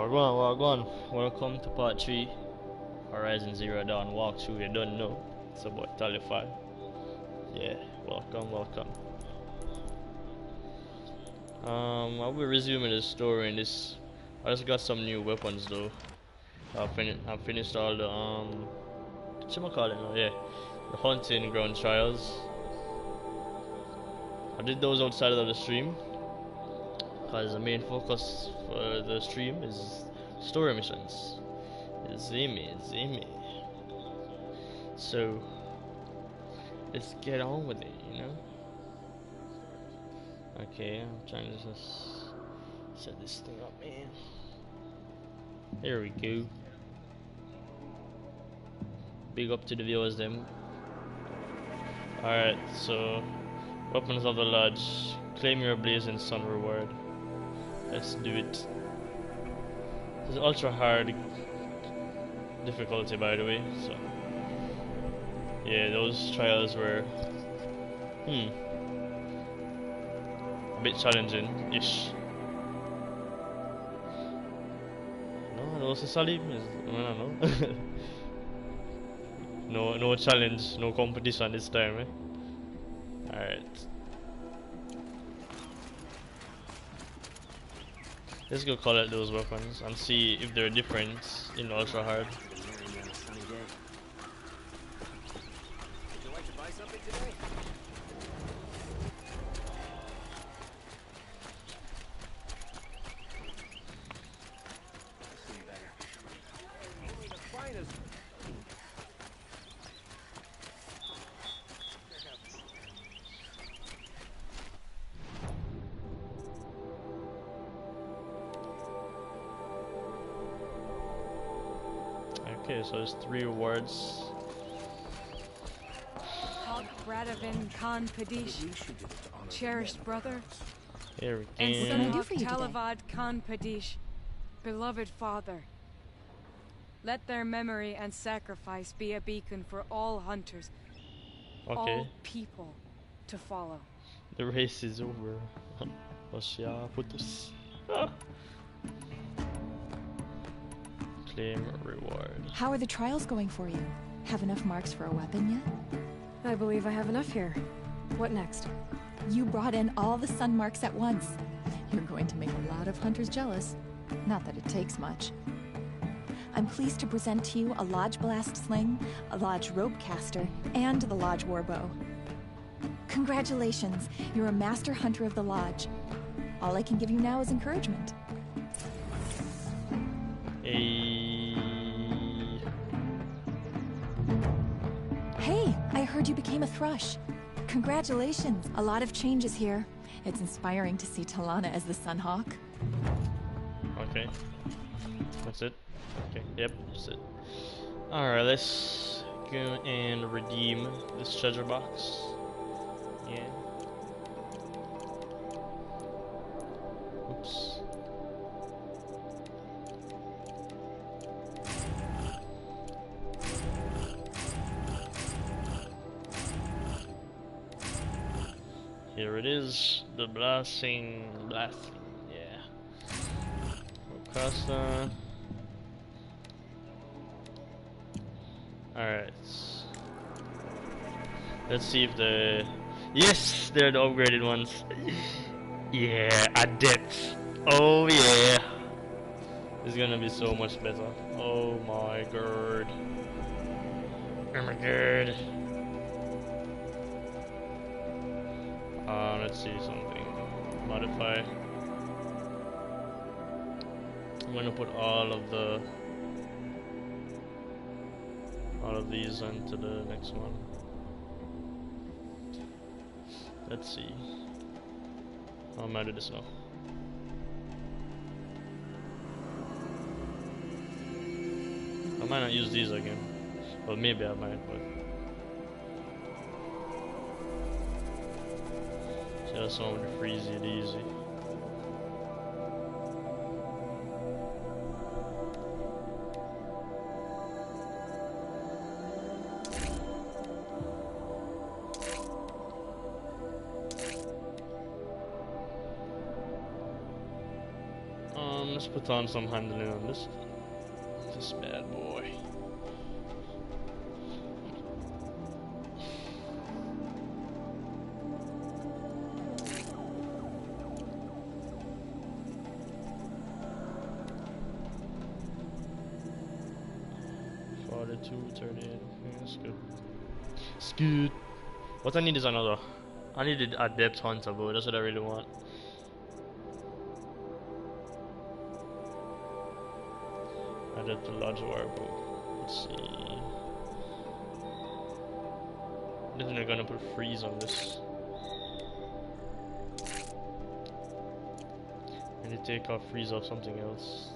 Wagwan. Welcome to part 3 Horizon Zero Dawn walkthrough. You don't know. It's about Talify. Yeah, welcome. I'll be resuming the story in this. I just got some new weapons though. I've finished all the whatchamacallit now, yeah. The hunting ground trials. I did those outside of the stream. Because the main focus for the stream is story missions. Zimmy. So let's get on with it, you know? Okay, I'm trying to just set this thing up, man. There we go. Big up to the viewers them. Alright, so weapons of the lodge. Claim your blazing sun reward. Let's do it. This is ultra hard difficulty, by the way, so yeah, those trials were a bit challenging-ish. No Salim is, I don't know. no challenge, no competition this time, eh? Alright. Let's go collect those weapons and see if they're different in ultra hard. Okay, so there's 3 rewards. Bradavin Khan Padish, cherished brother, Here we and go. son of Talavad Khan Padish, beloved father. Let their memory and sacrifice be a beacon for all hunters, all people to follow. The race is over. Ossia putos. Claim reward. How are the trials going for you? Have enough marks for a weapon yet? I believe I have enough here. What next? You brought in all the sun marks at once. You're going to make a lot of hunters jealous. Not that it takes much. I'm pleased to present to you a Lodge Blast Sling, a Lodge Rope Caster, and the Lodge Warbow. Congratulations, you're a master hunter of the Lodge. All I can give you now is encouragement. Hey, I heard you became a thrush. Congratulations, a lot of changes here. It's inspiring to see Talana as the Sunhawk. Okay, that's it. Okay, yep, that's it. Alright, let's go and redeem this treasure box. Yeah. Oops. Here it is, the blasting, yeah. Casa. Alright. Let's see if yes, they're the upgraded ones. Yeah, adept. Oh yeah. It's gonna be so much better. Oh my god. Oh my god. Let's see something. Modify. I'm gonna put all of these onto the next one. Let's see. How am I do this now? I might not use these again. Well, maybe I might, but that's one would freeze it easy. Let's put on some handling on this bad boy. That's good. It's good. What I need is another. I need a depth hunter, bro. That's what I really want. I did the large war, bro. Let's see. Then they're gonna put freeze on this. And they take off freeze off something else.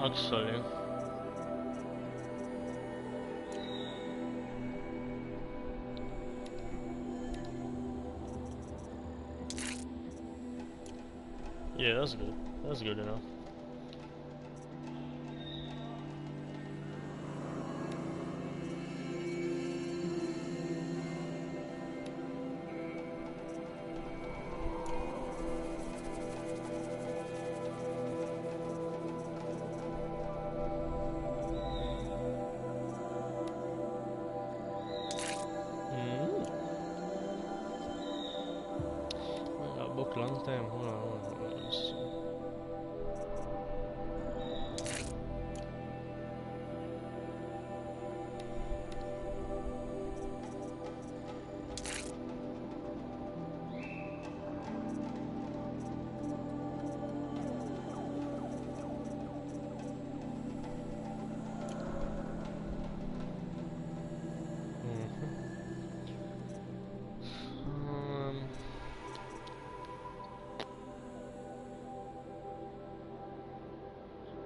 Actually, yeah, that's good. That's good enough. Long time. Hold on. Let's see.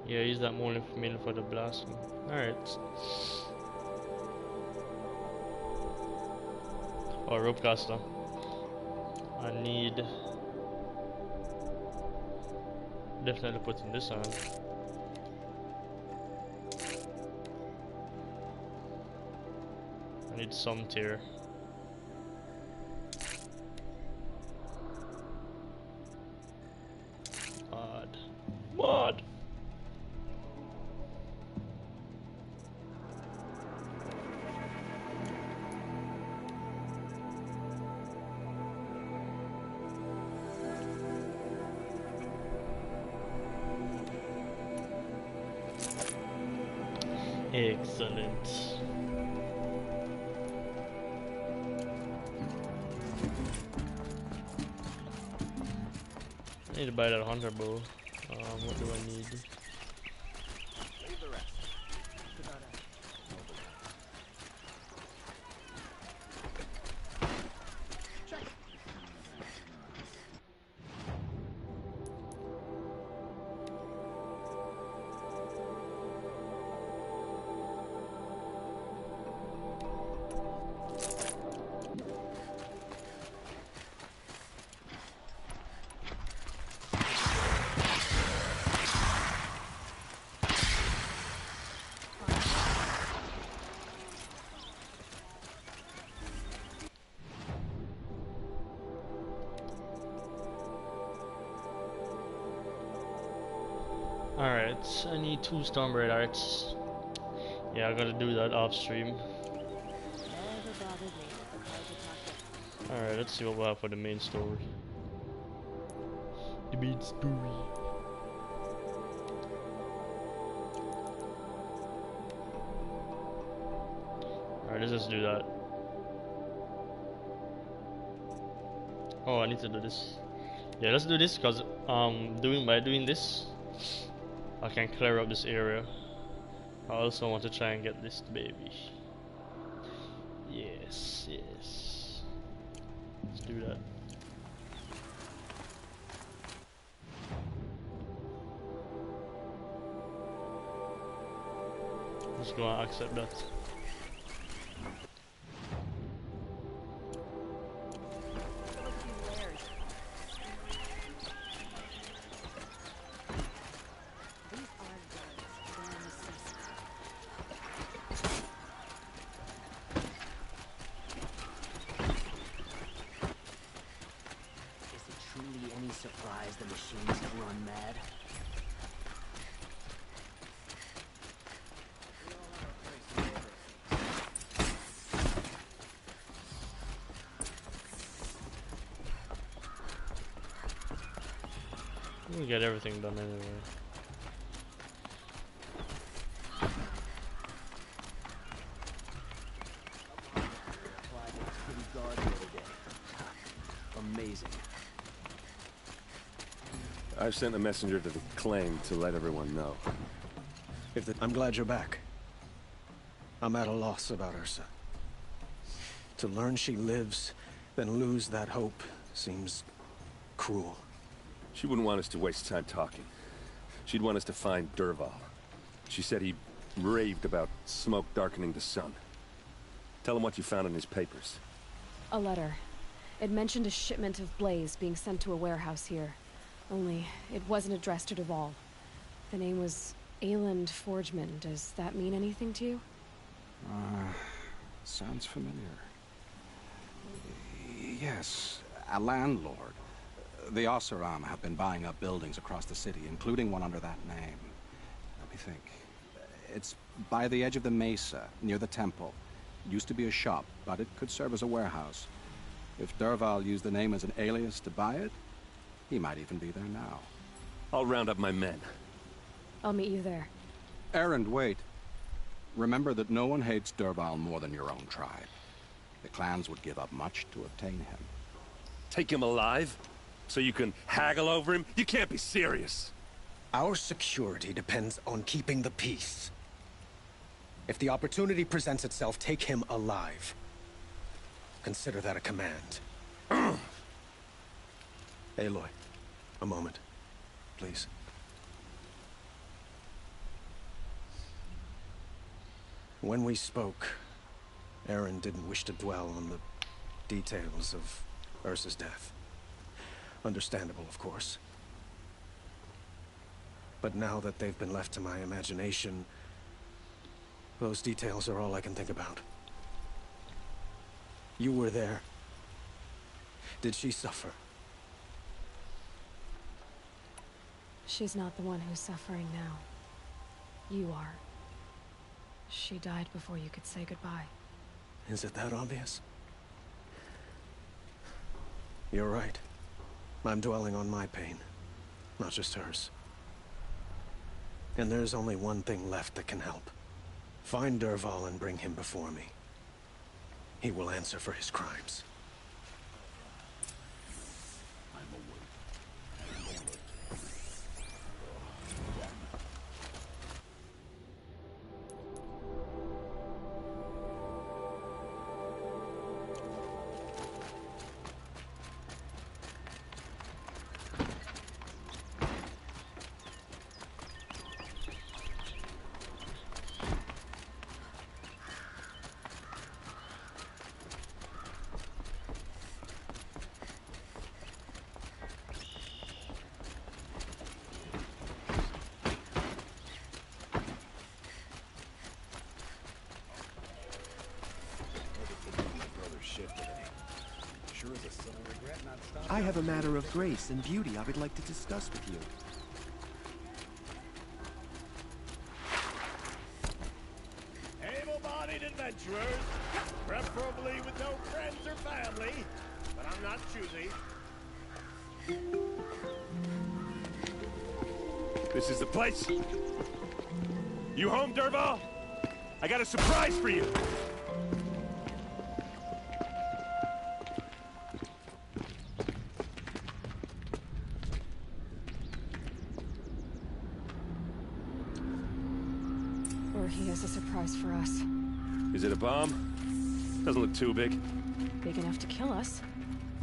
Yeah, use that more mainly for the blasting. Alright. Oh, rope caster. I need definitely putting this on. I need some tier. Mod. Excellent. I need to buy that hunter bow. What do I need? Leave the rest. Alright, I need 2 Stormblade arts. Yeah, I gotta do that off stream. Alright, let's see what we'll have for the main story. The main story. Alright, let's just do that. Oh, I need to do this. Yeah, let's do this because by doing this, I can clear up this area. I also want to try and get this baby. Yes. do that. Just gonna accept that. Surprised the machines have run mad. We get everything done anyway. Amazing. I've sent a messenger to the claim to let everyone know. I'm glad you're back. I'm at a loss about Ursa. To learn she lives, then lose that hope, seems cruel. She wouldn't want us to waste time talking. She'd want us to find Dervahl. She said he raved about smoke darkening the sun. Tell him what you found in his papers. A letter. It mentioned a shipment of blaze being sent to a warehouse here. Only, it wasn't addressed to Dervahl. The name was Ayland Forgeman. Does that mean anything to you? Sounds familiar. Yes, a landlord. The Oseram have been buying up buildings across the city, including one under that name. Let me think. It's by the edge of the mesa, near the temple. Used to be a shop, but it could serve as a warehouse. If Dervahl used the name as an alias to buy it, he might even be there now. I'll round up my men. I'll meet you there. Erend, wait. Remember that no one hates Dervahl more than your own tribe. The clans would give up much to obtain him. Take him alive? So you can haggle over him? You can't be serious. Our security depends on keeping the peace. If the opportunity presents itself, take him alive. Consider that a command. Aloy, a moment, please. When we spoke, Erend didn't wish to dwell on the details of Ursa's death. Understandable, of course. But now that they've been left to my imagination, those details are all I can think about. You were there. Did she suffer? She's not the one who's suffering now. You are. She died before you could say goodbye. Is it that obvious? You're right. I'm dwelling on my pain, not just hers. And there's only one thing left that can help. Find Dervahl and bring him before me. He will answer for his crimes. I have a matter of grace and beauty I would like to discuss with you. Able-bodied adventurers, preferably with no friends or family, but I'm not choosy. This is the place. You home, Dervahl? I got a surprise for you. Or he has a surprise for us. Is it a bomb? Doesn't look too big. Big enough to kill us.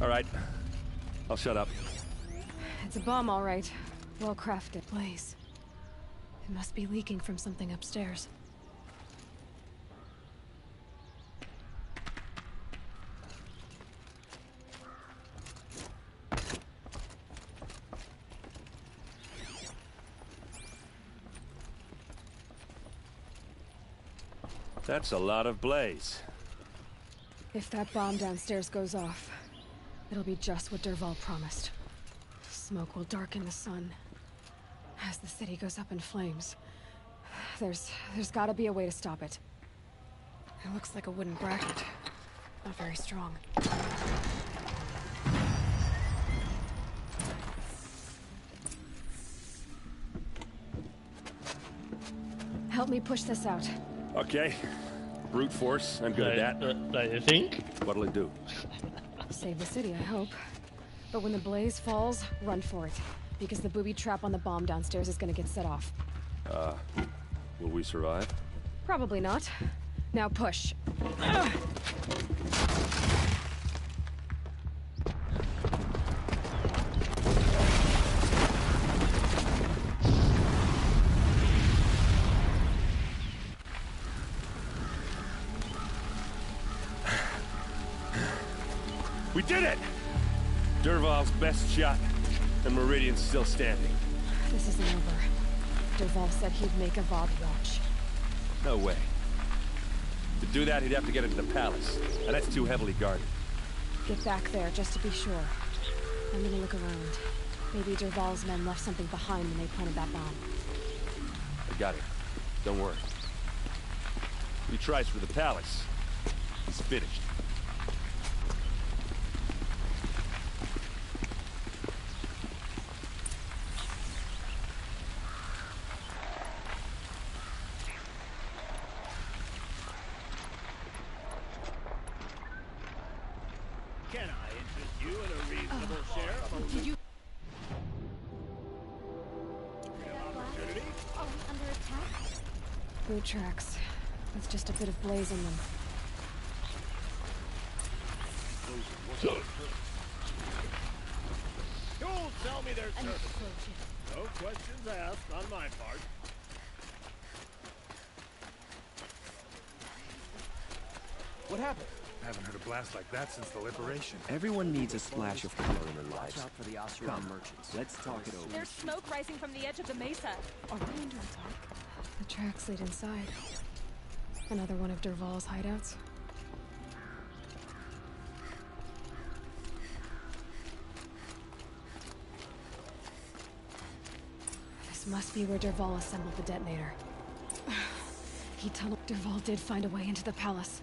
All right. I'll shut up. It's a bomb, all right. Well crafted. Blaze. It must be leaking from something upstairs. That's a lot of blaze. If that bomb downstairs goes off, it'll be just what Dervahl promised. Smoke will darken the sun. As the city goes up in flames, there's gotta be a way to stop it. It looks like a wooden bracket. Not very strong. Help me push this out. Okay. Brute force, I'm good at that. You think? What'll it do? Save the city, I hope. But when the blaze falls, run for it. Because the booby trap on the bomb downstairs is gonna get set off. Will we survive? Probably not. Now push. We did it! Dervahl's best shot, and Meridian's still standing. This isn't over. Dervahl said he'd make a VOD watch. No way. To do that, he'd have to get into the palace, and that's too heavily guarded. Get back there, just to be sure. I'm gonna look around. Maybe Dervahl's men left something behind when they planted that bomb. I got it. Don't worry. If he tries for the palace, he's finished. Can I interest you in a reasonable share of a Did you... opportunity? Are we under attack? Boot tracks. With just a bit of blaze in them. You'll tell me their An service. explosion. No questions asked on my part. What happened? I haven't heard a blast like that since the liberation. Everyone needs a splash of color in their lives. Watch out for the Oseram merchants. Let's talk it over. There's smoke rising from the edge of the mesa. Are we under attack? The tracks lead inside. Another one of Dervahl's hideouts. This must be where Dervahl assembled the detonator. He tunneled. Dervahl did find a way into the palace.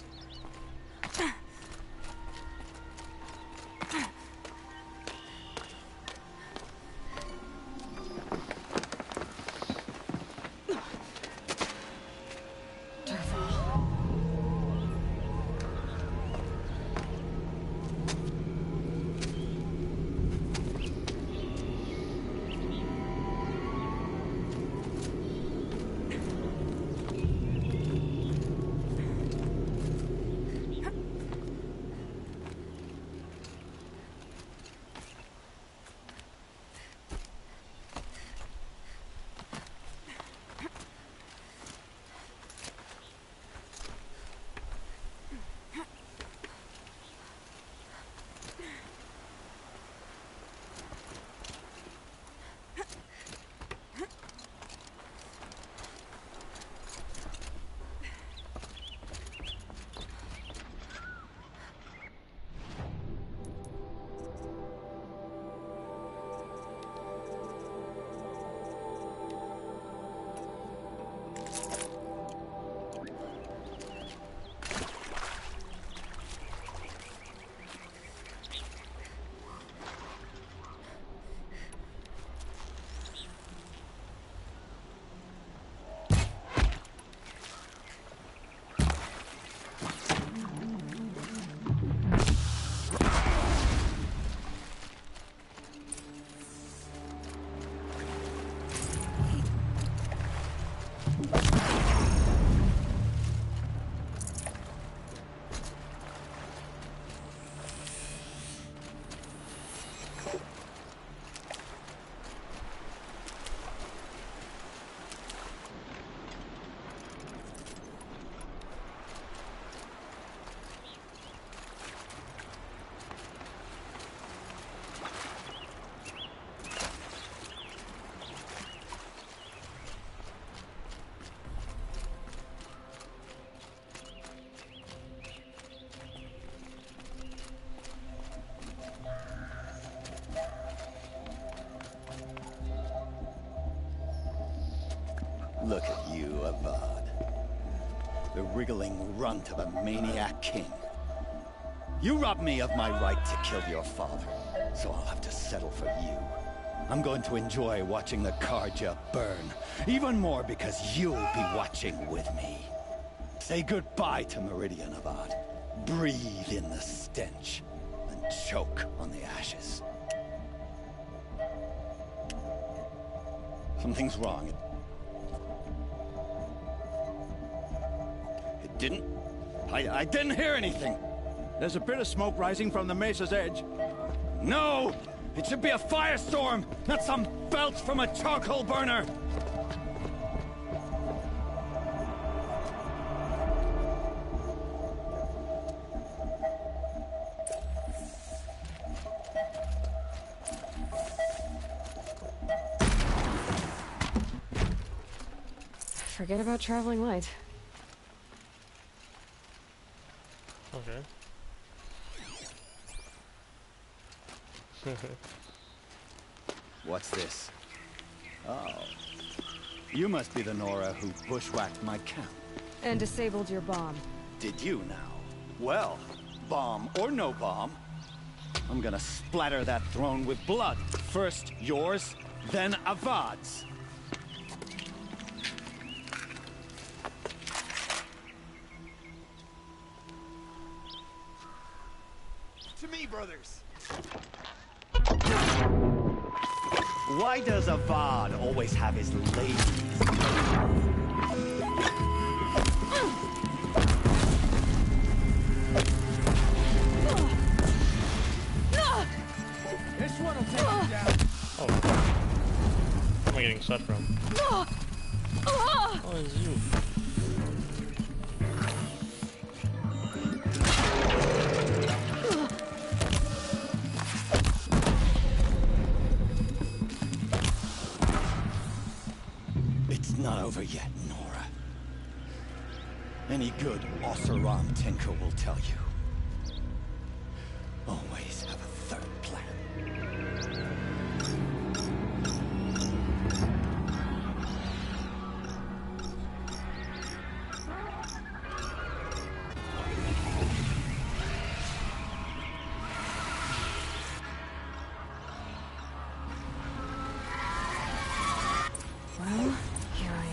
Look at you, Avad. The wriggling runt of a maniac king. You robbed me of my right to kill your father, so I'll have to settle for you. I'm going to enjoy watching the Carja burn, even more because you'll be watching with me. Say goodbye to Meridian, Avad. Breathe in the stench, and choke on the ashes. Something's wrong. It didn't... I didn't hear anything. There's a bit of smoke rising from the mesa's edge. No! It should be a firestorm, not some belch from a charcoal burner! Forget about traveling light. Okay. What's this? Oh. You must be the Nora who bushwhacked my camp. And disabled your bomb. Did you now? Well, bomb or no bomb, I'm gonna splatter that throne with blood. First yours, then Avad's. To me, brothers. Why does Avad always have his ladies? This one'll take you down. Oh. Where am I getting shot from? Oh, it's you. Not over yet, Nora. Any good Oseram tinker will tell you. Always have a third plan. Well, here I am.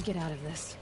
Get out of this.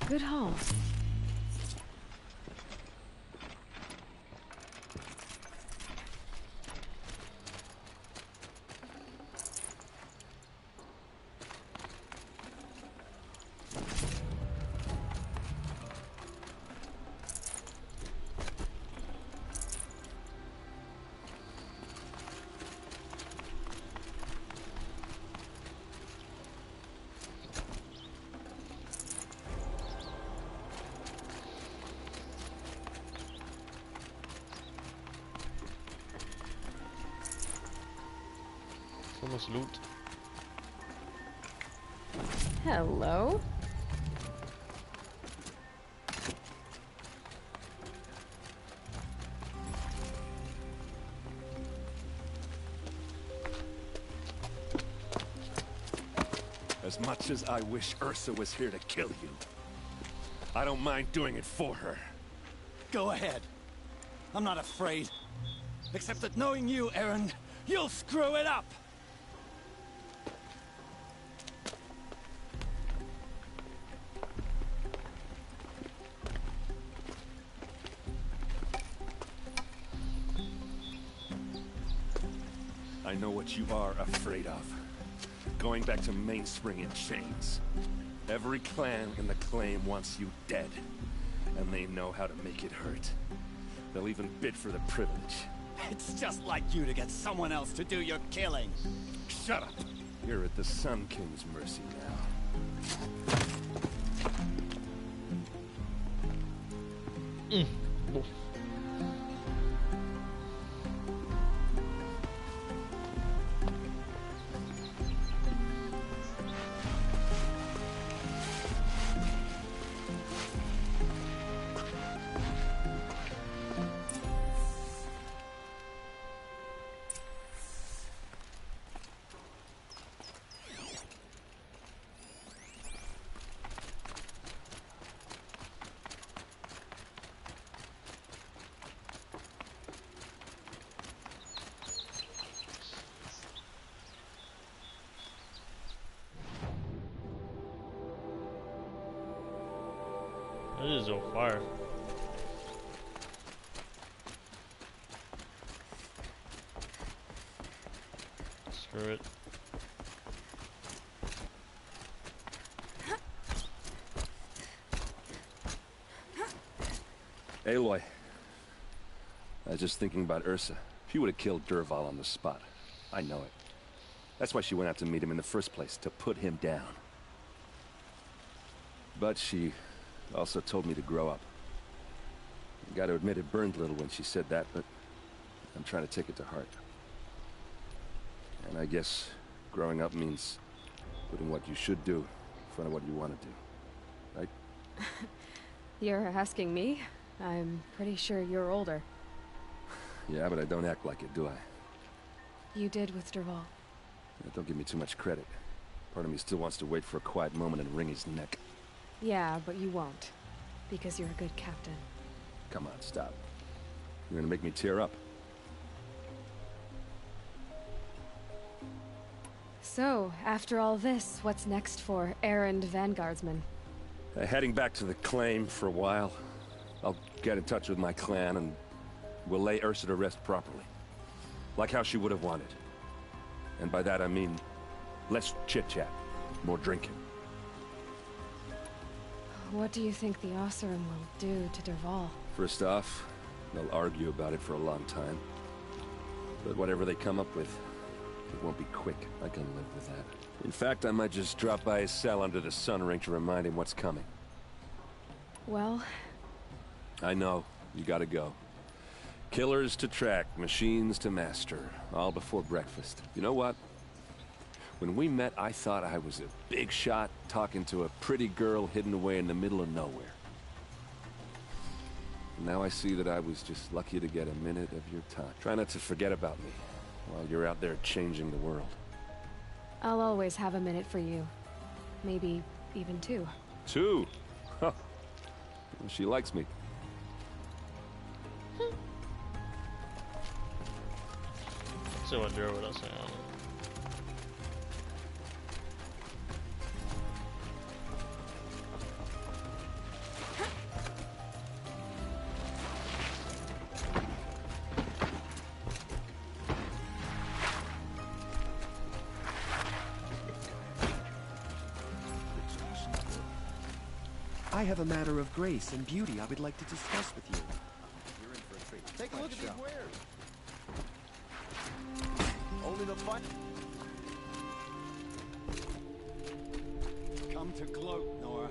Good haul. Almost loot. Hello? As much as I wish Ursa was here to kill you, I don't mind doing it for her. Go ahead. I'm not afraid. Except that knowing you, Aaron, you'll screw it up! I know what you are afraid of. Going back to Mainspring in chains. Every clan in the claim wants you dead. And they know how to make it hurt. They'll even bid for the privilege. It's just like you to get someone else to do your killing. Shut up! You're at the Sun King's mercy now. This is so far. Screw it. Aloy. I was just thinking about Ursa. She would have killed Dervahl on the spot. I know it. That's why she went out to meet him in the first place, to put him down. But she also told me to grow up. I gotta admit it burned a little when she said that, but I'm trying to take it to heart. And I guess growing up means putting what you should do in front of what you want to do. Right? You're asking me? I'm pretty sure you're older. Yeah, but I don't act like it, do I? You did with Dervahl. Yeah, don't give me too much credit. Part of me still wants to wait for a quiet moment and wring his neck. Yeah, but you won't. Because you're a good captain. Come on, stop. You're gonna make me tear up. So, after all this, what's next for errand vanguardsman? Heading back to the claim for a while. I'll get in touch with my clan and we'll lay Ursa to rest properly. Like how she would have wanted. And by that I mean less chit-chat, more drinking. What do you think the Oseram will do to Dervahl? First off, they'll argue about it for a long time. But whatever they come up with, it won't be quick. I can live with that. In fact, I might just drop by his cell under the sun ring to remind him what's coming. Well... I know. You gotta go. Killers to track, machines to master. All before breakfast. You know what? When we met, I thought I was a big shot talking to a pretty girl hidden away in the middle of nowhere. Now I see that I was just lucky to get a minute of your time. Try not to forget about me while you're out there changing the world. I'll always have a minute for you. Maybe even two. Two? Huh. She likes me. See what Dura would say on it. I have a matter of grace and beauty I would like to discuss with you. You're in for a treat. Take a look at these wares. Only the fun. Come to gloat, Nora.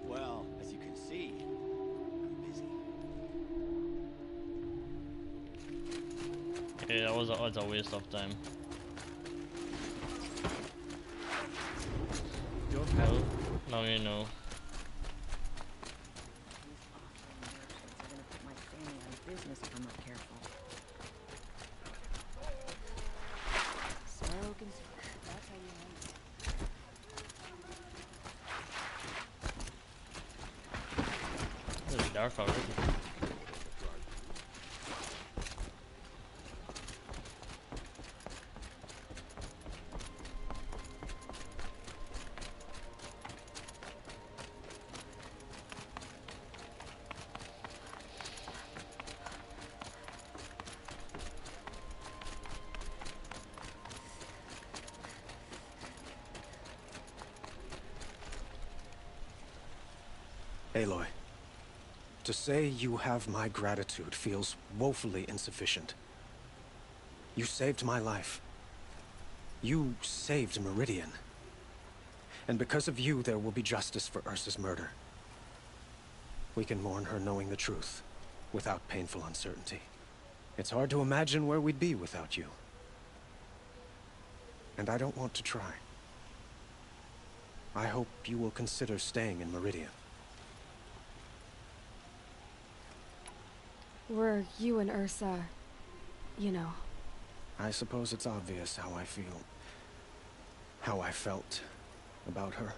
Well, as you can see, I'm busy. Okay, that was a waste of time. Well, now you know. Business if I'm not careful. So concerned. That's how you know it. It's dark already. Aloy, to say you have my gratitude feels woefully insufficient. You saved my life. You saved Meridian. And because of you, there will be justice for Ursa's murder. We can mourn her knowing the truth, without painful uncertainty. It's hard to imagine where we'd be without you. And I don't want to try. I hope you will consider staying in Meridian. Were you and Ursa, you know? I suppose it's obvious how I feel. How I felt about her.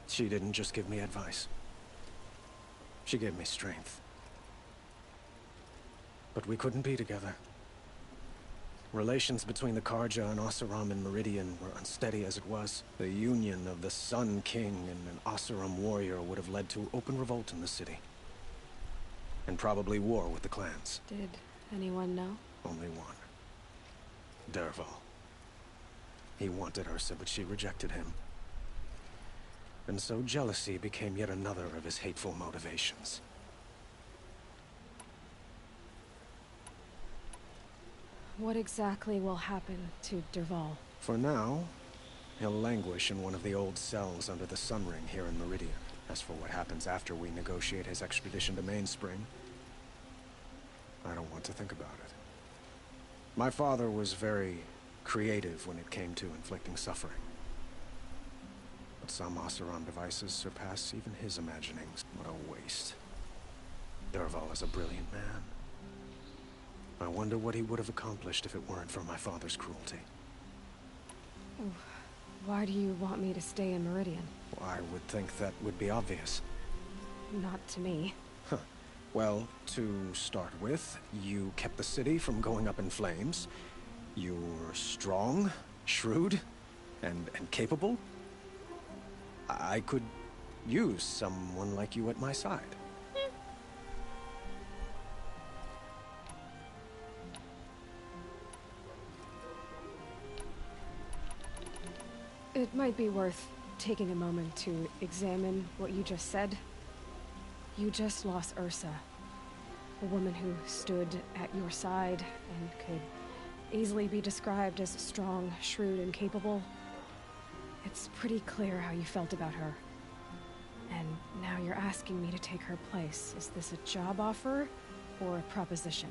She didn't just give me advice. She gave me strength. But we couldn't be together. Relations between the Karja and Oseram and Meridian were unsteady as it was. The union of the Sun King and an Oseram warrior would have led to open revolt in the city. And probably war with the clans. Did anyone know? Only one. Dervahl. He wanted Ursa, but she rejected him. And so jealousy became yet another of his hateful motivations. What exactly will happen to Dervahl? For now, he'll languish in one of the old cells under the Sun Ring here in Meridian. As for what happens after we negotiate his extradition to Mainspring, I don't want to think about it. My father was very creative when it came to inflicting suffering. But some Oseram devices surpass even his imaginings. What a waste. Dervahl is a brilliant man. I wonder what he would have accomplished if it weren't for my father's cruelty. Why do you want me to stay in Meridian? Well, I would think that would be obvious. Not to me. Huh. Well, to start with, you kept the city from going up in flames. You were strong, shrewd, and capable. I could use someone like you at my side. It might be worth taking a moment to examine what you just said. You just lost Ursa, a woman who stood at your side and could easily be described as strong, shrewd, and capable. It's pretty clear how you felt about her. And now you're asking me to take her place. Is this a job offer or a proposition?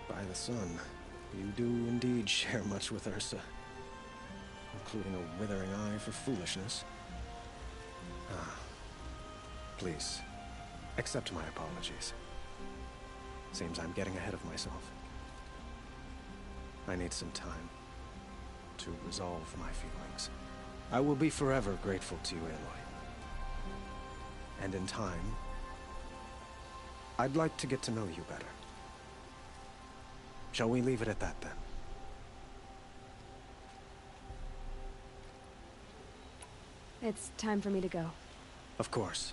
By the sun, you do indeed share much with Ursa. Including a withering eye for foolishness. Please, accept my apologies. Seems I'm getting ahead of myself. I need some time to resolve my feelings. I will be forever grateful to you, Aloy. And in time, I'd like to get to know you better. Shall we leave it at that, then? It's time for me to go. Of course.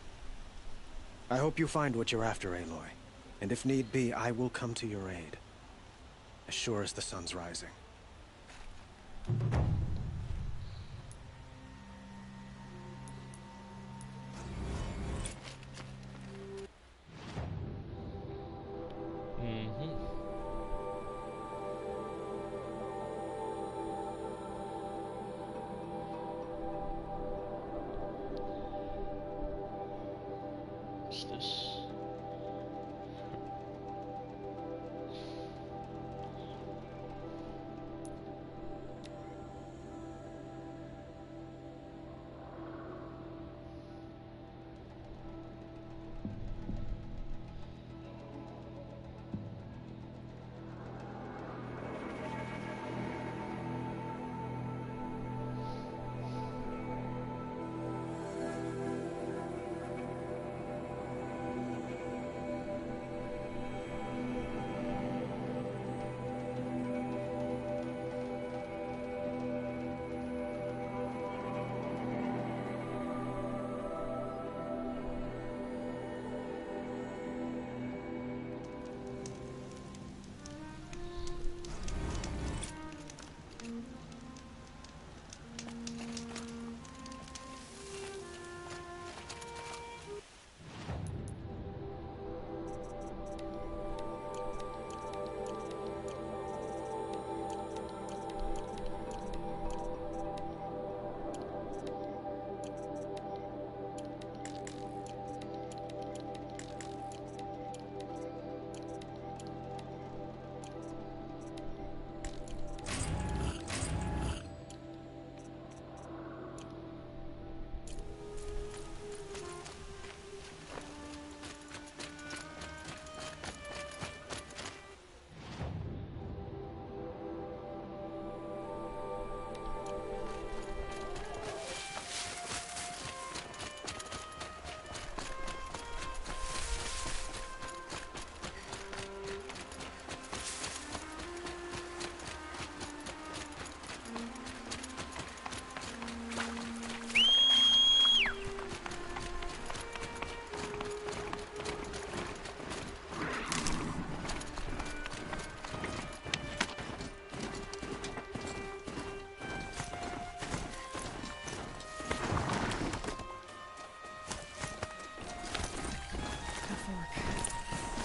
I hope you find what you're after, Aloy. And if need be, I will come to your aid. As sure as the sun's rising. What's this?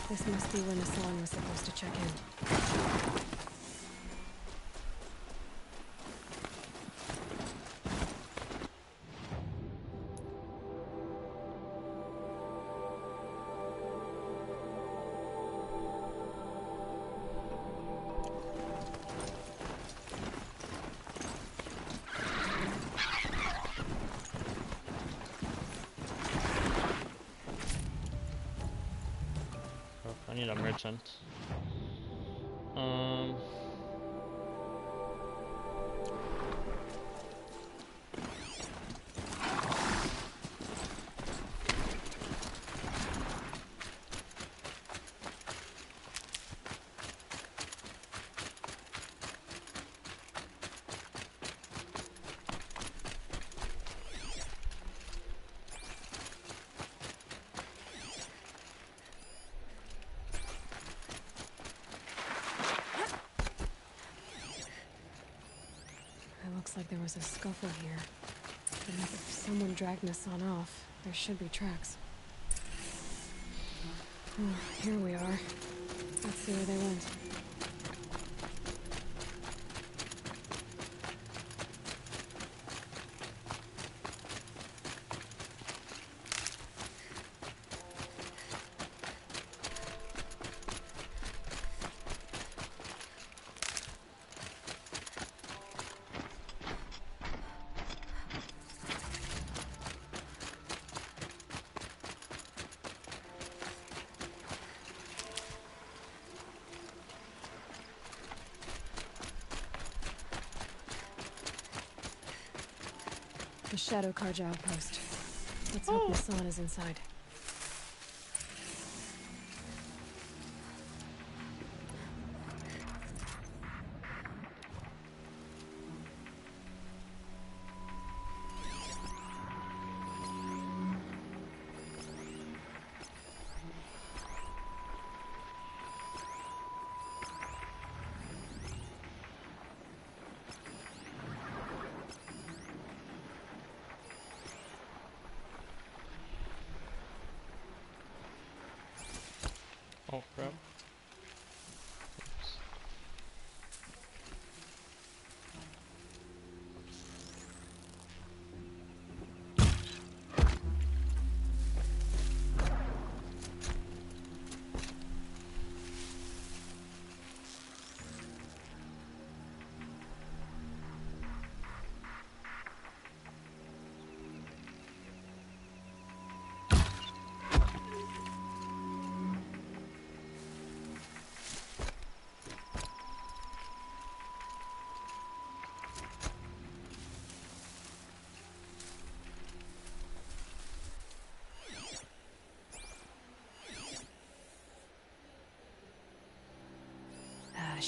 This must be when Hassan was supposed to check in. I need a merchant. Looks like there was a scuffle here. And if someone dragged Hassan off, there should be tracks. Oh, here we are. Let's see where they went. The Shadow Karja outpost. Let's hope Hassan is inside.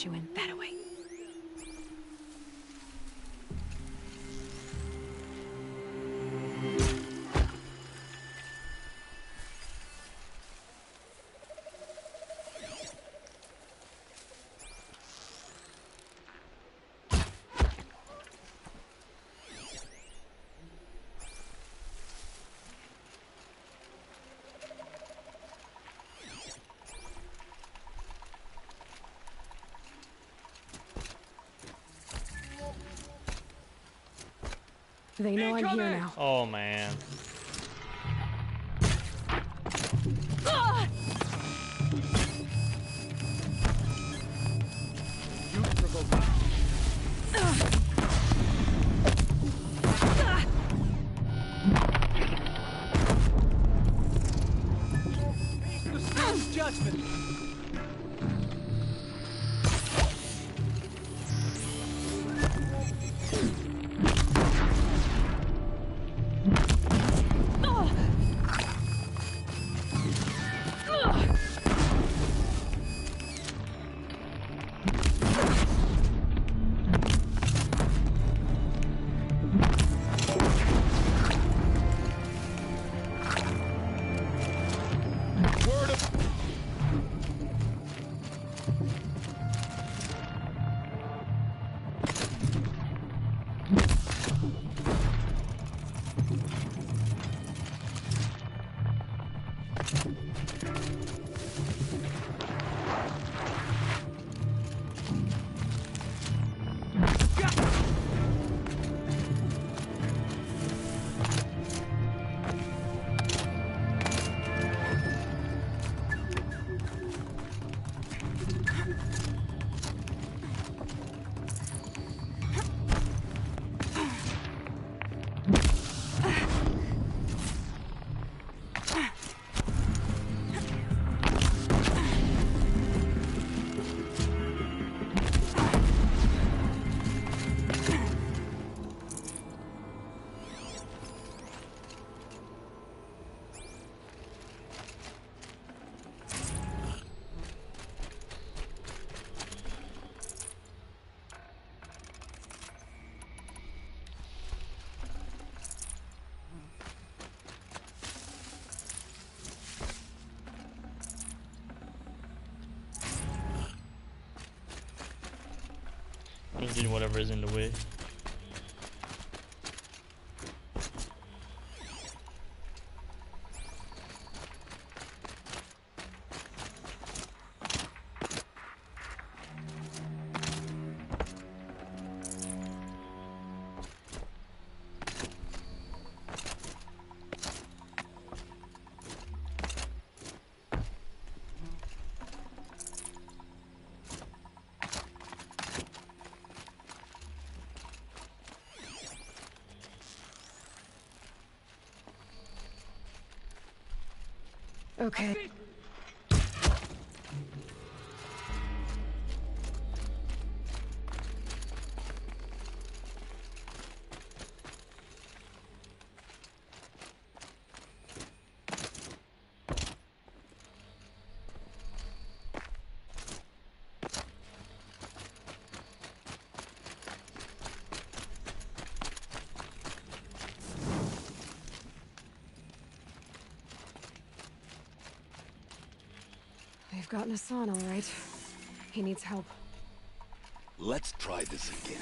let you in that way. They know I'm here now. Oh man. You provoked me. The Spirit's judgment! Just doing whatever is in the way. Okay. They've gotten Hassan, all right. He needs help. Let's try this again.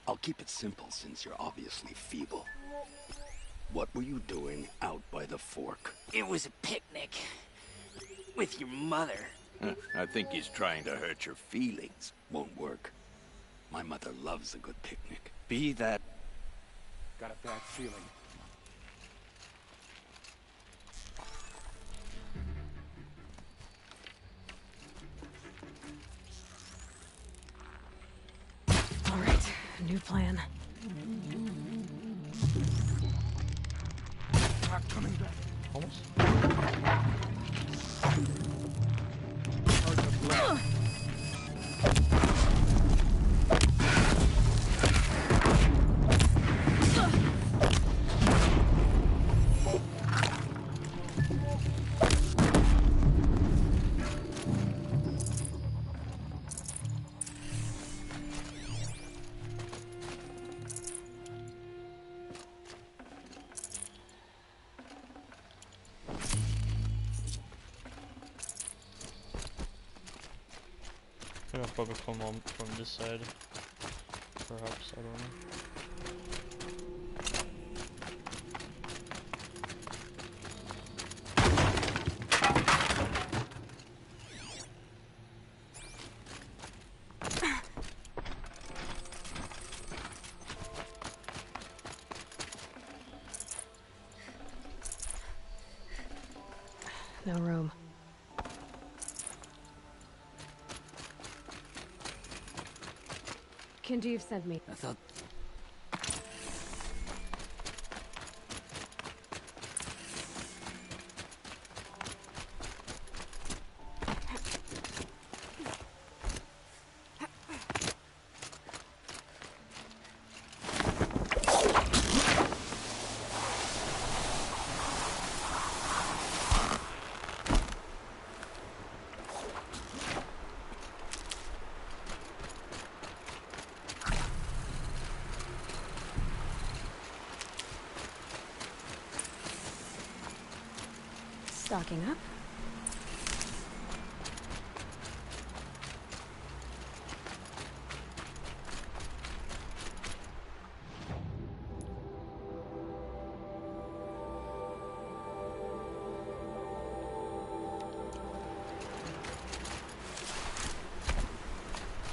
I'll keep it simple since you're obviously feeble. What were you doing out by the fork? It was a picnic. With your mother. I think he's trying to hurt your feelings. Won't work. My mother loves a good picnic. Be that... Got a bad feeling. All right, new plan. Not coming back. Almost. gonna probably come on from this side. Perhaps, I don't know. No room. Kinjeev sent me. I thought... Stocking up.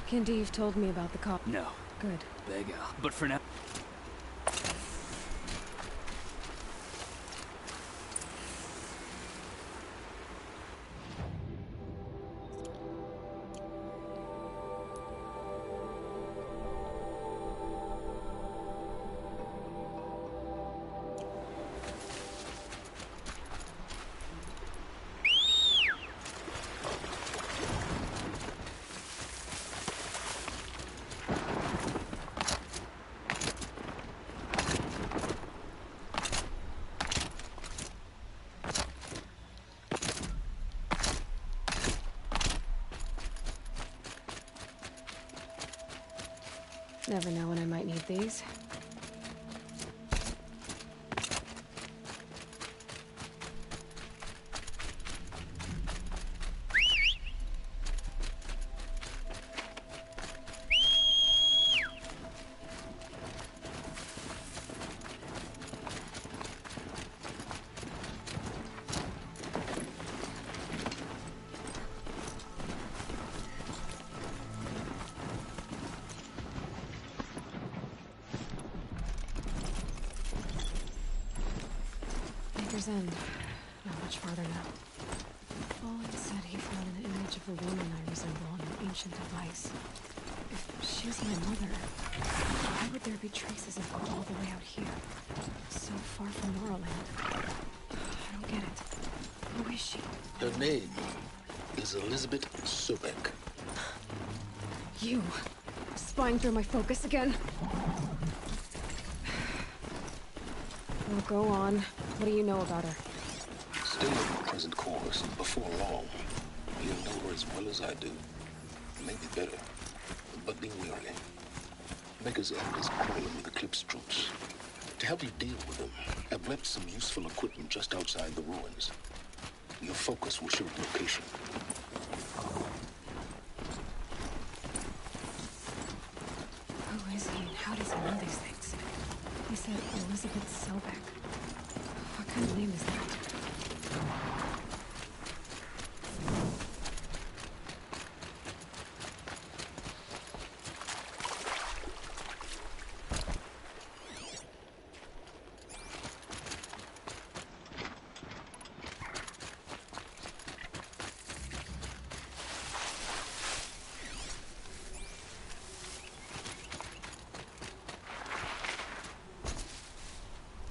Kinjeev told me about the cop. No. Good. Beg out. But for now... Never know when I might need these. End. Not much farther now. Olin said he found an image of a woman I resemble on an ancient device. If she's my mother, why would there be traces of her all the way out here? So far from Norland. I don't get it. Who is she? Her name is Elizabeth Sobek. You! Spying through my focus again? Well, go on. What do you know about her? Stay on your present course, and before long, you'll know her as well as I do. Maybe better, but be wary. Maker's End is crawling with Eclipse troops. To help you deal with them, I've left some useful equipment just outside the ruins. Your focus will show the location. Who is he and how does he know these things? He said Elizabeth Sobek. What kind of name is that?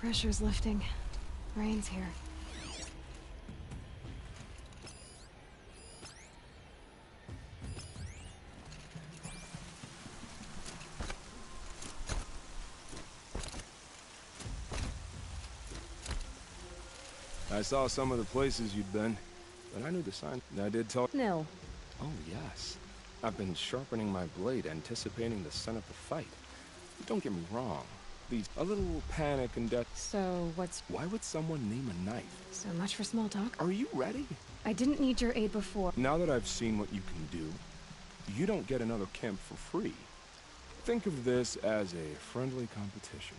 Pressure's lifting. Rain's here. I saw some of the places you'd been, but I knew the sign. I did tell... Nil. Oh, yes. I've been sharpening my blade, anticipating the scent of the fight. Don't get me wrong. A little panic and death. So, what's... Why would someone name a knife? So much for small talk? Are you ready? I didn't need your aid before. Now that I've seen what you can do, You don't get another camp for free. Think of this as a friendly competition.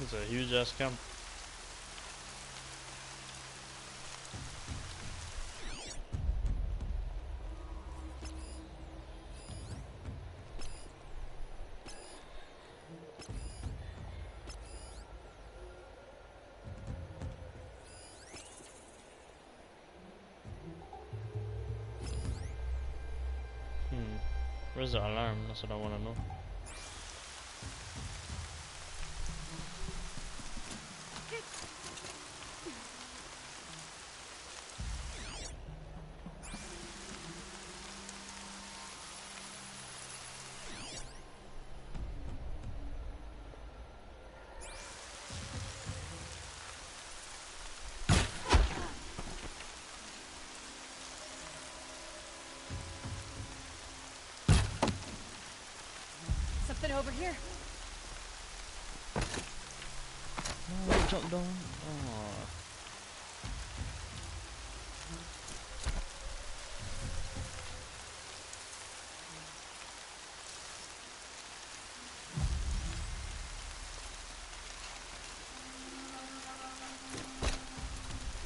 It's a huge ass camp. Where's the alarm? That's what I want to know. Something over here. Oh, jump down. Oh.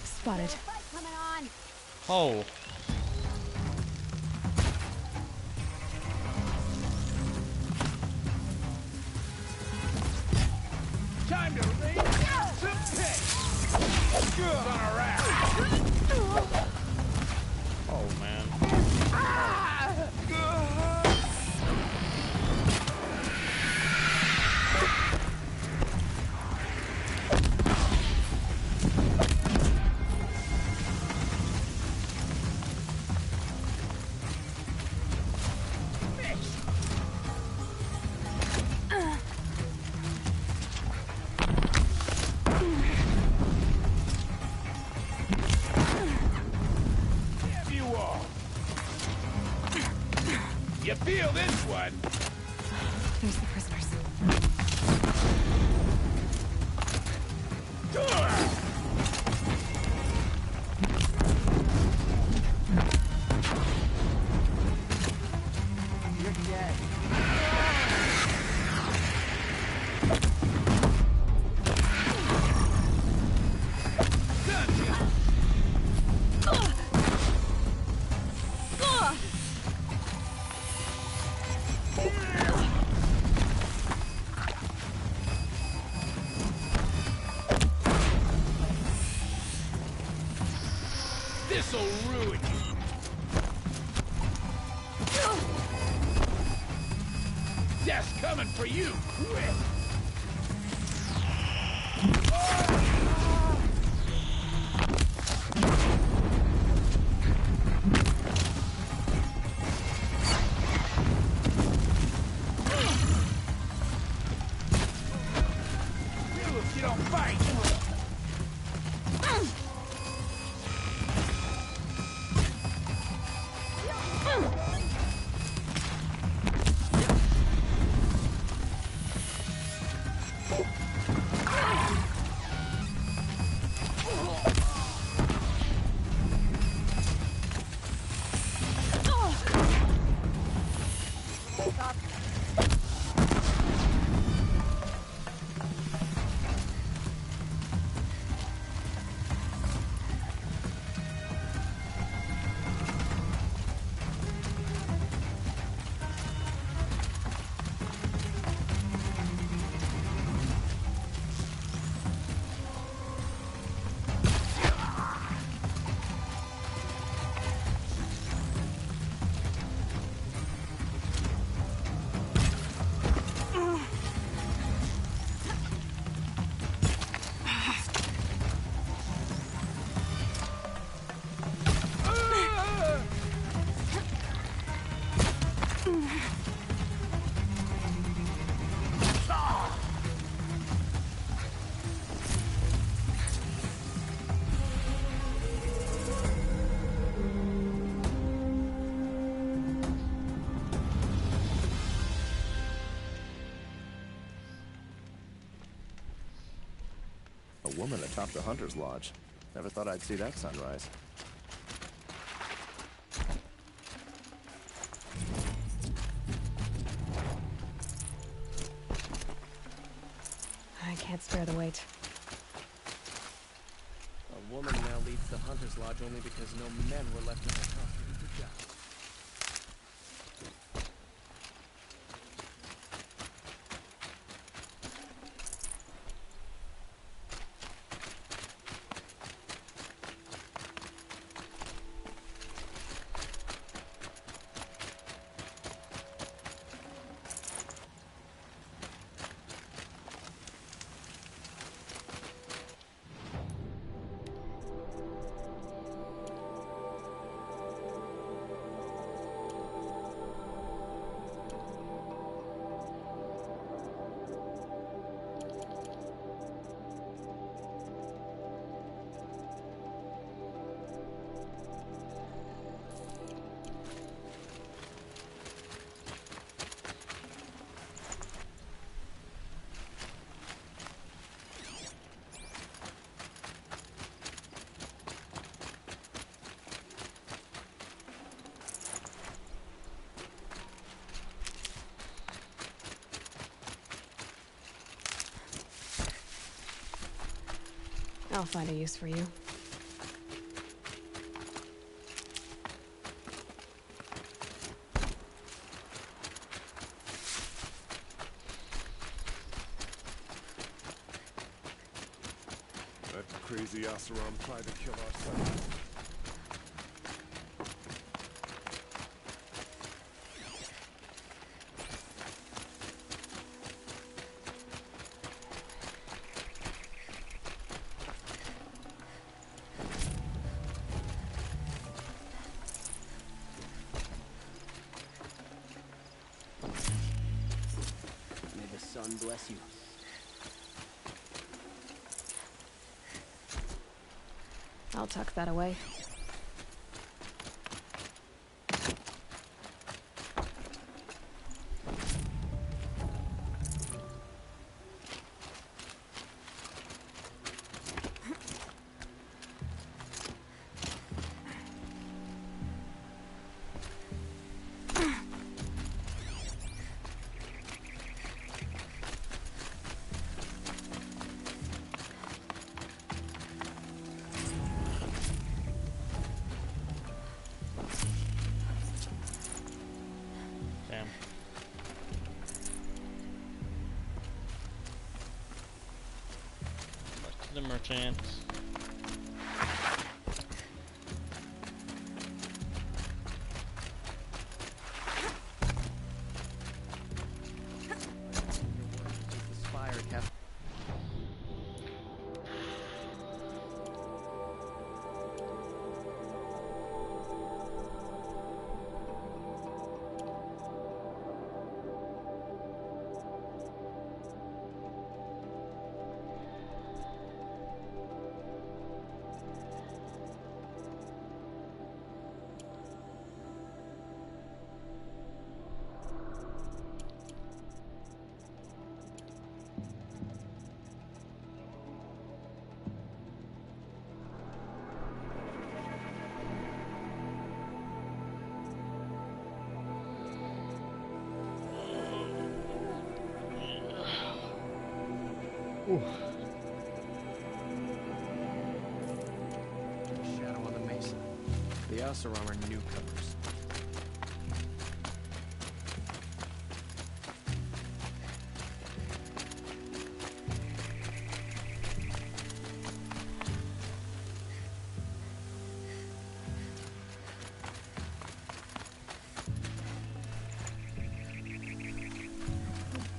Spotted. Coming on. Oh. Time to raise some pigs. Good on a rack. Oh man. You feel this one? There's the prisoners. You're dead. This'll ruin you. Death's coming for you, quick. If you don't fight. A woman atop the Hunter's Lodge. Never thought I'd see that sunrise. I can't spare the weight. A woman now leads the Hunter's Lodge only because no men were left in the house to do the job. I'll find a use for you. That crazy Oseram tried to kill our son. May the sun bless you. I'll tuck that away. Damn. Back to the merchant. The spire kept. Shadow on the mesa. The Oseram are newcomers.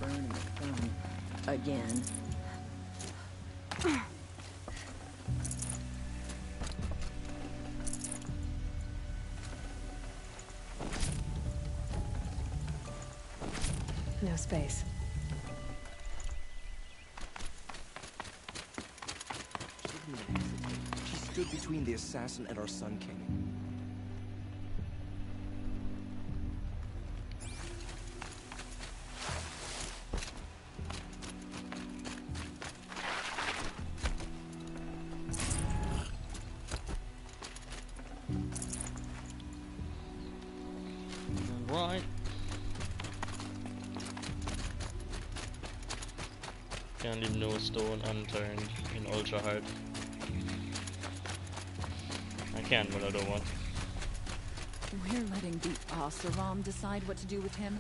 Burning the thumb again. No space. She stood between the assassin and our Sun King. Can't leave no stone unturned in ultra hard. I can, but I don't want. We're letting the Oseram decide what to do with him,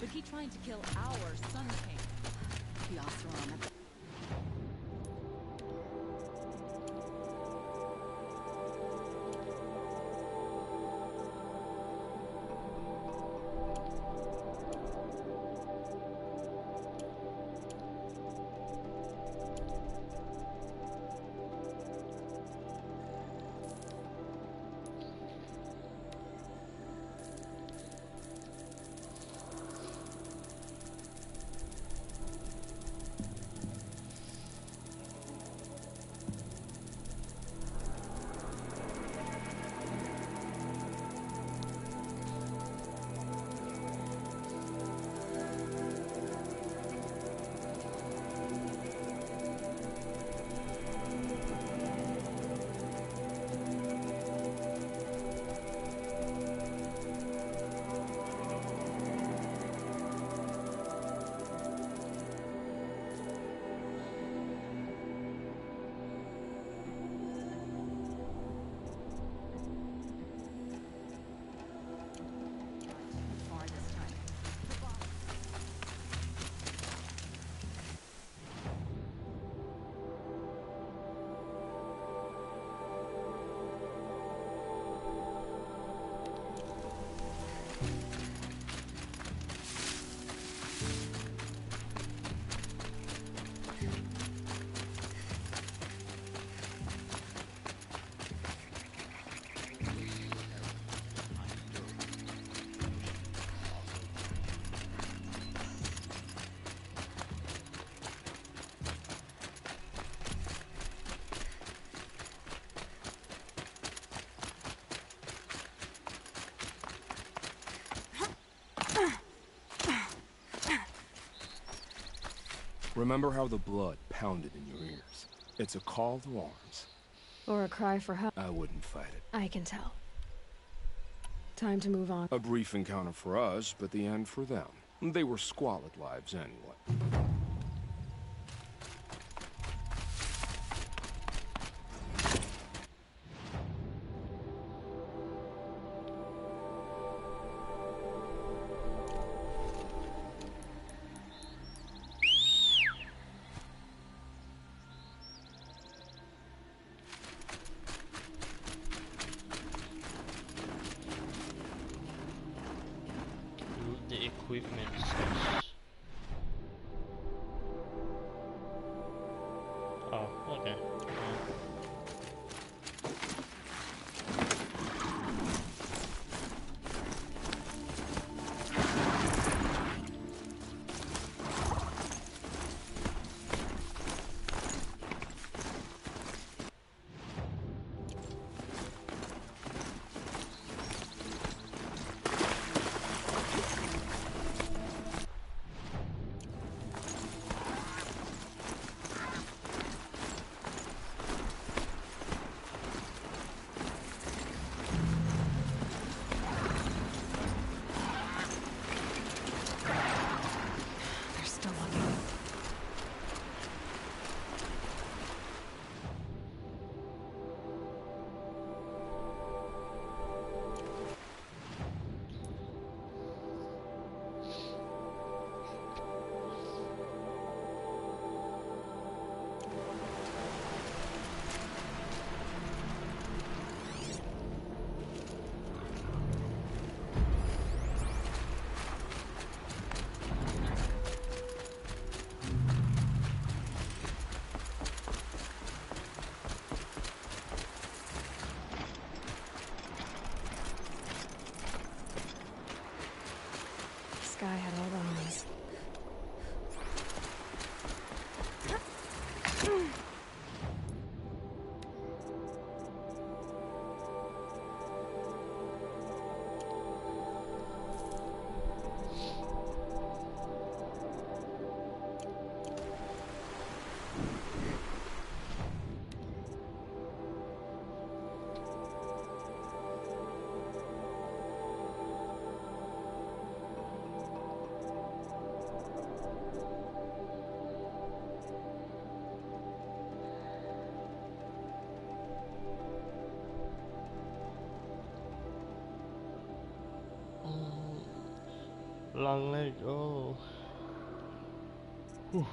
but he tried to kill our Sun King. The Oseram at the Remember how the blood pounded in your ears? It's a call to arms. Or a cry for help. I wouldn't fight it. I can tell. Time to move on. A brief encounter for us, but the end for them. They were squalid lives anyway. The equipment search. Oh, okay. This guy had all the homies. long leg. Oh. Whew.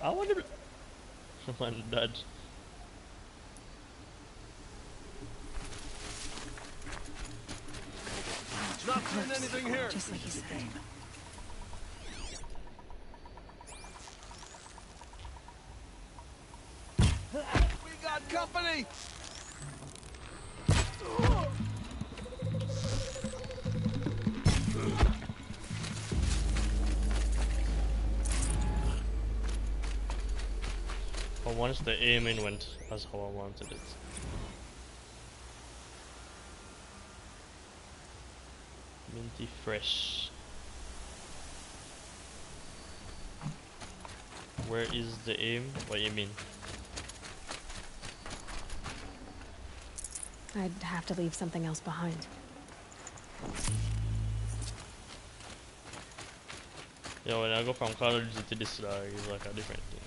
I want to. One dodge. Not seeing anything here. Just like you said. We got company. But once the aiming went as how I wanted it. Minty fresh. Where is the aim? What do you mean? I'd have to leave something else behind. Yeah, when I go from college to this, it's like a different thing.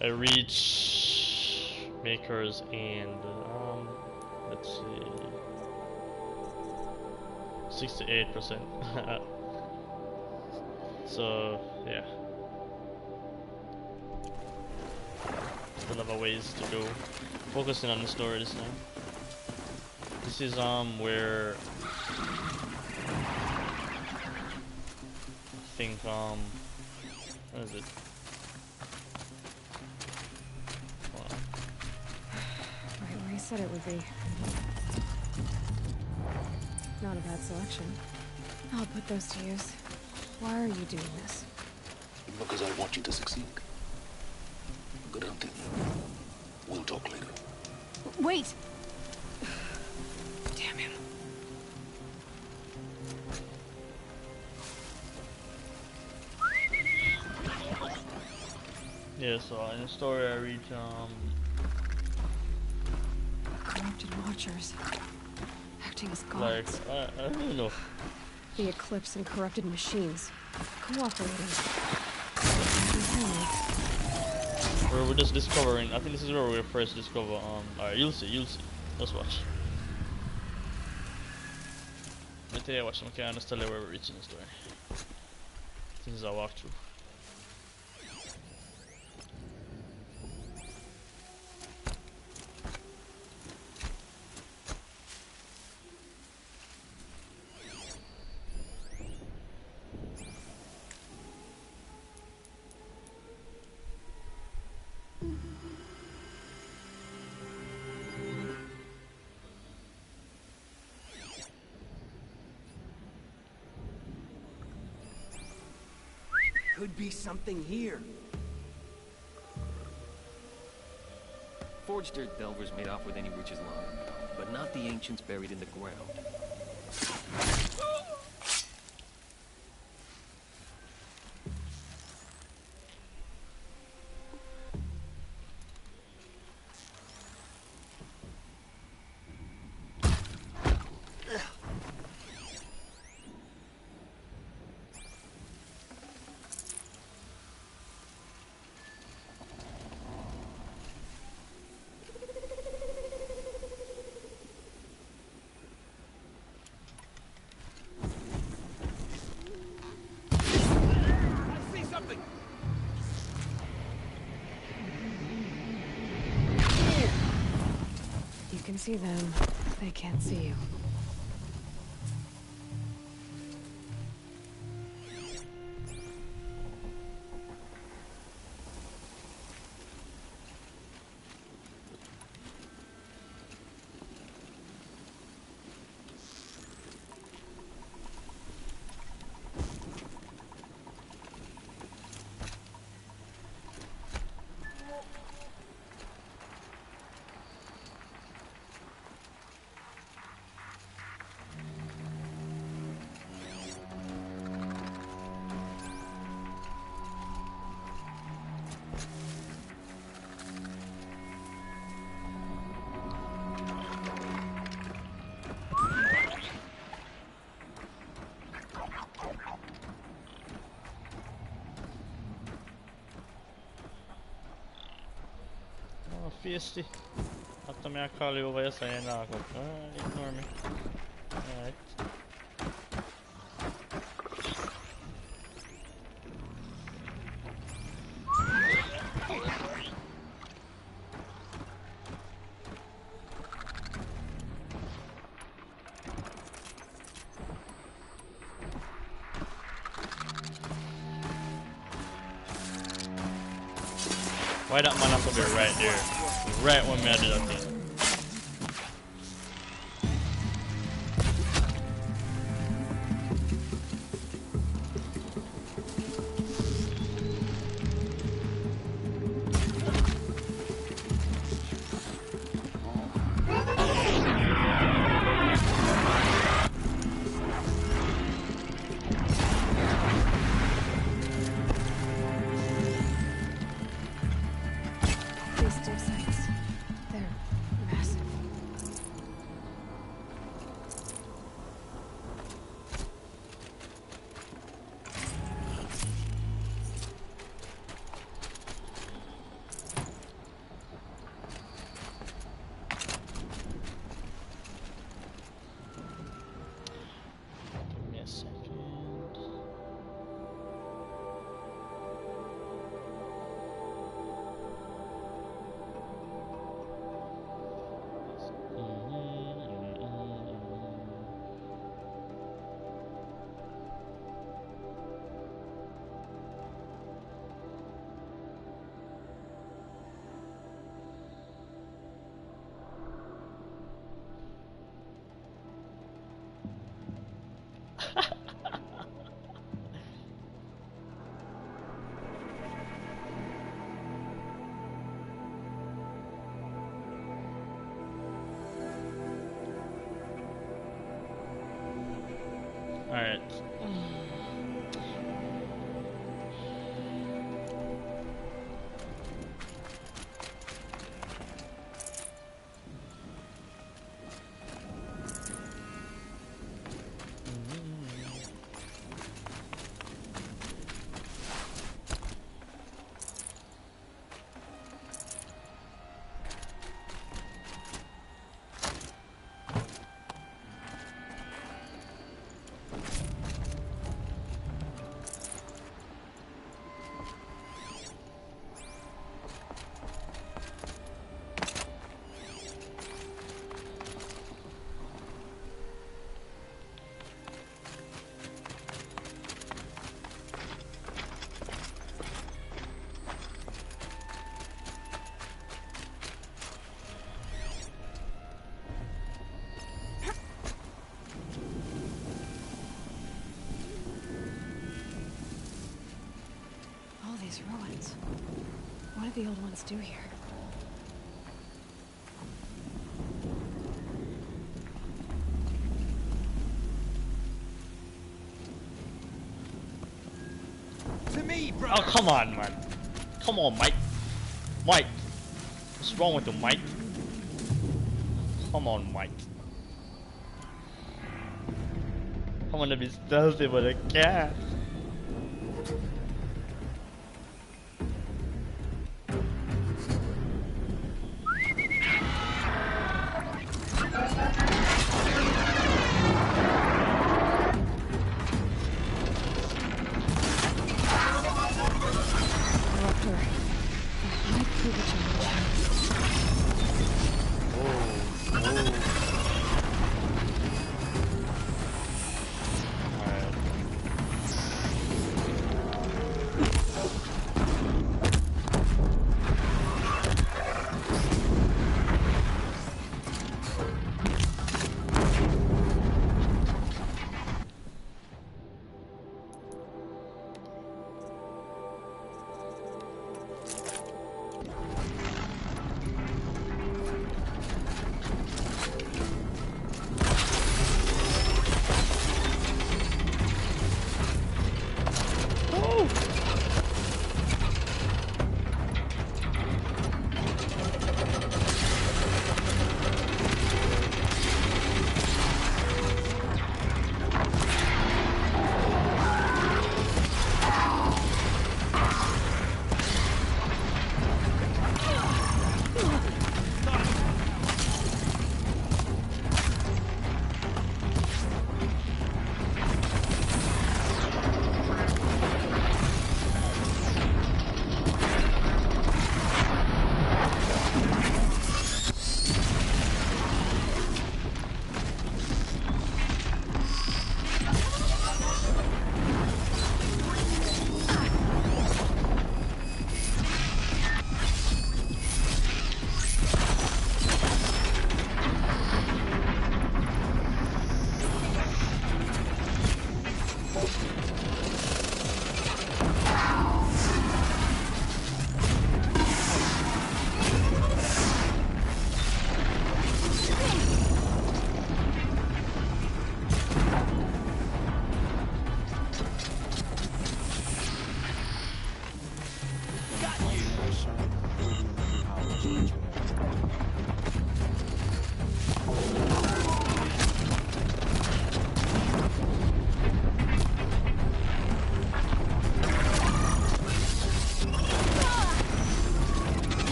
I reach makers and let's see, 68%. So yeah, still have a ways to go. Focusing on the story this time. This is where I think what is it? Right where he said it would be. Not a bad selection. I'll put those to use. Why are you doing this? Because I want you to succeed. Good hunting. We'll talk later. Wait! Damn him. Yeah, so in the story I reach Corrupted watchers. acting as gods. Like, I don't know. The eclipse and corrupted machines. Cooperating. Where we're just discovering, I think this is where we first discover, alright, you'll see. Let's watch. Let me tell you what, I can't understand where we're reaching the story. Since I walked through. Could be something here. Forged dirt delvers made off with any riches long ago, but not the ancients buried in the ground. You can see them, they can't see you. Feisty. After me I call you over, you say you're not good. Ignore me. Alright. Why that man have to be right there? Right when me I do that thing. These dig sites. They're these ruins? What did the old ones do here? To me, bro. Oh, come on, man. Come on, Mike. Mike. What's wrong with you, Mike? Come on, Mike. I wanna be stealthy, but I can't.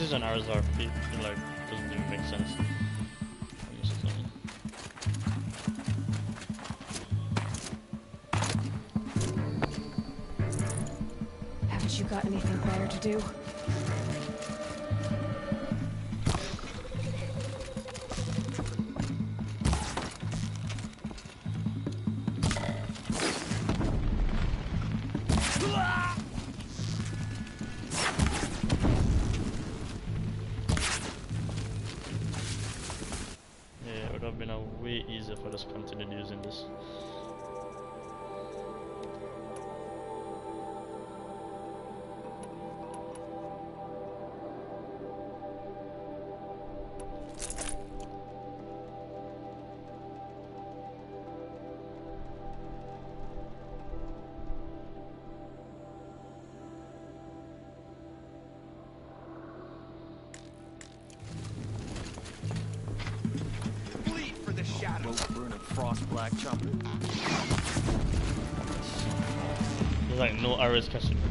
maces and arrows are like doesn't even make sense. Haven't you got anything better to do? Way easier for us to continue using this. Black chopper. There's like no arrows catching me.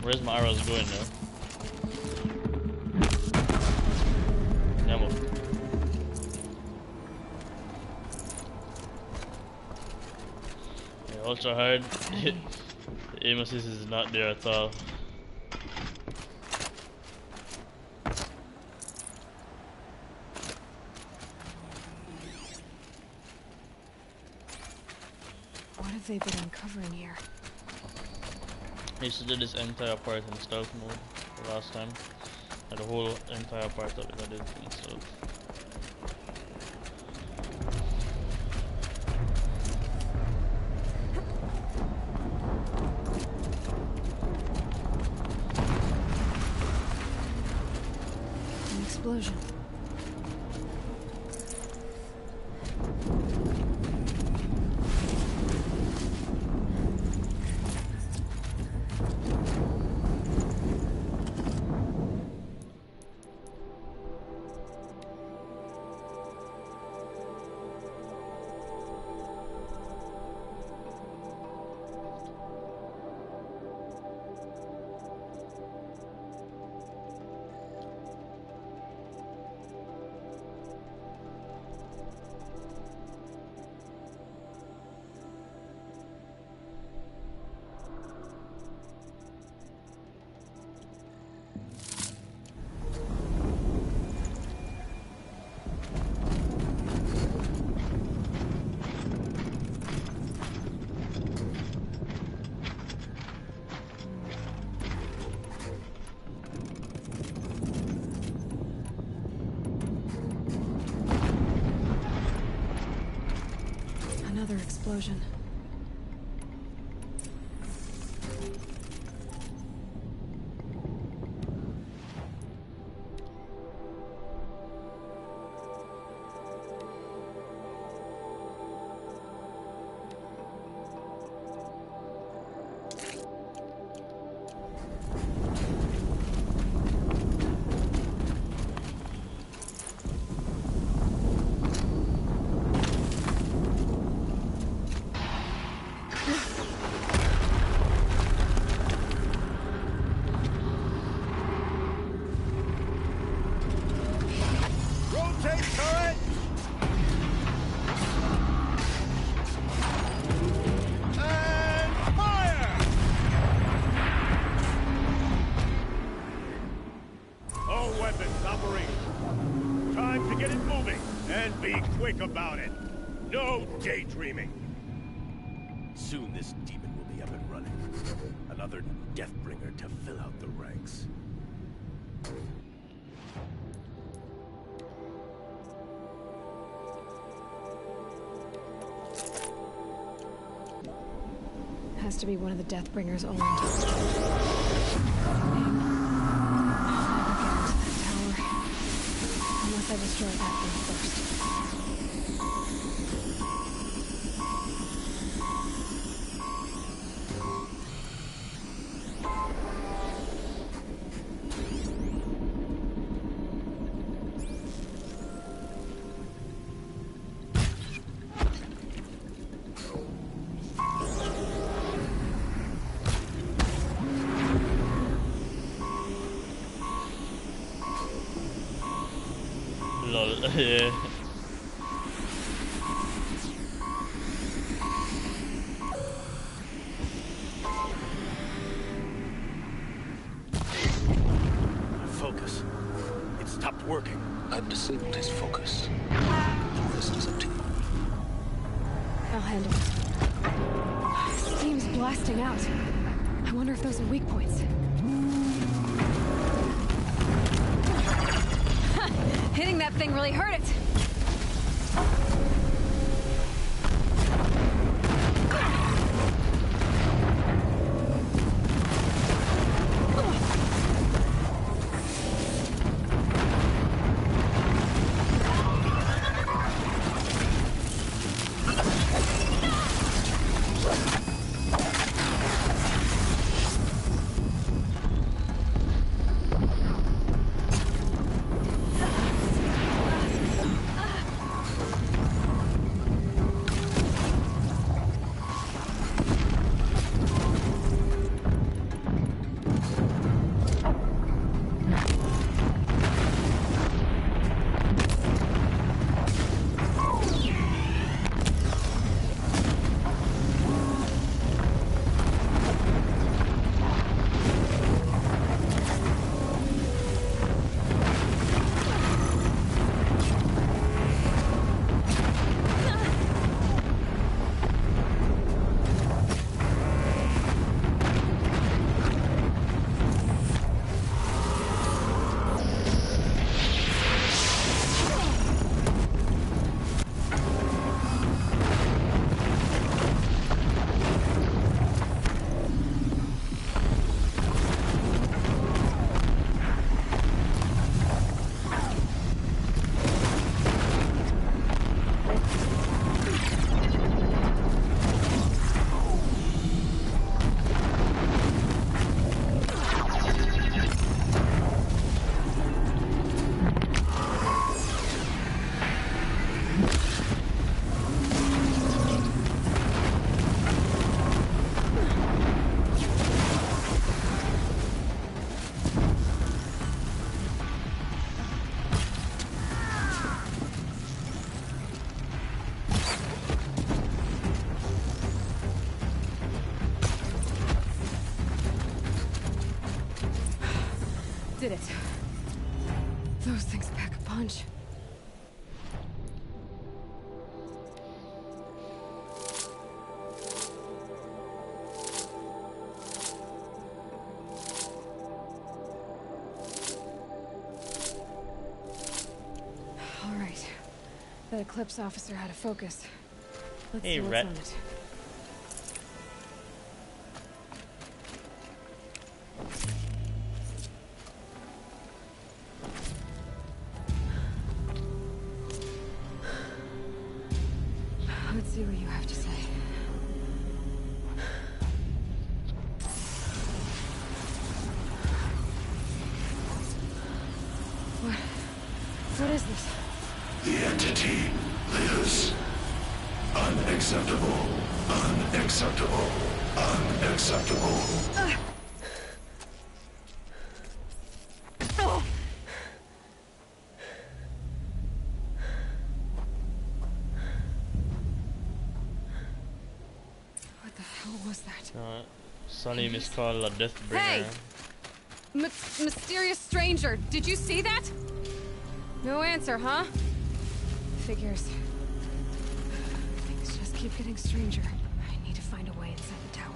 Where's my arrows going now? Yeah, ultra hard. The aim assist is not there at all. They've been uncovering here. I used to do this entire part in stealth mode the last time. And the whole entire part of it I did in stealth. An explosion. Another explosion. About it. No daydreaming. Soon this demon will be up and running. Another Deathbringer to fill out the ranks. Has to be one of the Deathbringer's own. Unless I destroy that thing first. Yeah. Focus. It stopped working. I've disabled his focus. The rest is up to you. I'll handle it. Steam's blasting out. I wonder if those are weak points. Hitting that thing really hurt it. Did it. Those things pack a punch. All right. That Eclipse officer had a focus. Let's see what's on it. Let's see what you have to say. What is this? The entity lives. Unacceptable. Unacceptable. Unacceptable. What the hell was that? Sonny miscalled a Deathbringer. Hey! Mysterious stranger, did you see that? No answer, huh? Figures. Things just keep getting stranger. I need to find a way inside the tower.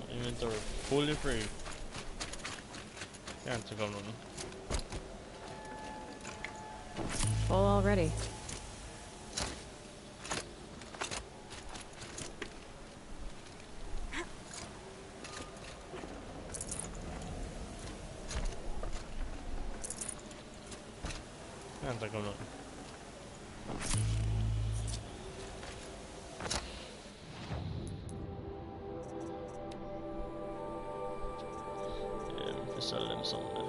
Inventory fully free. Can't take on one. Full already. Can't take on one. to sell them someday.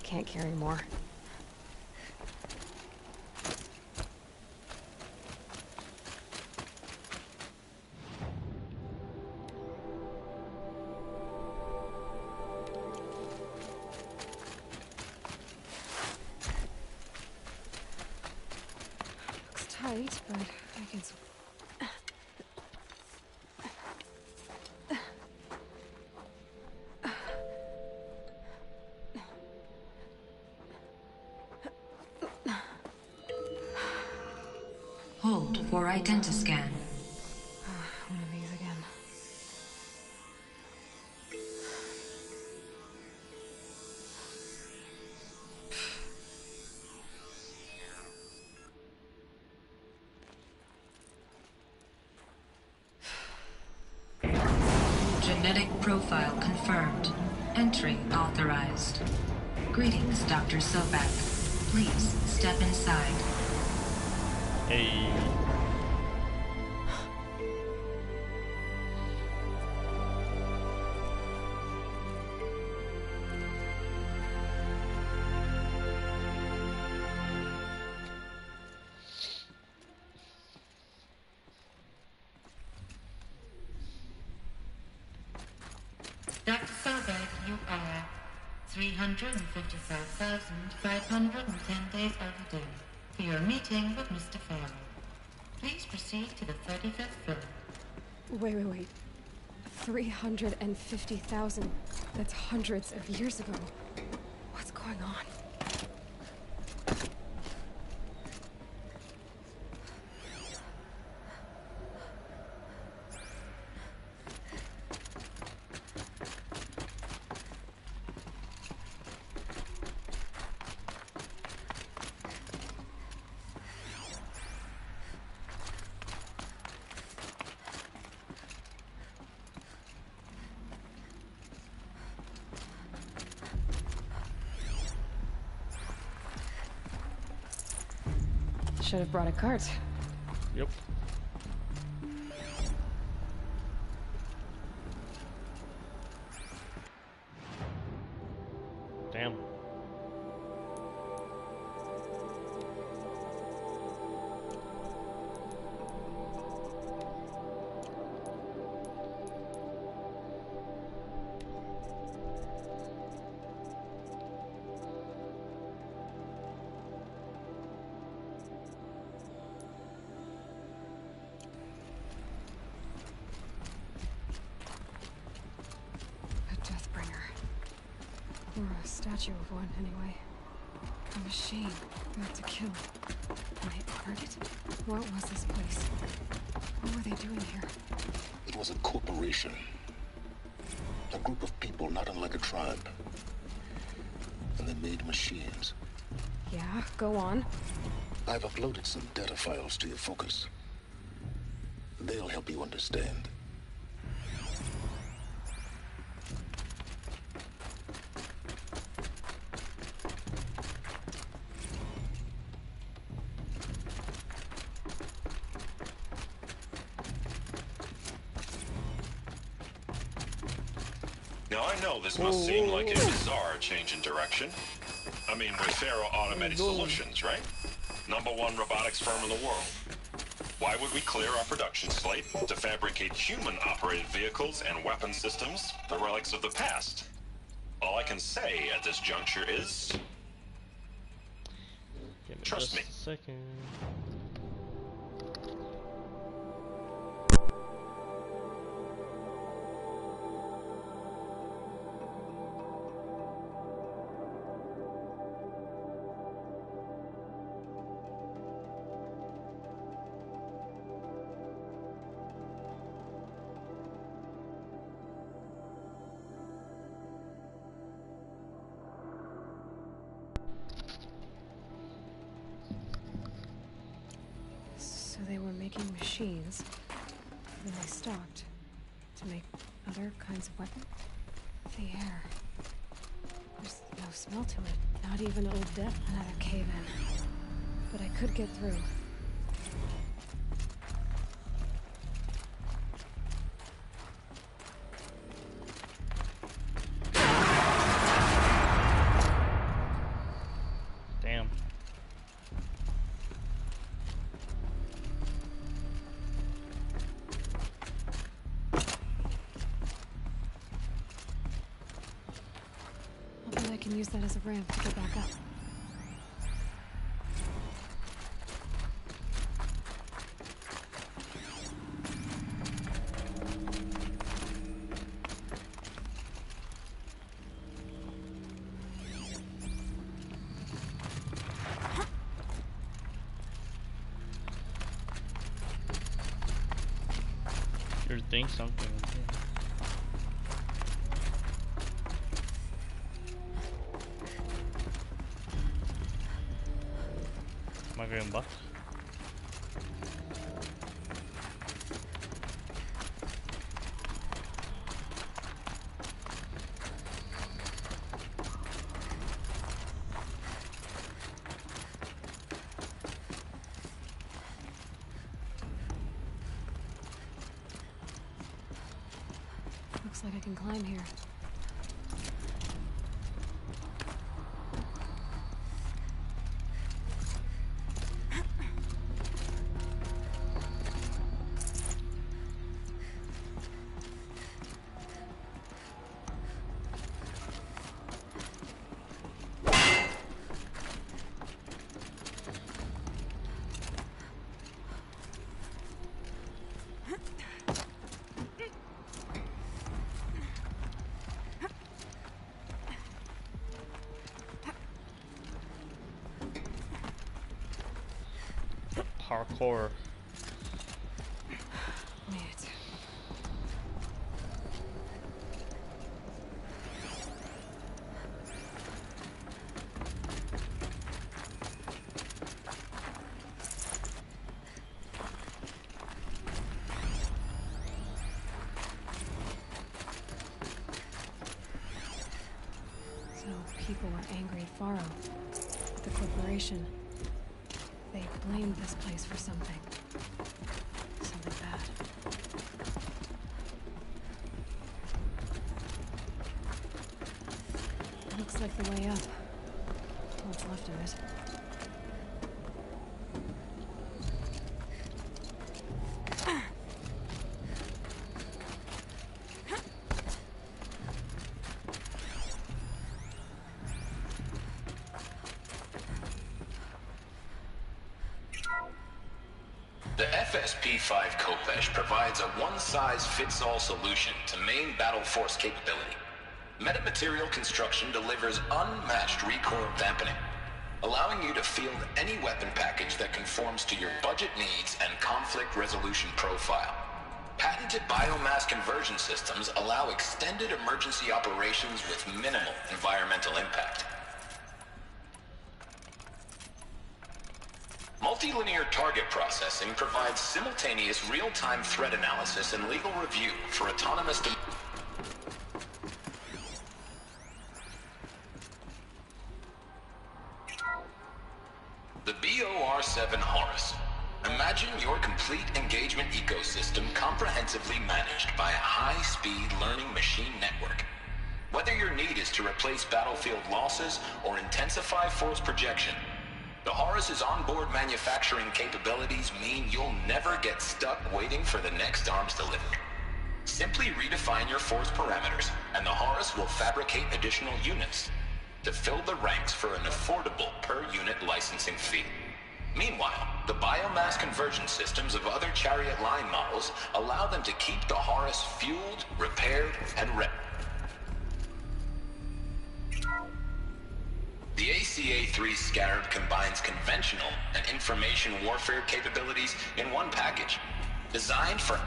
Can't carry more. Looks tight, but I can... Hold for identiscan. One of these again. Genetic profile confirmed. Entry authorized. Greetings, Dr. Sobek. Please step inside. Hey. Dr. Sobek, you are 355,510 days overdue for your meeting with Mr. Farrell. Please proceed to the 35th floor. Wait. 350,000. That's hundreds of years ago. What's going on? Should have brought a cart. Yep. Damn. Or a statue of one, anyway. A machine built to kill. And they honored it? What was this place? What were they doing here? It was a corporation. A group of people not unlike a tribe. And they made machines. Yeah, go on. I've uploaded some data files to your focus. They'll help you understand. Now, I know this must seem like a bizarre change in direction. I mean, we're Faro Automated Solutions, right? #1 robotics firm in the world. Why would we clear our production slate to fabricate human-operated vehicles and weapon systems, the relics of the past? All I can say at this juncture is, Trust me. Just a second. So they were making machines, then they stopped to make other kinds of weapons. The air. There's no smell to it. Not even old death. Another cave-in. But I could get through. Damn. I'll bet I can use that as a ramp to get back up. Sure think something. Am I going back? Looks like I can climb here. Parkour. Made it. So people were angry at Faro, at the corporation. They blamed this place for something. Something bad. Looks like the way up. What's left of it. The FSP-5 Kopesh provides a one-size-fits-all solution to main battle force capability. Metamaterial construction delivers unmatched recoil dampening, allowing you to field any weapon package that conforms to your budget needs and conflict resolution profile. Patented biomass conversion systems allow extended emergency operations with minimal environmental impact. Multilinear target processing provides simultaneous real-time threat analysis and legal review for autonomous... The BOR-7 Horus. Imagine your complete engagement ecosystem comprehensively managed by a high-speed learning machine network. Whether your need is to replace battlefield losses or intensify force projection, the Horus's onboard manufacturing capabilities mean you'll never get stuck waiting for the next arms delivery. Simply redefine your force parameters, and the Horus will fabricate additional units. to fill the ranks for an affordable per-unit licensing fee. Meanwhile, the biomass conversion systems of other Chariot line models allow them to keep the Horus fueled, repaired, and ready. The ACA-3 Scarab combines conventional and information warfare capabilities in one package, designed for...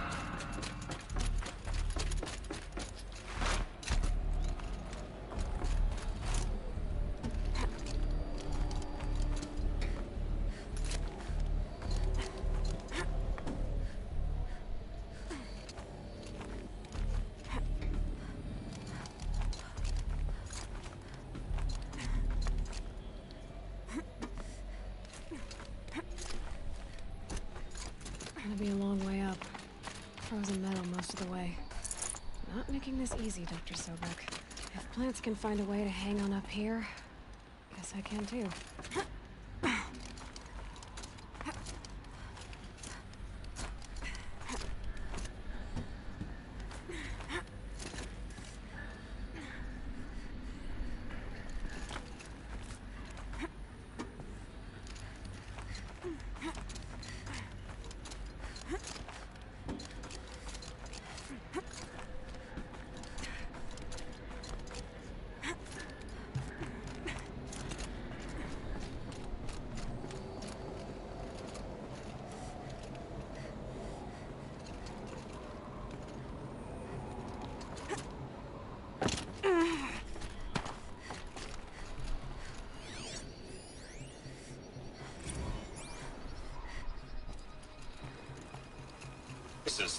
Gonna be a long way up. Frozen metal most of the way. Not making this easy, Dr. Sobek. If plants can find a way to hang on up here, guess I can too.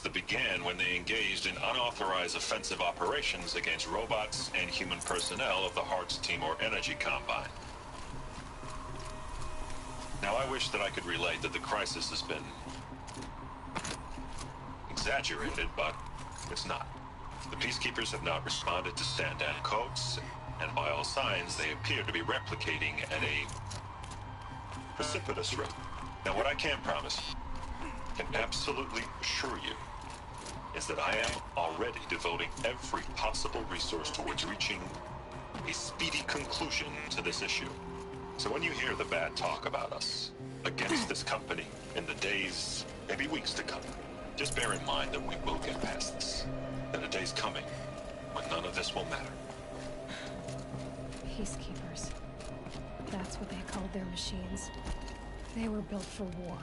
That began when they engaged in unauthorized offensive operations against robots and human personnel of the Hearts Timor Energy Combine. Now, I wish that I could relate that the crisis has been exaggerated, but it's not. The Peacekeepers have not responded to stand-down codes, and by all signs, they appear to be replicating at a precipitous rate. Now, what I can promise, can absolutely assure you, is that I am already devoting every possible resource towards reaching a speedy conclusion to this issue. So when you hear the bad talk about us against this company in the days, maybe weeks to come, just bear in mind that we will get past this. And a day's coming when none of this will matter. Peacekeepers. That's what they called their machines. They were built for war,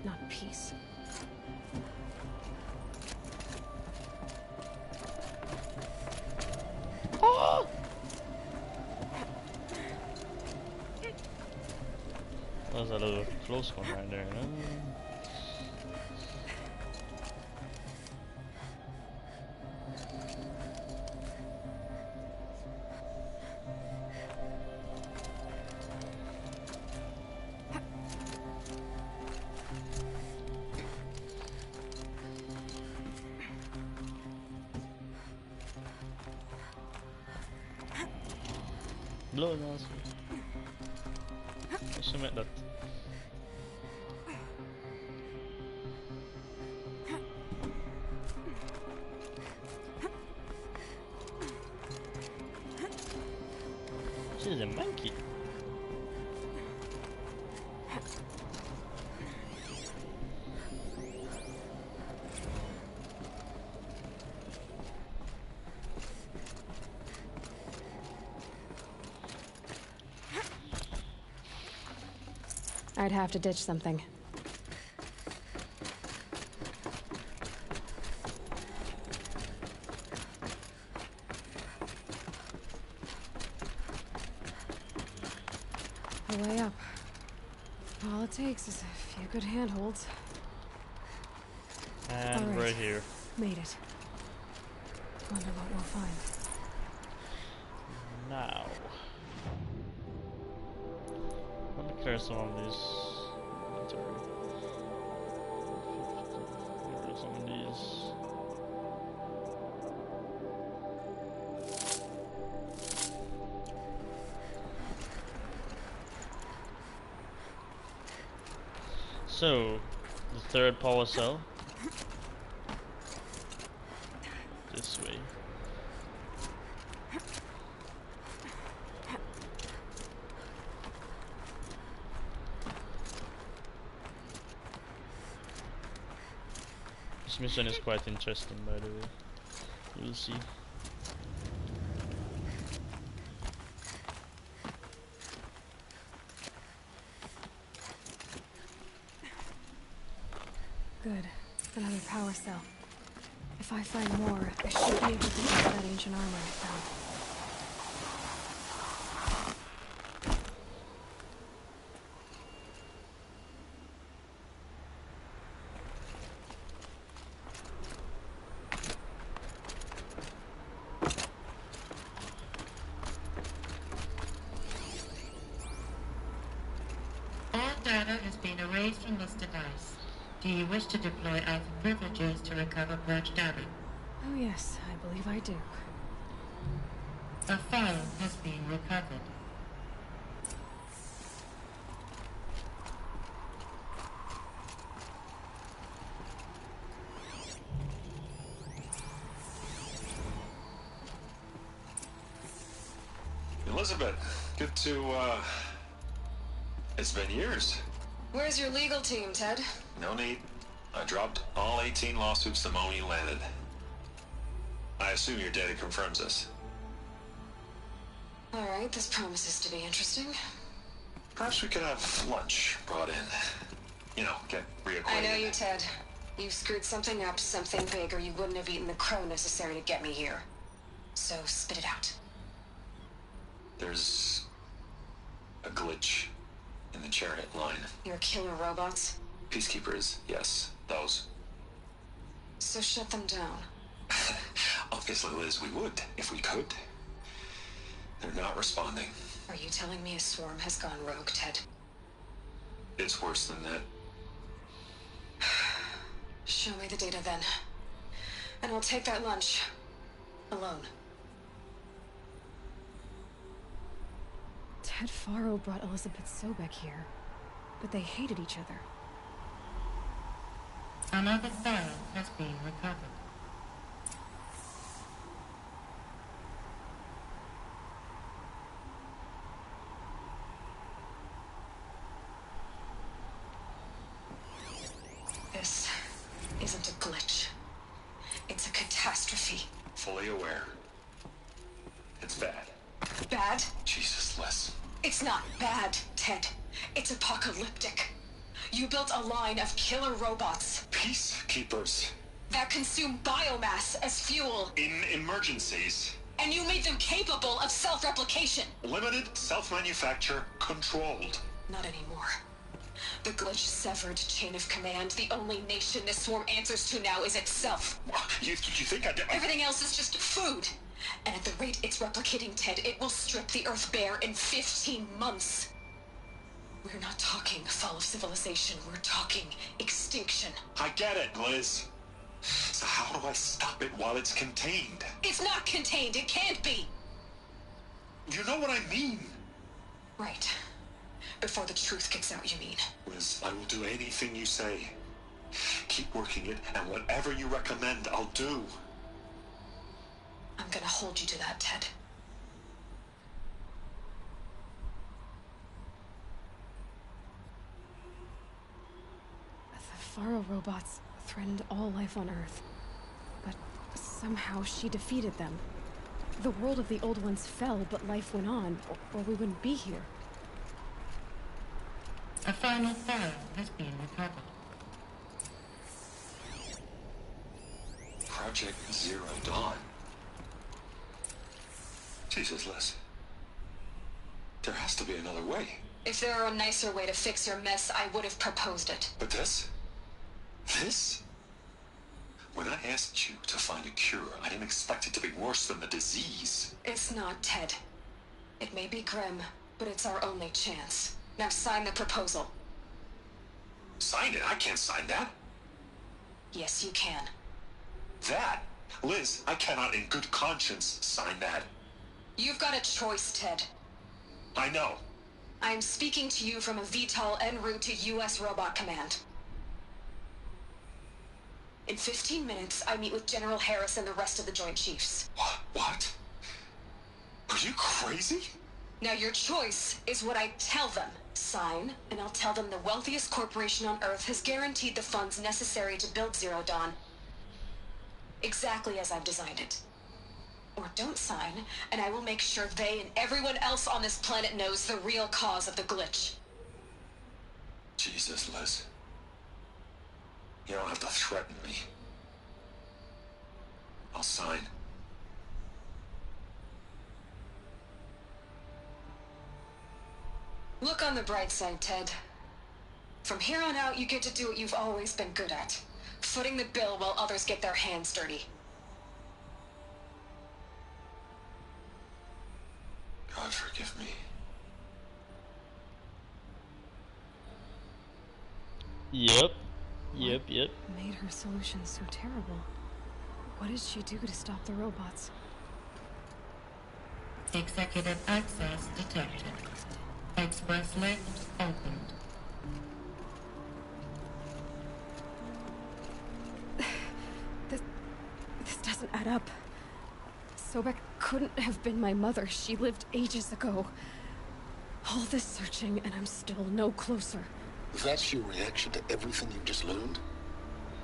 not peace. Oh! That was a little close one right there, huh? Blow nas. Jeszcze med det. She's a monkey. I'd have to ditch something. The way up. All it takes is a few good handholds. And right here. Made it. Wonder what we'll find. Now. Let me clear some of these. Clear some of these. So, the third power cell. This way. This mission is quite interesting, by the way. You'll see. Good. Another power cell. If I find more, I should be able to use that ancient armor I found. All data has been erased from this device. Do you wish to deploy Alpha privileges to recover purged data? Oh yes, I believe I do. A file has been recovered. Elizabeth, good to, it's been years. Where's your legal team, Ted? No need. I dropped all 18 lawsuits the moment you landed. I assume your data confirms this. Alright, this promises to be interesting. Perhaps we could have lunch brought in. You know, get reacquainted. I know you, Ted. You screwed something up, something big, or you wouldn't have eaten the crow necessary to get me here. So, spit it out. There's a glitch in the chariot line. Your killer robots? Peacekeepers, yes, those. So shut them down. Obviously, Liz, we would, if we could. They're not responding. Are you telling me a swarm has gone rogue, Ted? It's worse than that. Show me the data then. And I'll take that lunch. Alone. Ted Faro brought Elizabeth Sobek here, but they hated each other. Another file has been recovered. This isn't a glitch. It's a catastrophe. Fully aware. It's bad. Bad? Jesus, Les. It's not bad, Ted. It's apocalyptic. You built a line of killer robots. Peacekeepers. That consume biomass as fuel. In emergencies. And you made them capable of self-replication. Limited, self-manufacture, controlled. Not anymore. The glitch severed chain of command. The only nation this swarm answers to now is itself. You think I did? Everything else is just food. And at the rate it's replicating, Ted, it will strip the Earth bare in 15 months. We're not talking fall of civilization. We're talking extinction. I get it, Liz. So how do I stop it while it's contained? It's not contained. It can't be. You know what I mean. Right. Before the truth gets out, you mean? Liz, I will do anything you say. Keep working it, and whatever you recommend, I'll do. I'm gonna hold you to that, Ted. The Faro robots threatened all life on Earth. But somehow she defeated them. The world of the old ones fell, but life went on, or we wouldn't be here. A final file has been recovered. Project Zero Dawn. Jesus, Liz. There has to be another way. If there were a nicer way to fix your mess, I would have proposed it. But this? This? When I asked you to find a cure, I didn't expect it to be worse than the disease. It's not, Ted. It may be grim, but it's our only chance. Now sign the proposal. Sign it? I can't sign that. Yes, you can. That? Liz, I cannot in good conscience sign that. You've got a choice, Ted. I know. I am speaking to you from a VTOL en route to U.S. Robot Command. In 15 minutes, I meet with General Harris and the rest of the Joint Chiefs. What? Are you crazy? Now your choice is what I tell them. Sign, and I'll tell them the wealthiest corporation on Earth has guaranteed the funds necessary to build Zero Dawn, exactly as I've designed it. Or don't sign, and I will make sure they and everyone else on this planet knows the real cause of the glitch. Jesus, Liz. You don't have to threaten me. I'll sign. Look on the bright side, Ted. From here on out, you get to do what you've always been good at. Footing the bill while others get their hands dirty. God forgive me. Yep. What made her solution so terrible? What did she do to stop the robots? Executive access detected. Express lift opened. This doesn't add up. Sobek couldn't have been my mother. She lived ages ago. All this searching, and I'm still no closer. That's your reaction to everything you've just learned?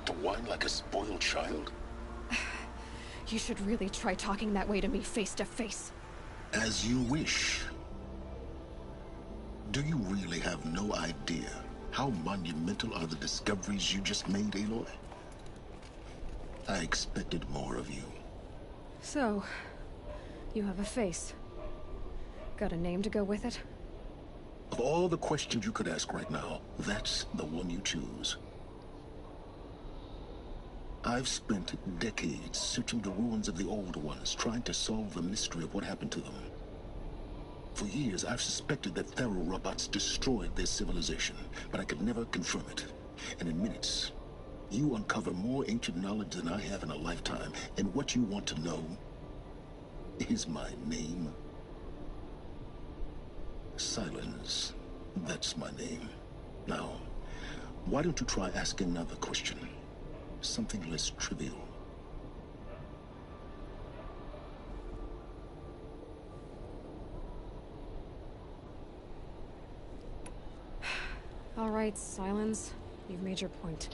To whine like a spoiled child? You should really try talking that way to me face to face. As you wish. Do you really have no idea how monumental are the discoveries you just made, Aloy? I expected more of you. So, you have a face. Got a name to go with it? Of all the questions you could ask right now, that's the one you choose. I've spent decades searching the ruins of the old ones, trying to solve the mystery of what happened to them. For years, I've suspected that Thero robots destroyed their civilization, but I could never confirm it. And in minutes, you uncover more ancient knowledge than I have in a lifetime, and what you want to know is my name. Silence. That's my name. Now, why don't you try asking another question? Something less trivial. All right, Silence. You've made your point.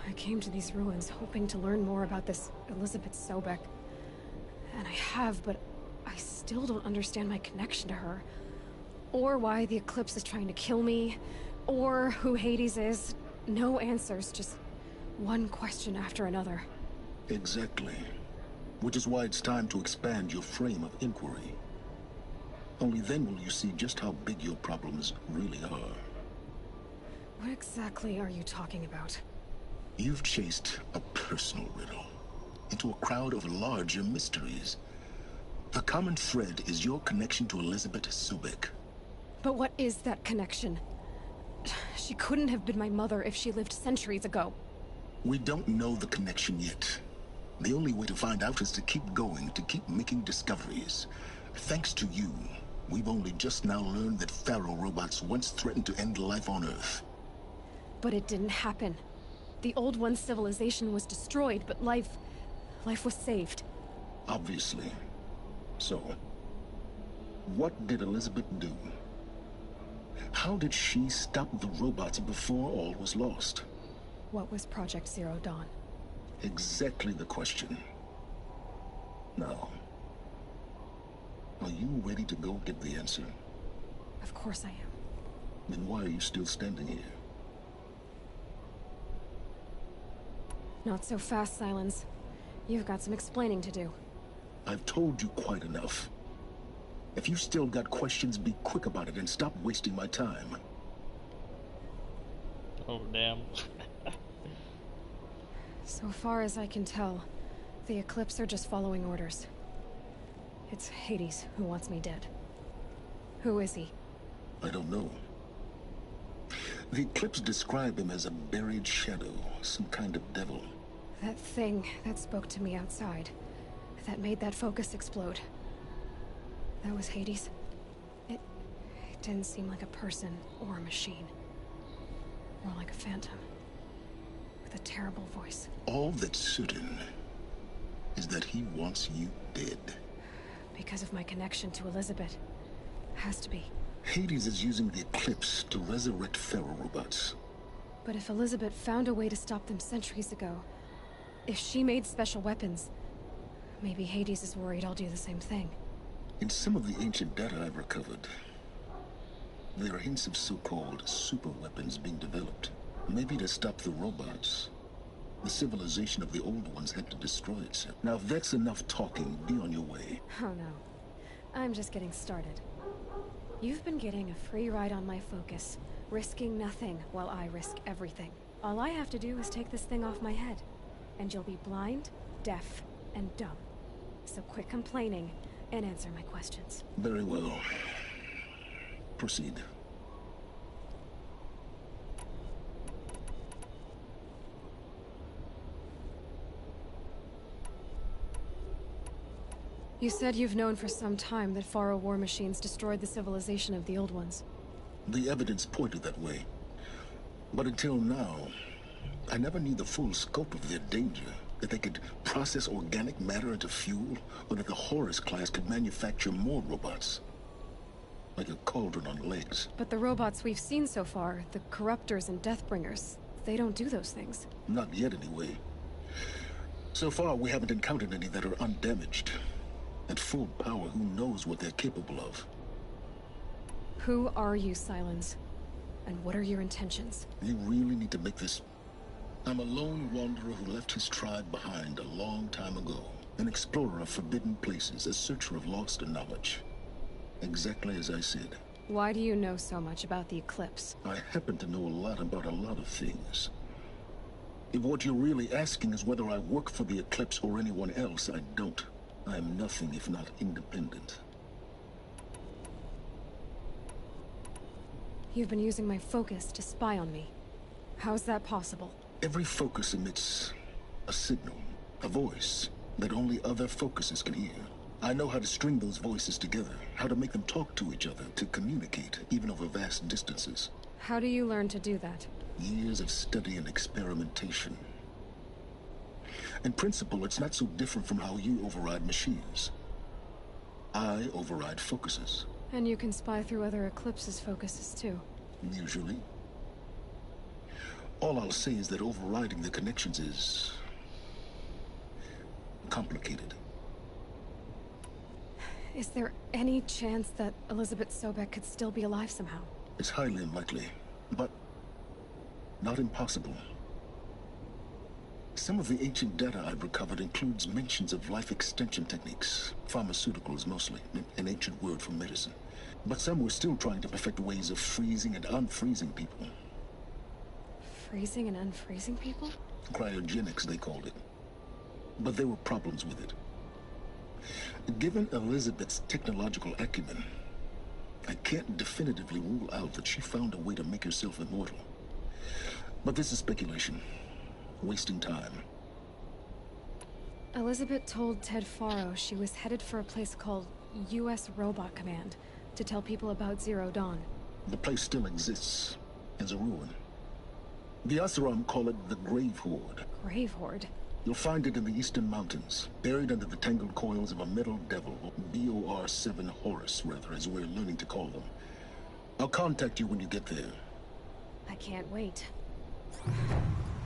I came to these ruins hoping to learn more about this Elizabeth Sobek. And I have, but I still don't understand my connection to her. Or why the Eclipse is trying to kill me. Or who Hades is. No answers, just one question after another. Exactly. Which is why it's time to expand your frame of inquiry. Only then will you see just how big your problems really are. What exactly are you talking about? You've chased a personal riddle into a crowd of larger mysteries. The common thread is your connection to Elizabeth Sobek. But what is that connection? She couldn't have been my mother if she lived centuries ago. We don't know the connection yet. The only way to find out is to keep going, to keep making discoveries. Thanks to you, we've only just now learned that Thero robots once threatened to end life on Earth. But it didn't happen. The Old One's civilization was destroyed, but life was saved. Obviously. So, what did Elizabeth do? How did she stop the robots before all was lost? What was Project Zero Dawn? Exactly the question. Now, are you ready to go get the answer? Of course I am. Then why are you still standing here? Not so fast, Silence. You've got some explaining to do. I've told you quite enough. If you still got questions, be quick about it and stop wasting my time. Oh, damn. So far as I can tell, the Eclipse are just following orders. It's Hades who wants me dead. Who is he? I don't know. The Eclipse describe him as a buried shadow, some kind of devil. That thing that spoke to me outside, that made that focus explode. That was Hades. It didn't seem like a person or a machine. More like a phantom. With a terrible voice. All that's certain is that he wants you dead. Because of my connection to Elizabeth. Has to be. Hades is using the Eclipse to resurrect Thero robots. But if Elizabeth found a way to stop them centuries ago, If she made special weapons, maybe Hades is worried I'll do the same thing. In some of the ancient data I've recovered, there are hints of so-called super weapons being developed. Maybe to stop the robots. The civilization of the old ones had to destroy itself. Now, if that's enough talking, be on your way. Oh no. I'm just getting started. You've been getting a free ride on my focus, risking nothing while I risk everything. All I have to do is take this thing off my head, and you'll be blind, deaf, and dumb. So quit complaining and answer my questions. Very well. Proceed. You said you've known for some time that Faro war machines destroyed the civilization of the old ones. The evidence pointed that way. But until now, I never knew the full scope of their danger. That they could process organic matter into fuel, or that the Horus class could manufacture more robots. Like a cauldron on legs. But the robots we've seen so far, the Corruptors and Deathbringers, they don't do those things. Not yet, anyway. So far, we haven't encountered any that are undamaged. At full power, who knows what they're capable of? Who are you, Silence? And what are your intentions? You really need to make this... I'm a lone wanderer who left his tribe behind a long time ago. An explorer of forbidden places, a searcher of lost knowledge. Exactly as I said. Why do you know so much about the Eclipse? I happen to know a lot about a lot of things. If what you're really asking is whether I work for the Eclipse or anyone else, I don't. I am nothing if not independent. You've been using my focus to spy on me. How's that possible? Every focus emits a signal, a voice, that only other focuses can hear. I know how to string those voices together, how to make them talk to each other, to communicate, even over vast distances. How do you learn to do that? Years of study and experimentation. In principle, it's not so different from how you override machines. I override focuses. And you can spy through other Eclipse's focuses, too. Usually. All I'll say is that overriding the connections is... complicated. Is there any chance that Elizabeth Sobek could still be alive somehow? It's highly unlikely, but not impossible. Some of the ancient data I've recovered includes mentions of life extension techniques, pharmaceuticals mostly, an ancient word for medicine. But some were still trying to perfect ways of freezing and unfreezing people. Freezing and unfreezing people? Cryogenics, they called it. But there were problems with it. Given Elizabeth's technological acumen, I can't definitively rule out that she found a way to make herself immortal. But this is speculation. Wasting time. Elizabeth told Ted Faro she was headed for a place called U.S. Robot Command to tell people about Zero Dawn. The place still exists as a ruin. The Asuram call it the Grave Horde. Grave Horde? You'll find it in the eastern mountains, buried under the tangled coils of a metal devil, BOR-7 Horus, rather, as we're learning to call them. I'll contact you when you get there. I can't wait.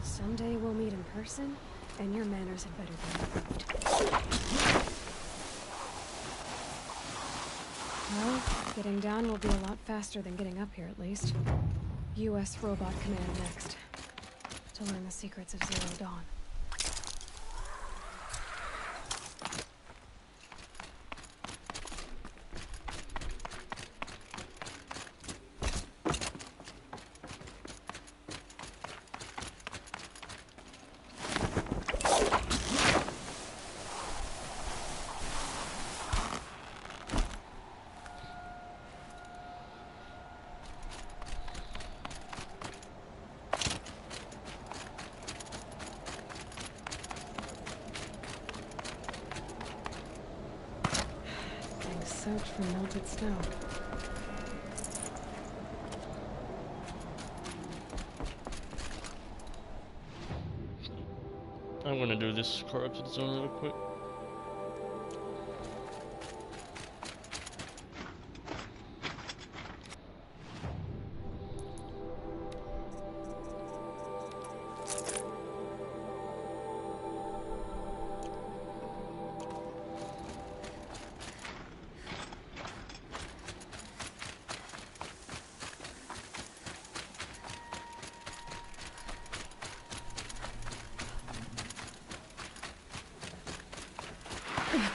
Someday we'll meet in person, and your manners had better be improved. Well, getting down will be a lot faster than getting up here, at least. U.S. Robot Command next. To learn the secrets of Zero Dawn. Soaked from melted snow. I'm gonna do this corrupted zone real quick.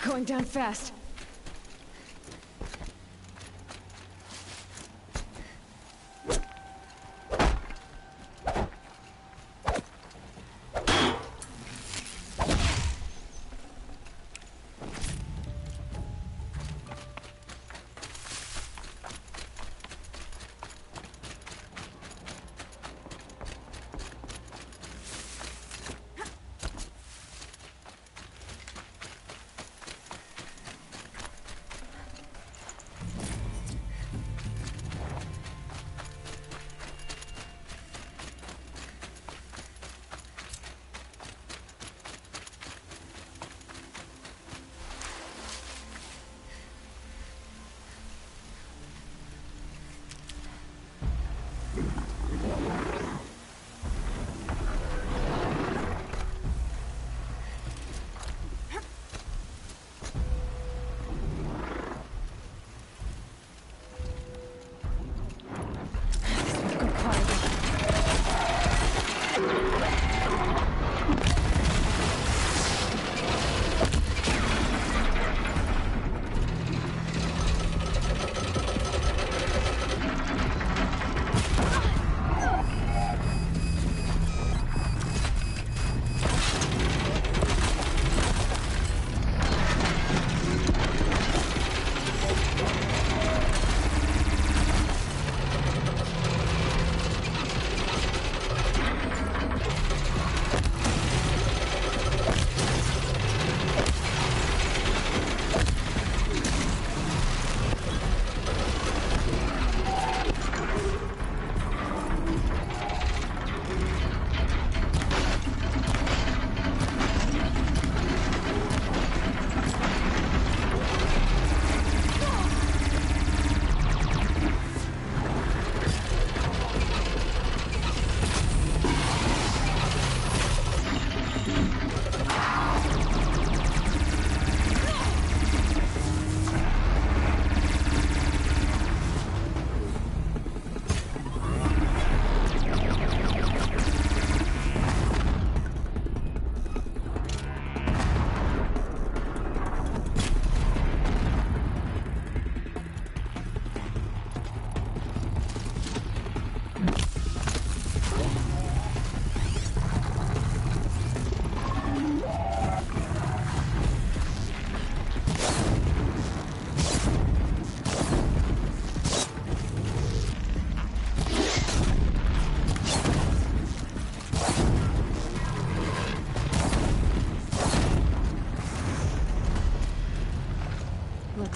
Going down fast.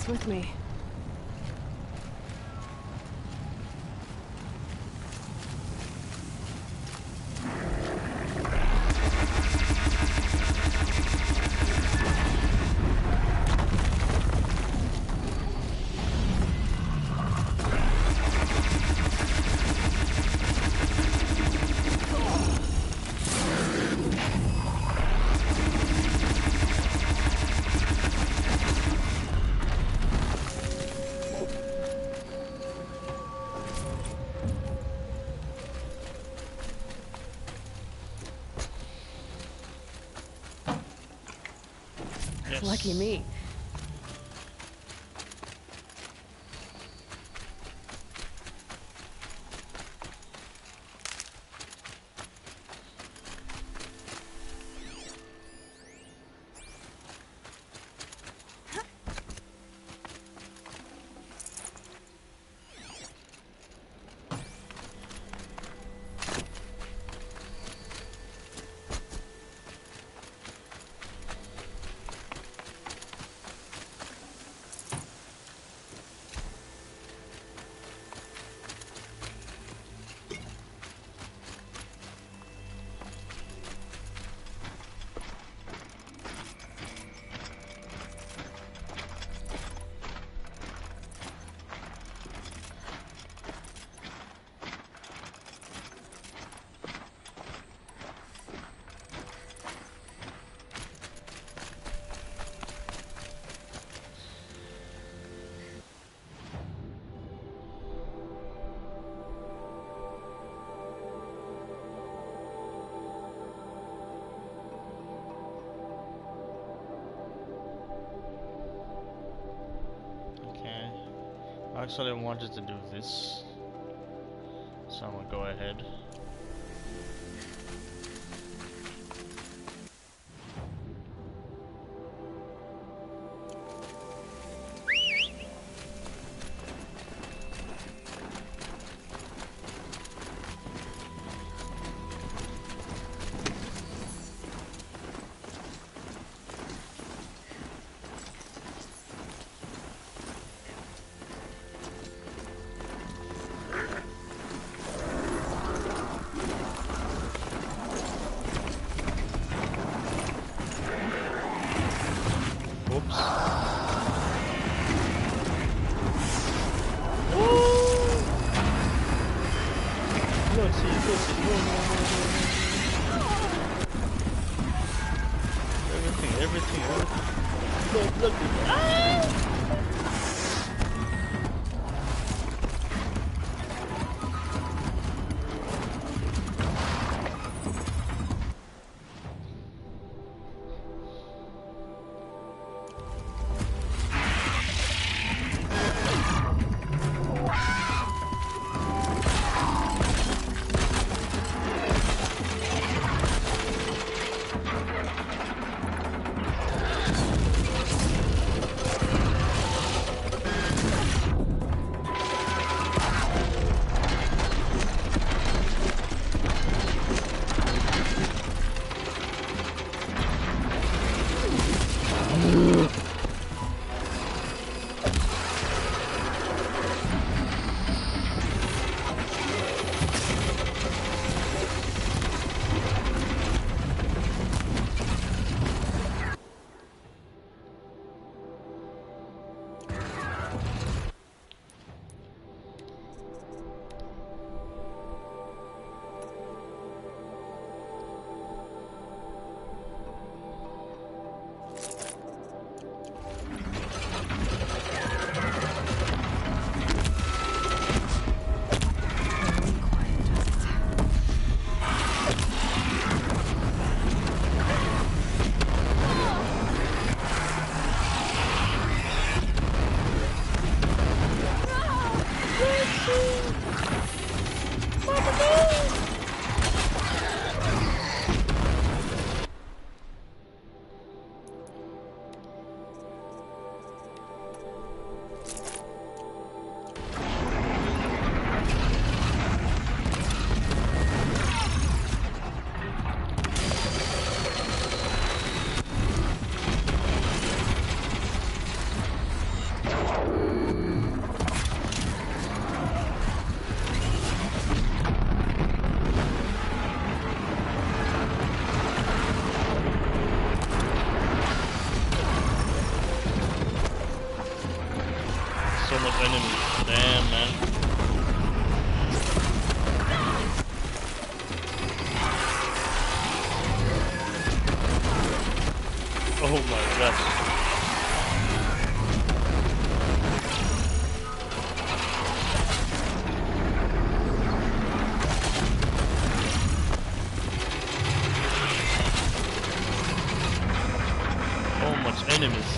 With me. Yes. Lucky me. actually wanted to do this, so I'm gonna go ahead. So much enemies. Damn, man. Oh my gosh. So much enemies.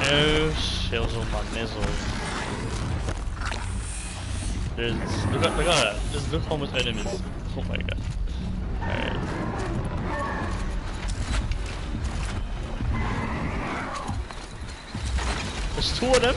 No shells on my missiles. Look at that. Just look how much enemies. Oh my god. Alright. There's 2 of them?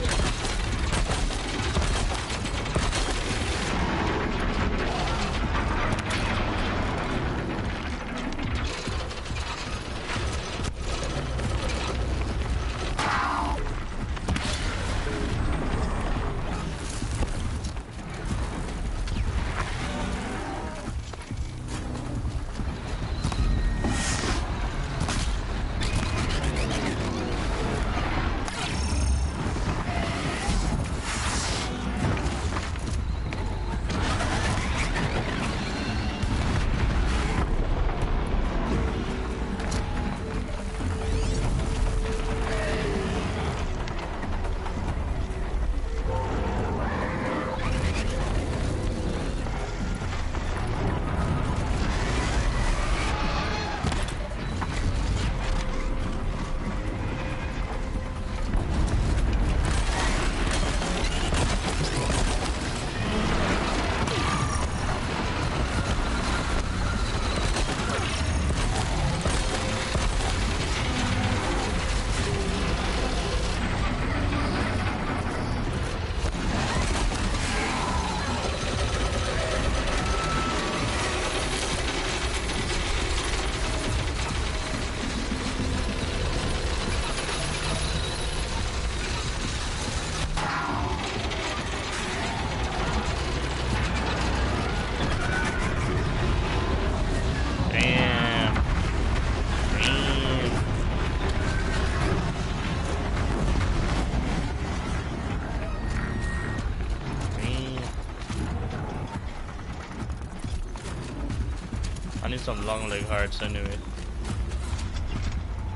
I need some long leg hearts anyway.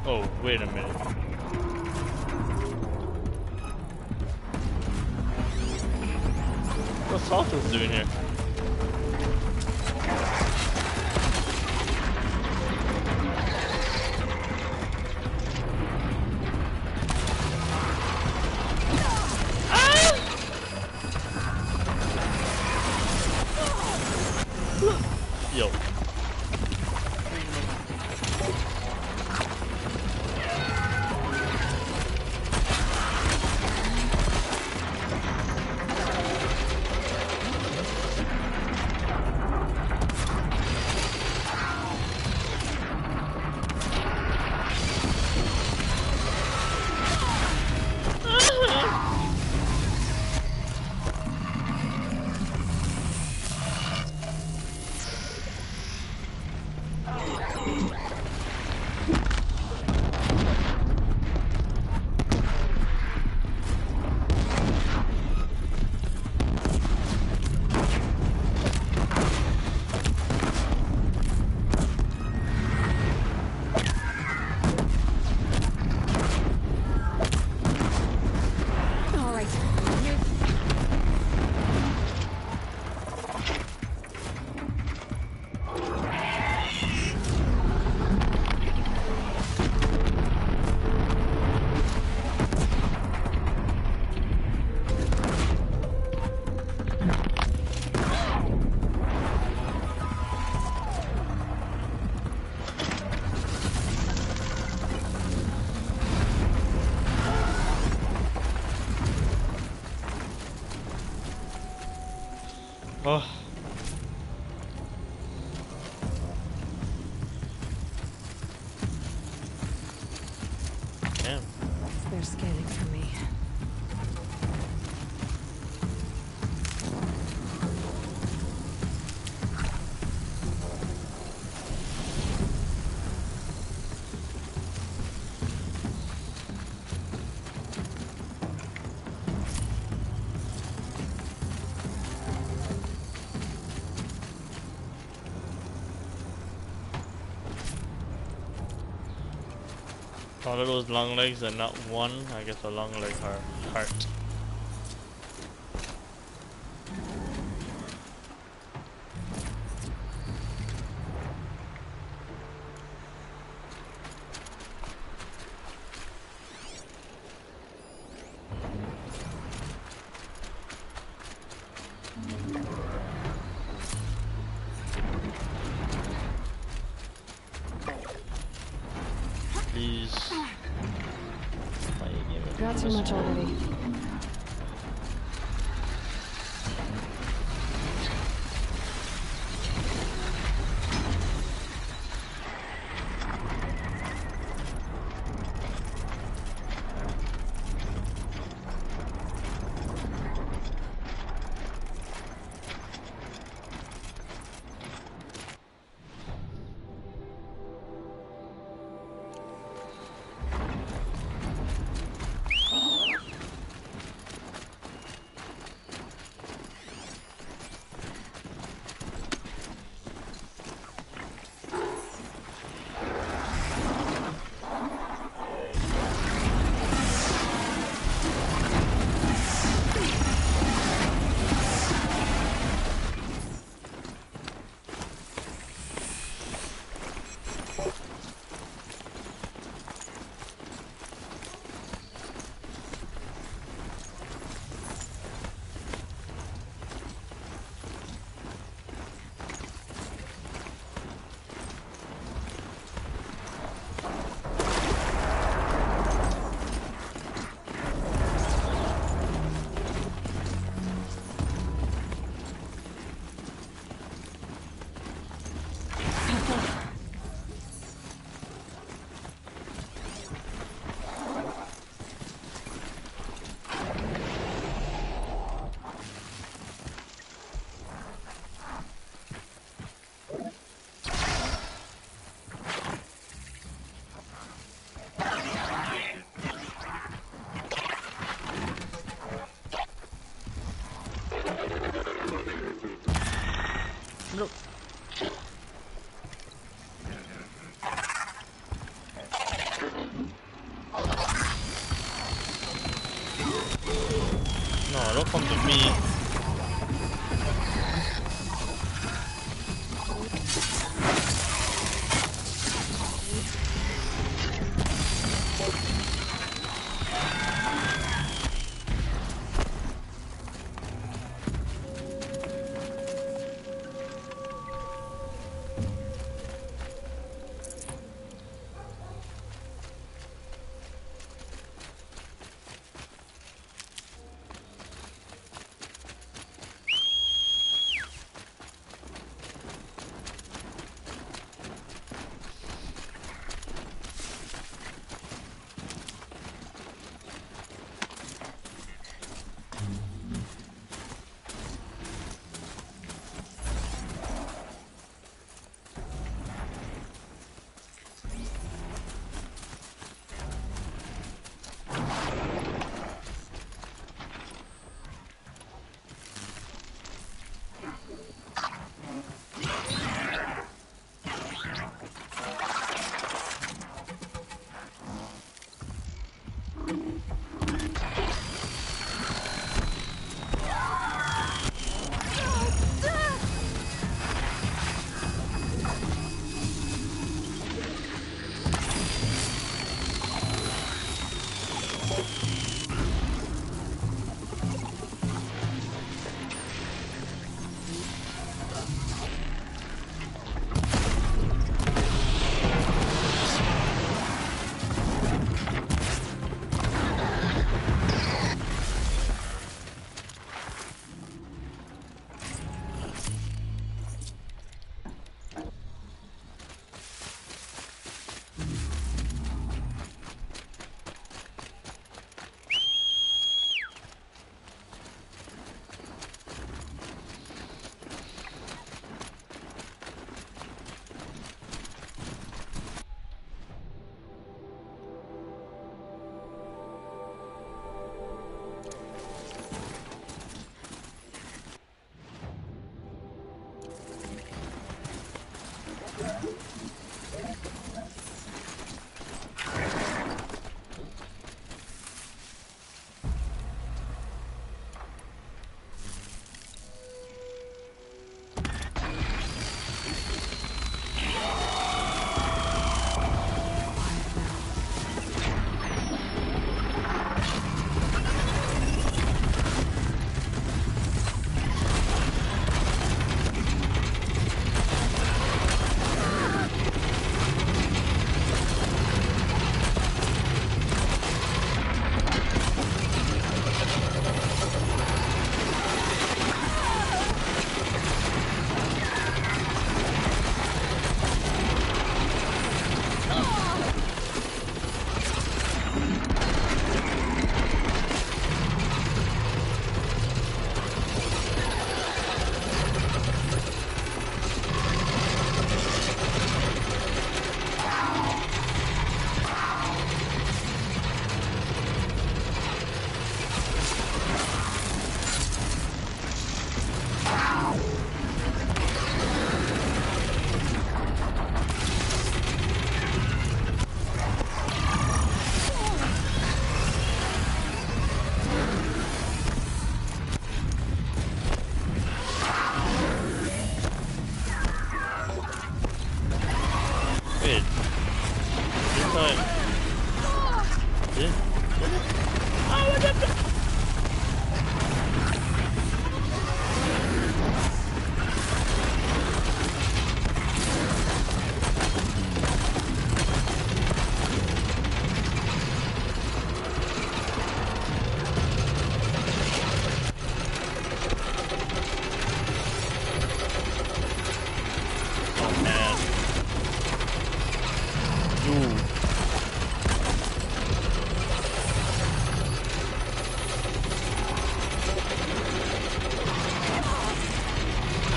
Oh, wait a minute. What's Saltus doing here? Yo. Oh. Damn. They're scanning for me. All of those long legs and not one, I guess a long leg heart. got too much already.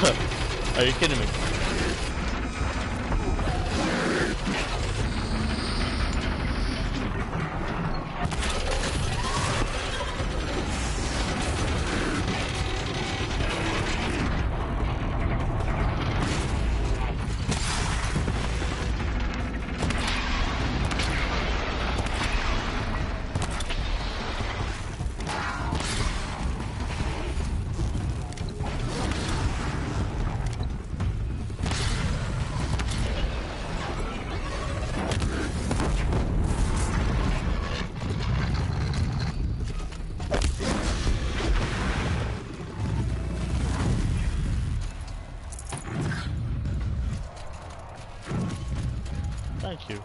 Are you kidding me? Thank you.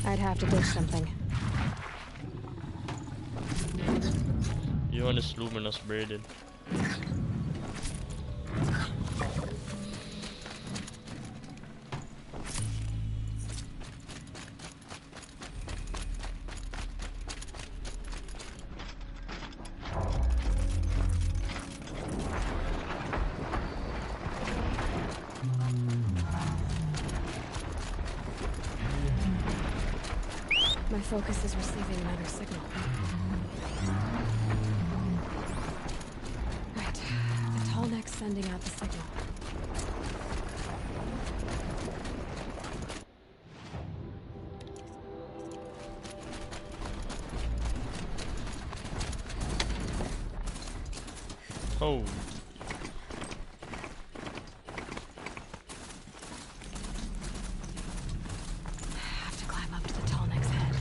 I'd have to ditch something. Johannes Luminous braided. My focus is receiving another signal. Right. The tall neck's sending out the signal. Oh. Have to climb up to the tall neck's head.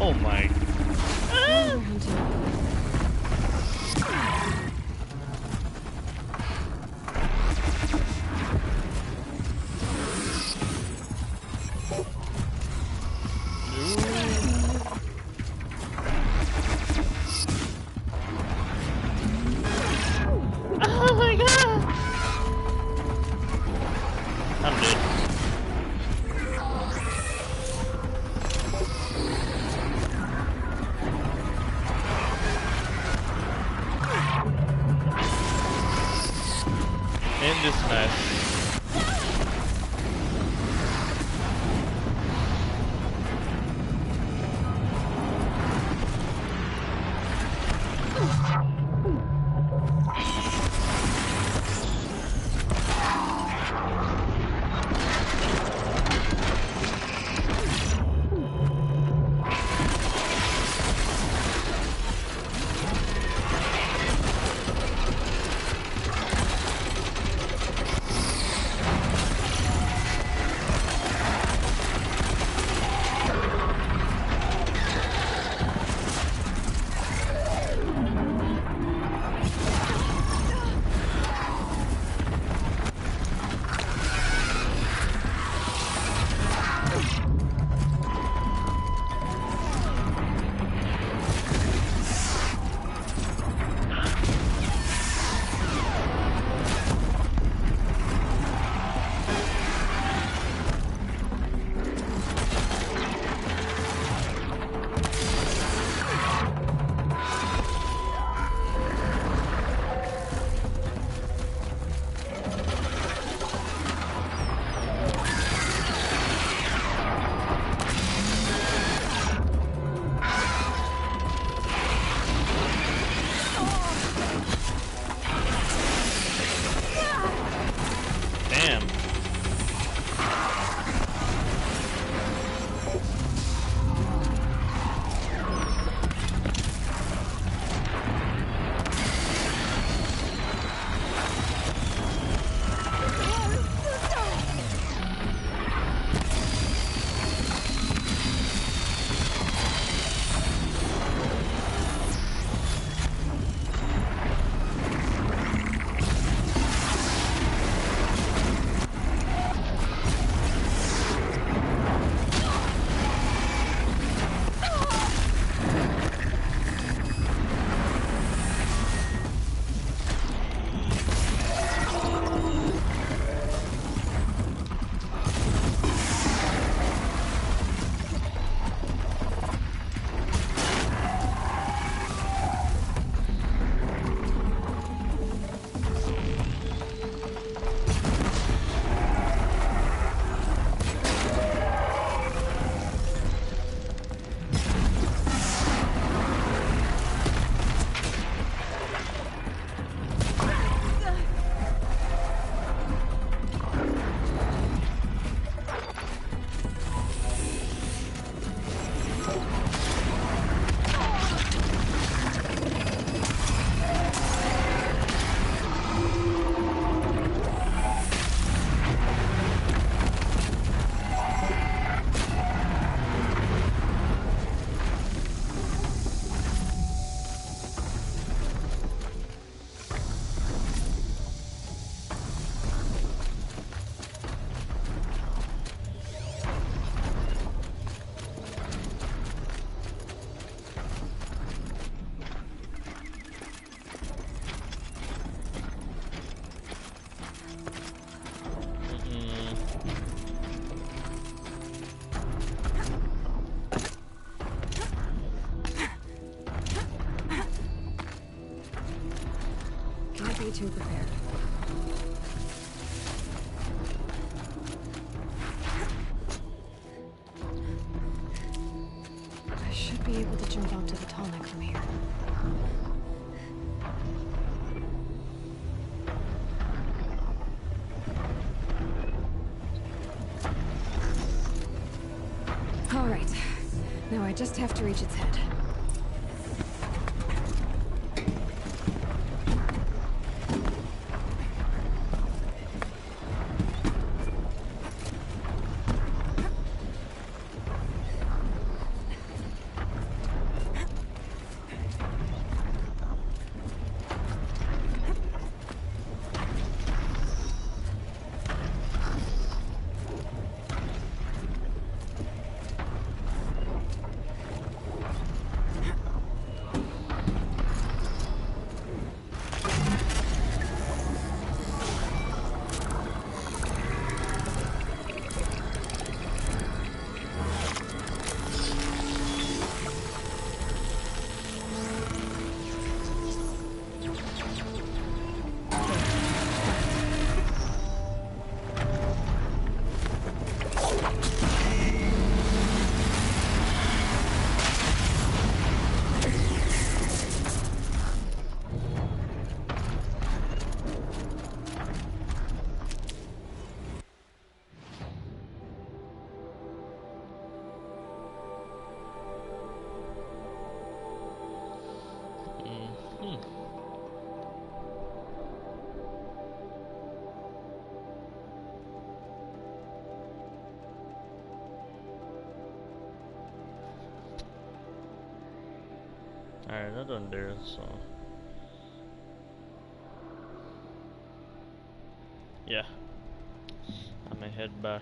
Oh my. Oh my god! I'm dead. In this mess. Damn. Too prepared. I should be able to jump onto the tonic from here. All right. Now I just have to reach its head. Alright, not on there, so yeah, I may head back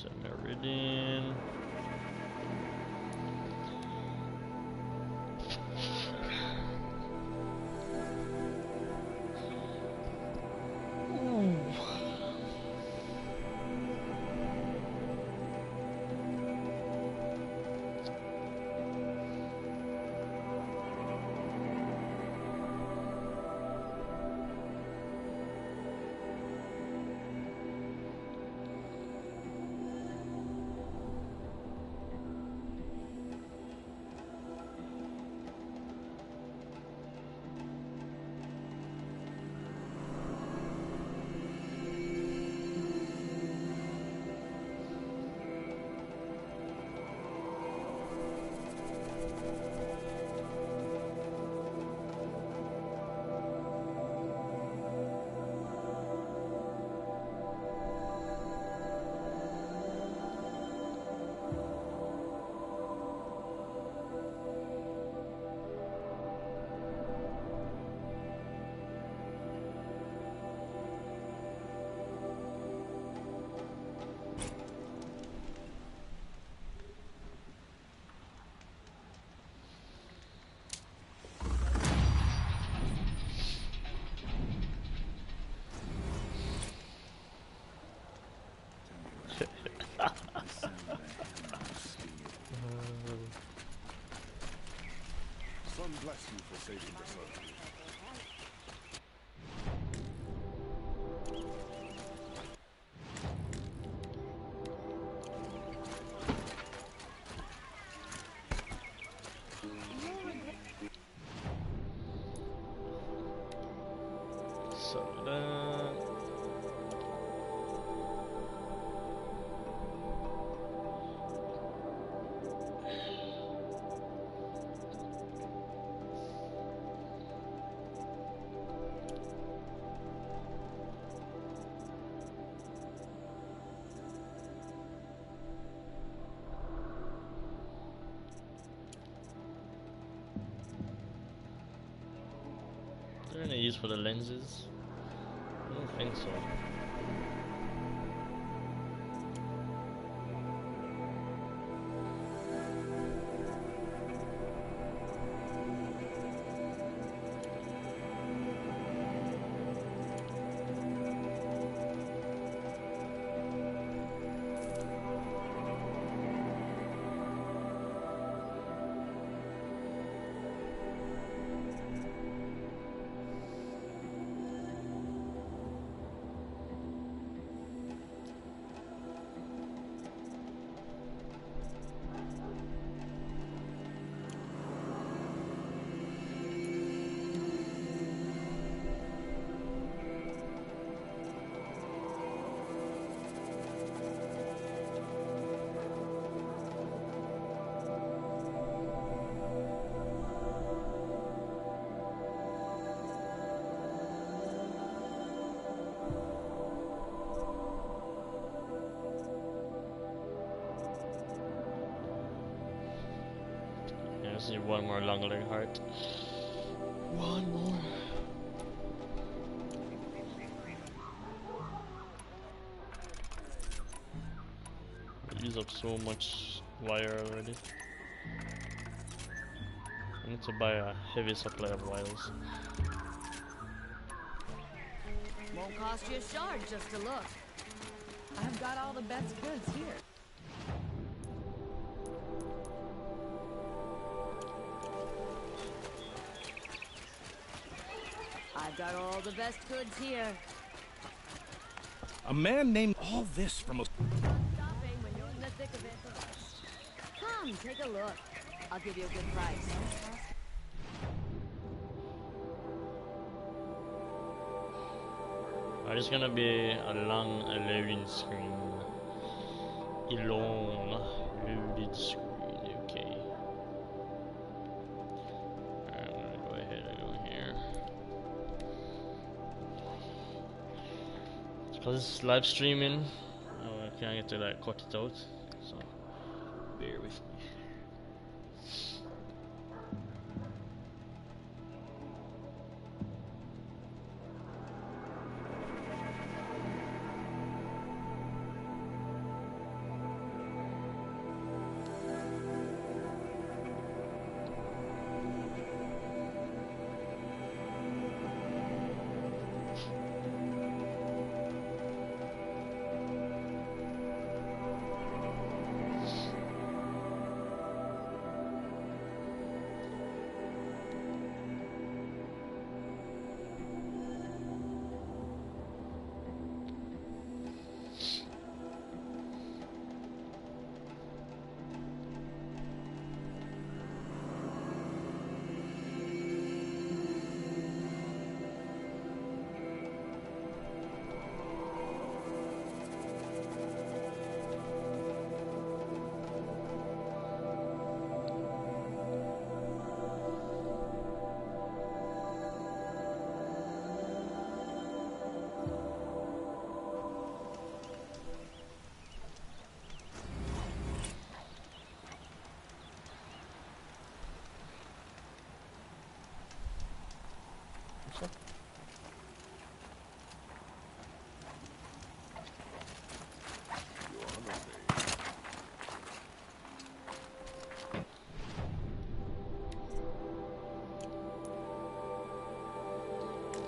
to Meridian. Son bless you for saving the son. So that. Is there any use for the lenses? I don't think so. Yeah, I just need one more long leg heart. One more. I use up so much wire already. I need to buy a heavy supply of wires. Won't cost you a shard just to look. I've got all the best goods here. I've got all the best goods here. A man named all this from a... Stopping when you're in the thick of it. Come, take a look. I'll give you a good price. It's gonna be a long loading screen. A long loaded screen, okay. Alright, I'm gonna go ahead and go here. Because it's live streaming, I can't get to like cut it out, so bear with me.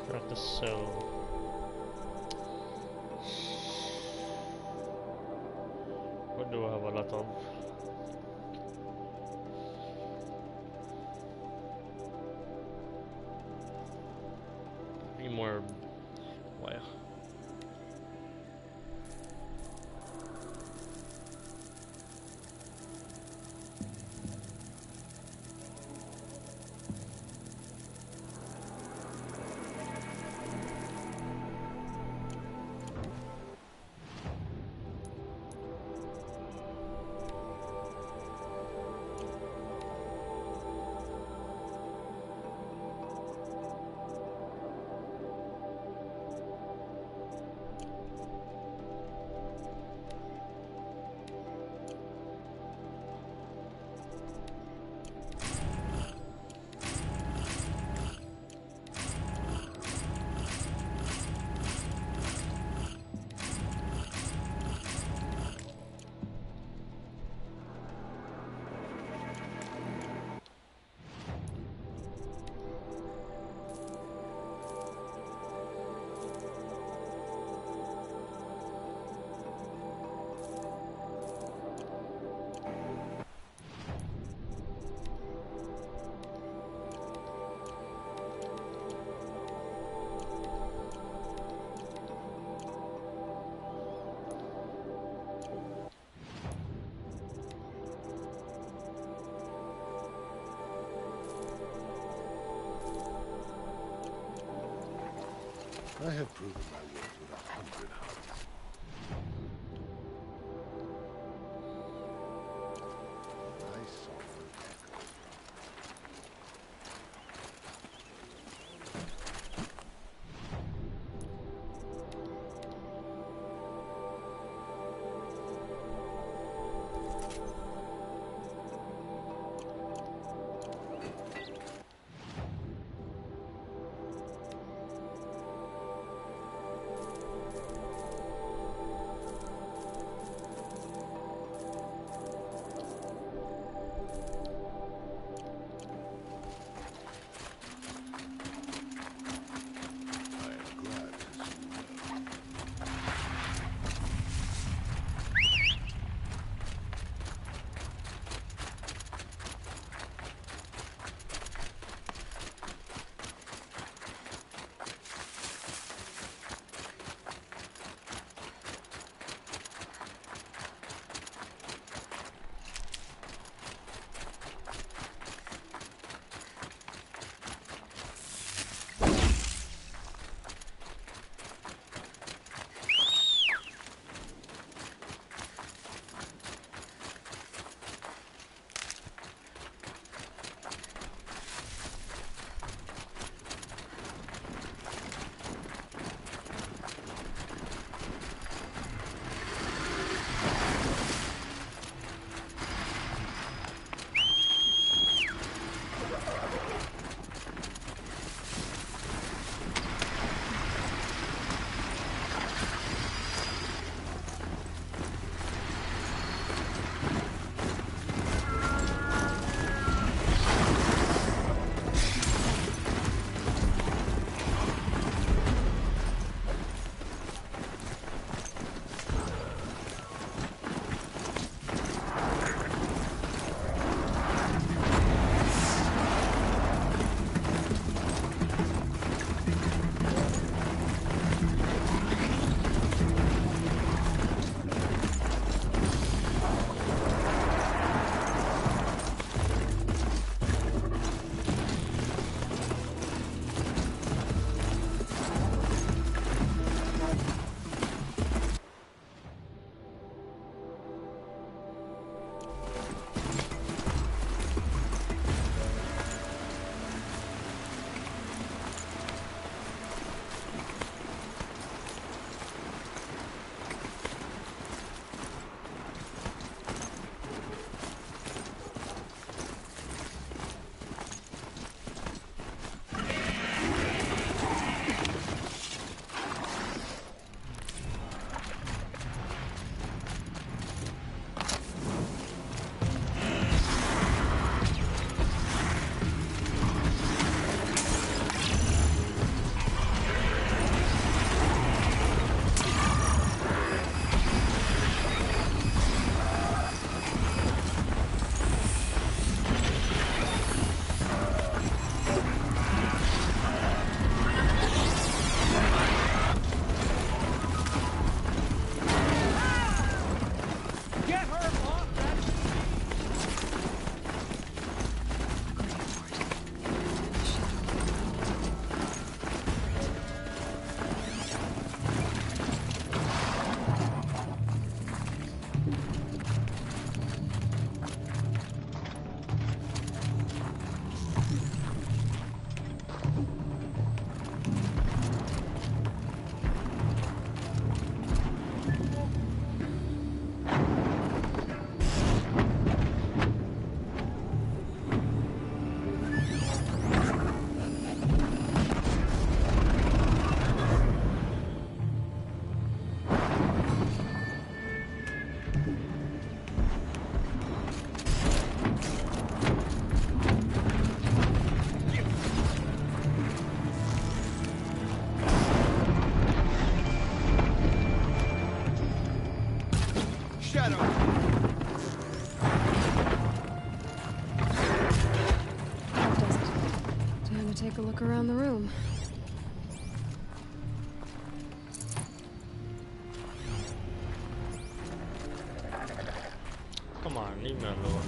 Crack the cell. a lot of. Be more wire. I have proven my worth with 100 hearts. I saw an echo. a look around the room. Come on, leave me alone.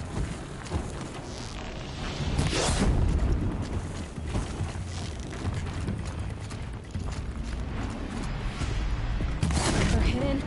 They're hidden.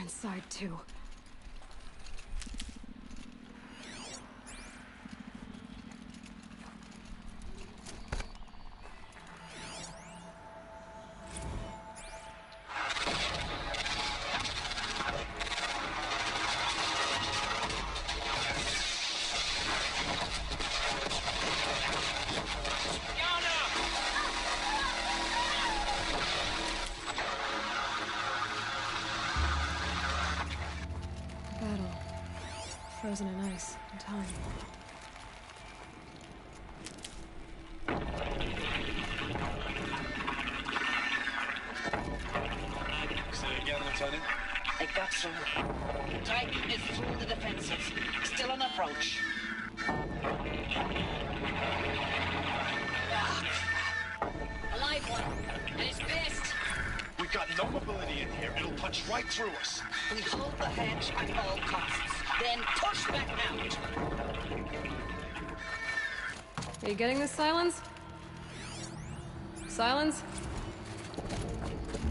Inside too. Frozen in ice and time. Say again, Lieutenant. I got through. Titan is through the defenses. Still on approach. A live one. And it's pissed. We've got no mobility in here. It'll punch right through us. We hold the hedge at all costs. Then push back out. Are you getting this, Silence? Silence?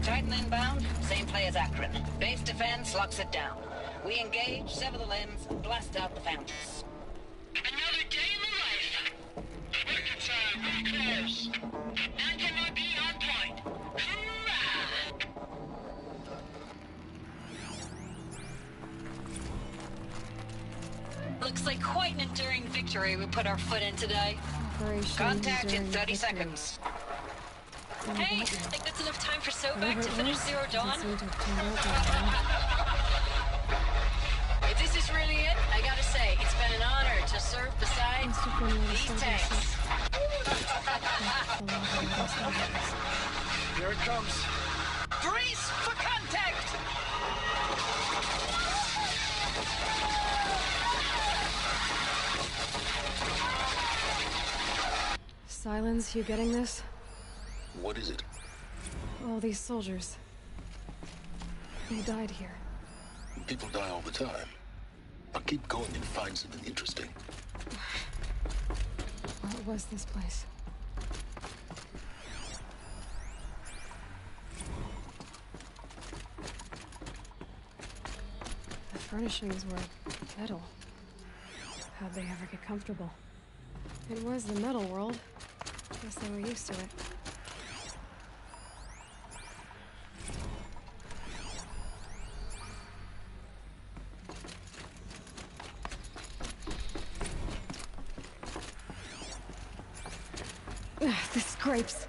Titan inbound, same play as Akron. Base defense locks it down. We engage, sever the limbs, and blast out the fountains. Another day in the life. Record time, really close. NMIB on point. Hoorah! Looks like quite an enduring victory we put our foot in today. Contact in 30 seconds. Hey, I think that's enough time for Sobek to finish Zero Dawn. If this is really it, I gotta say, it's been an honor to serve beside these tanks. Here it comes. Brace for contact! Silence, you getting this? What is it? All these soldiers. They died here. People die all the time. I'll keep going and find something interesting. What was this place? The furnishings were metal. How'd they ever get comfortable? It was the metal world. Guess they were used to it. Ugh, the scrapes.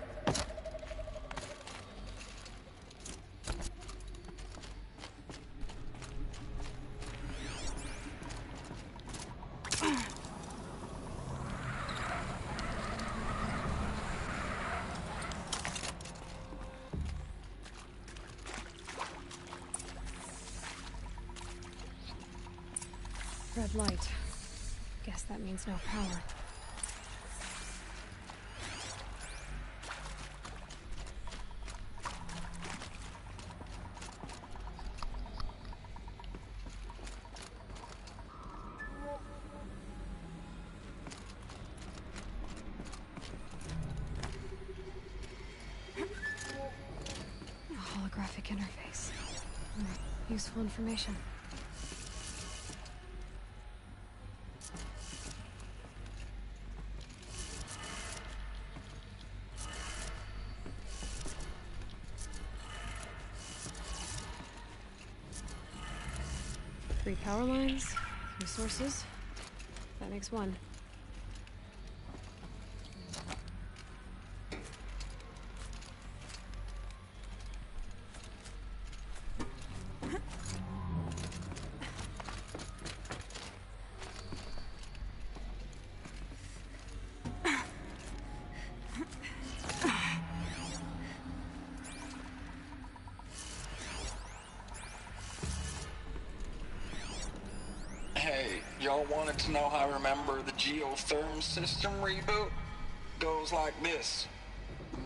Red light. Guess that means no power. Holographic interface. Useful information. Three power lines, resources. That makes one. Hey, y'all wanted to know how I remember the geotherm system reboot? Goes like this.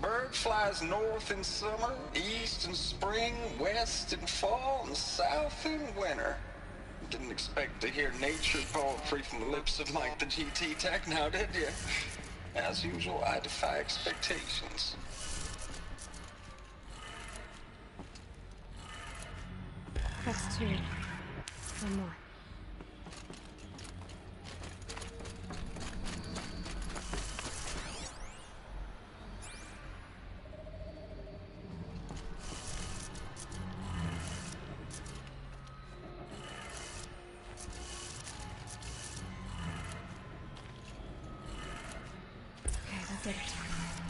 Bird flies north in summer, east in spring, west in fall, and south in winter. Didn't expect to hear nature poetry from the lips of Mike the GT Tech now, did you? As usual, I defy expectations. That's two. One more. Okay, that did it.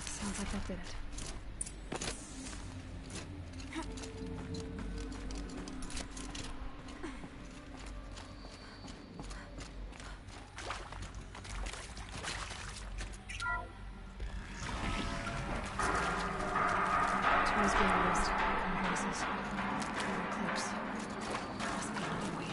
Sounds like that did it. Tools being used. Voices. Clips. Must be another way in.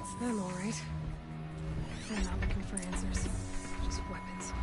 It's them, all right. They're not looking for answers, just weapons.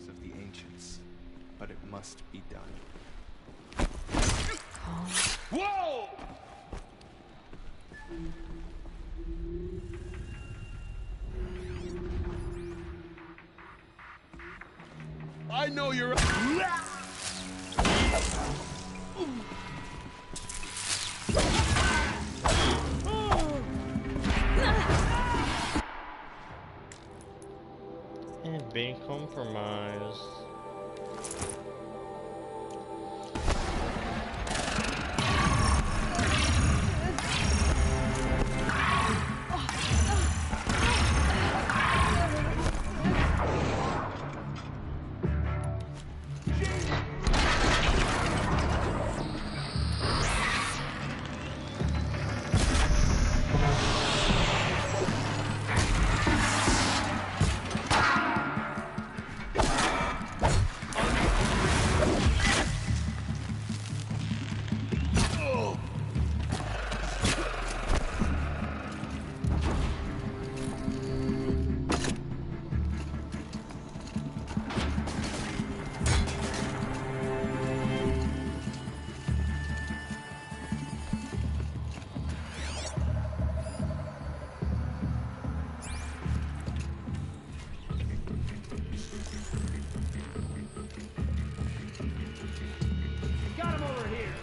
Of the ancients, but it must be done. Whoa! I know you're. And being compromised. Got him over here.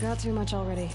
Got too much already.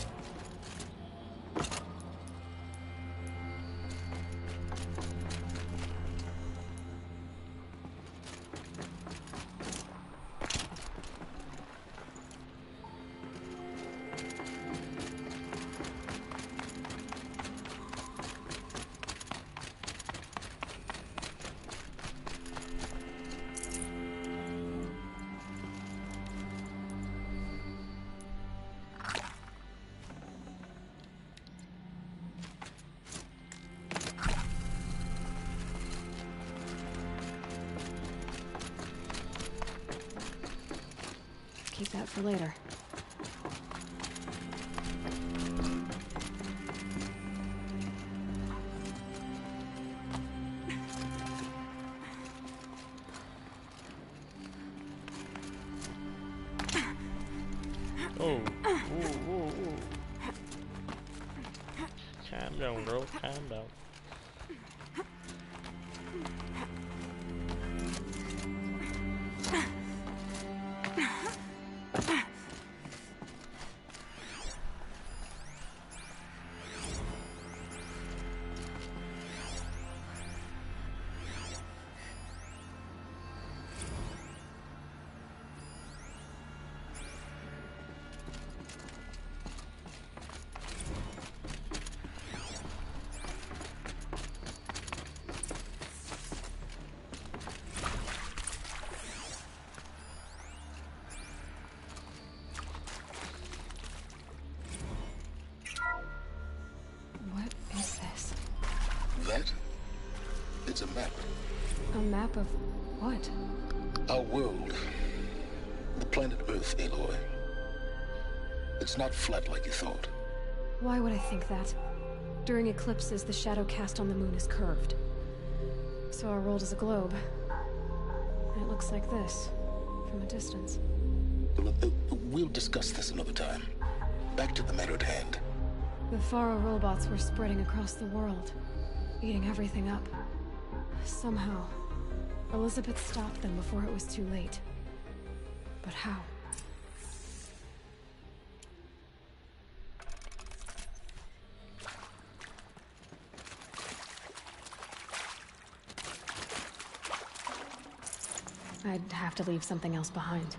that for later. Oh, ooh. Calm down, girl. Calm down. That? It's a map. A map of what? Our world. The planet Earth, Aloy. It's not flat like you thought. Why would I think that? During eclipses, the shadow cast on the moon is curved. So our world is a globe. And it looks like this, from a distance. We'll discuss this another time. Back to the matter at hand. The Faro robots were spreading across the world, eating everything up. Somehow, Elizabeth stopped them before it was too late. But how? I'd have to leave something else behind.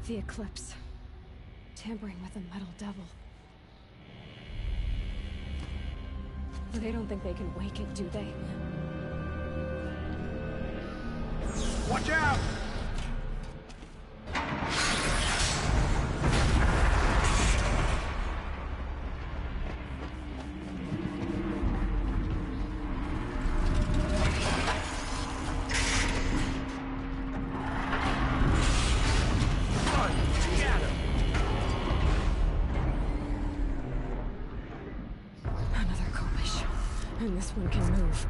The eclipse. Tampering with the metal devil. They don't think they can wake it, do they? Watch out! And this one can move.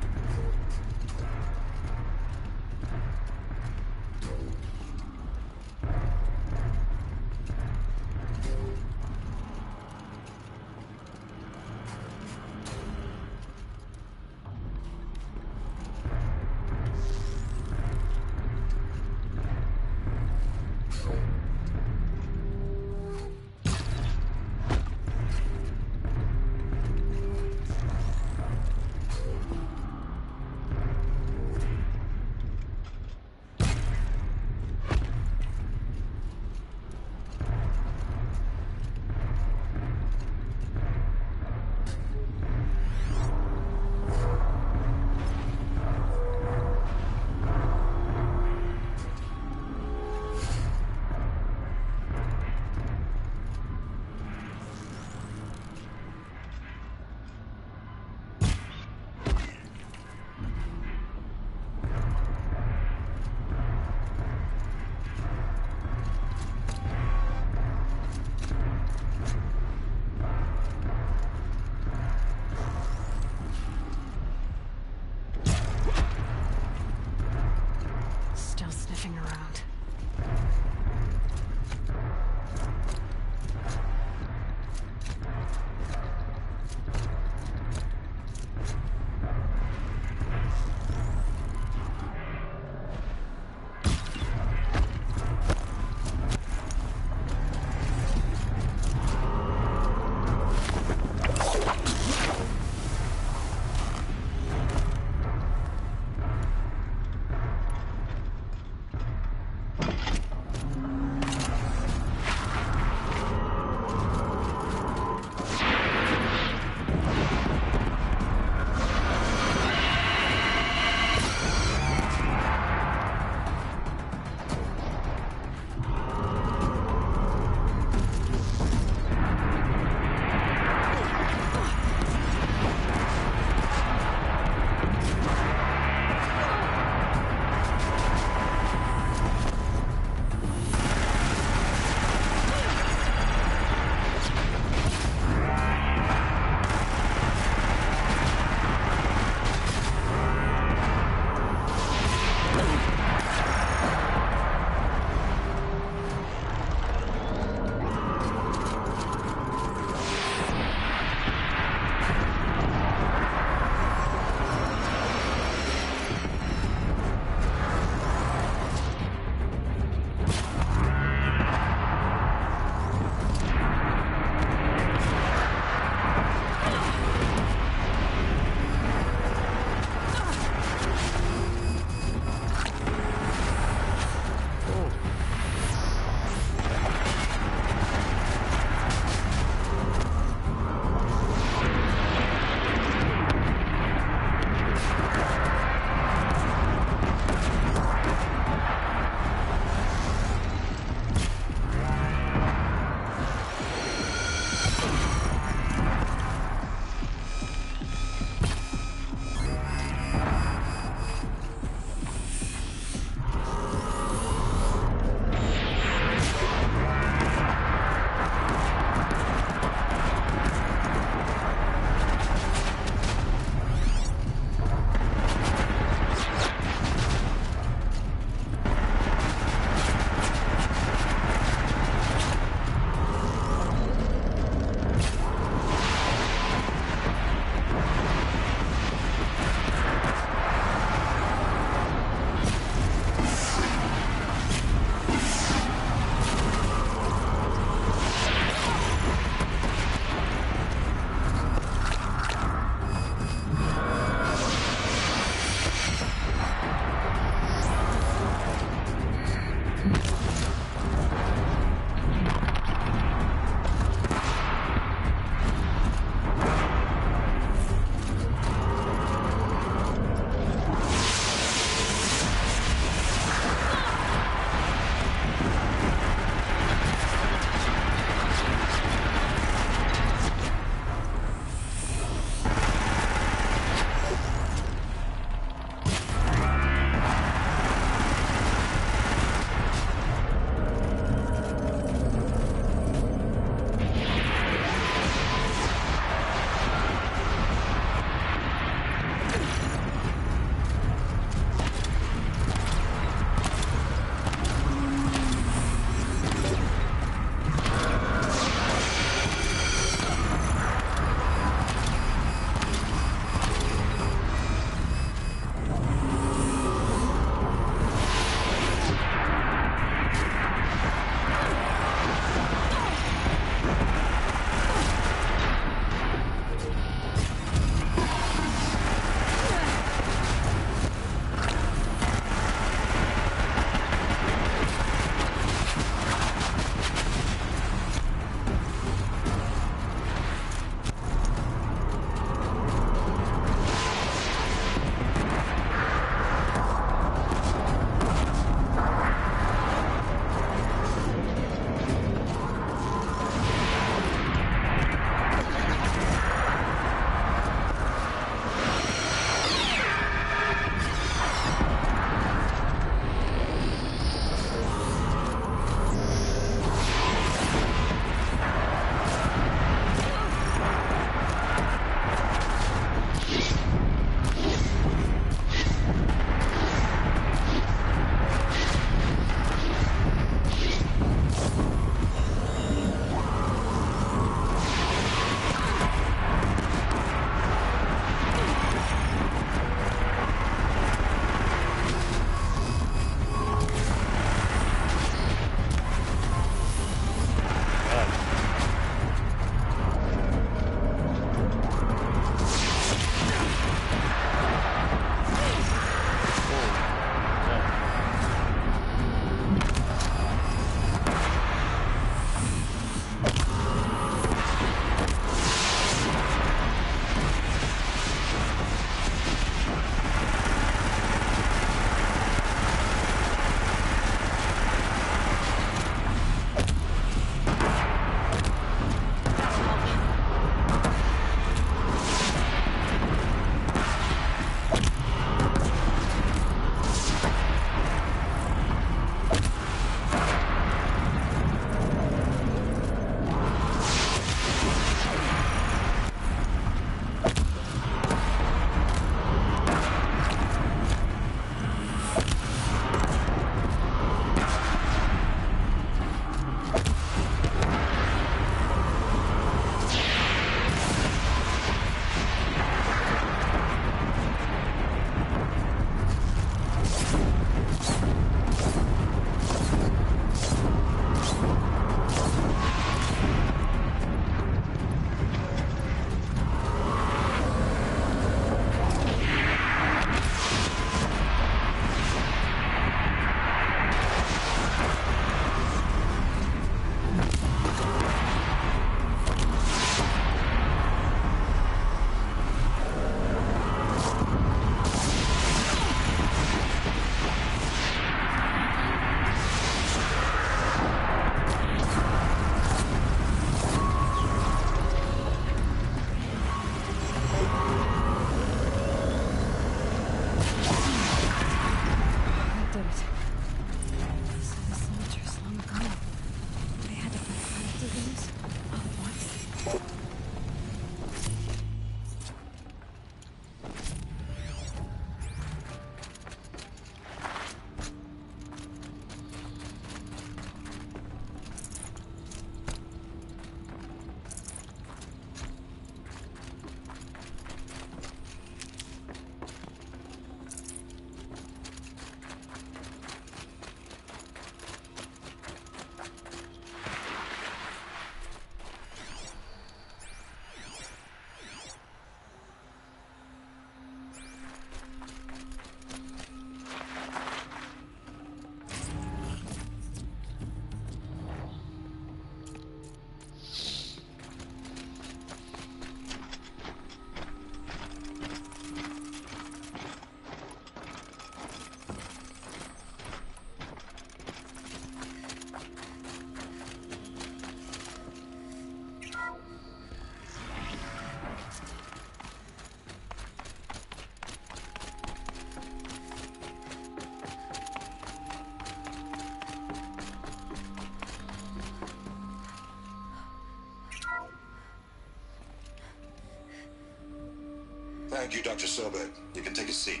Thank you, Dr. Sobek. You can take a seat.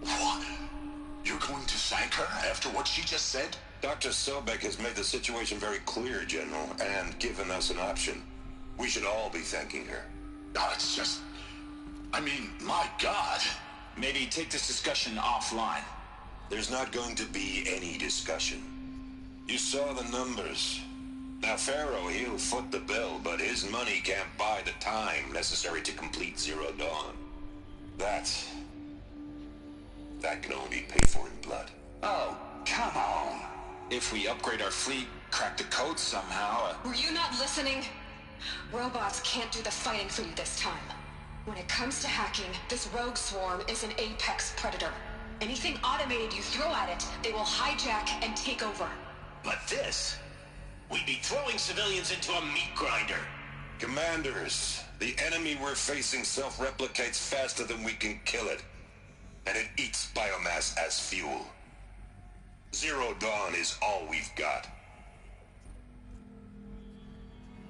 What? You're going to thank her after what she just said? Dr. Sobek has made the situation very clear, General, and given us an option. We should all be thanking her. No, it's just... I mean, my God. Maybe take this discussion offline. There's not going to be any discussion. You saw the numbers. Now, Pharaoh, he'll foot the bill, but his money can't buy the time necessary to complete Zero Dawn. That can only be paid for in blood. Oh, come on. If we upgrade our fleet, crack the code somehow... Were you not listening? Robots can't do the fighting for you this time. When it comes to hacking, this rogue swarm is an apex predator. Anything automated you throw at it, they will hijack and take over. But this... We'd be throwing civilians into a meat grinder. Commanders, the enemy we're facing self-replicates faster than we can kill it. And it eats biomass as fuel. Zero Dawn is all we've got.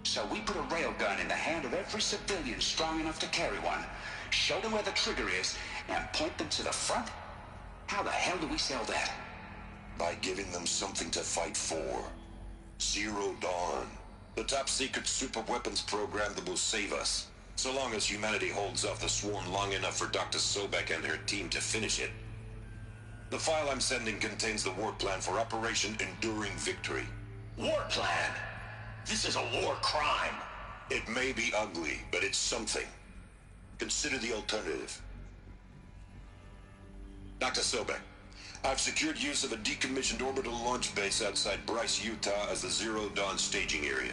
So we put a railgun in the hand of every civilian strong enough to carry one, show them where the trigger is, and point them to the front? How the hell do we sell that? By giving them something to fight for. Zero Dawn. The top-secret super-weapons program that will save us. So long as humanity holds off the swarm long enough for Dr. Sobek and her team to finish it. The file I'm sending contains the war plan for Operation Enduring Victory. War plan? This is a war crime. It may be ugly, but it's something. Consider the alternative. Dr. Sobek, I've secured use of a decommissioned orbital launch base outside Bryce, Utah as the Zero Dawn staging area.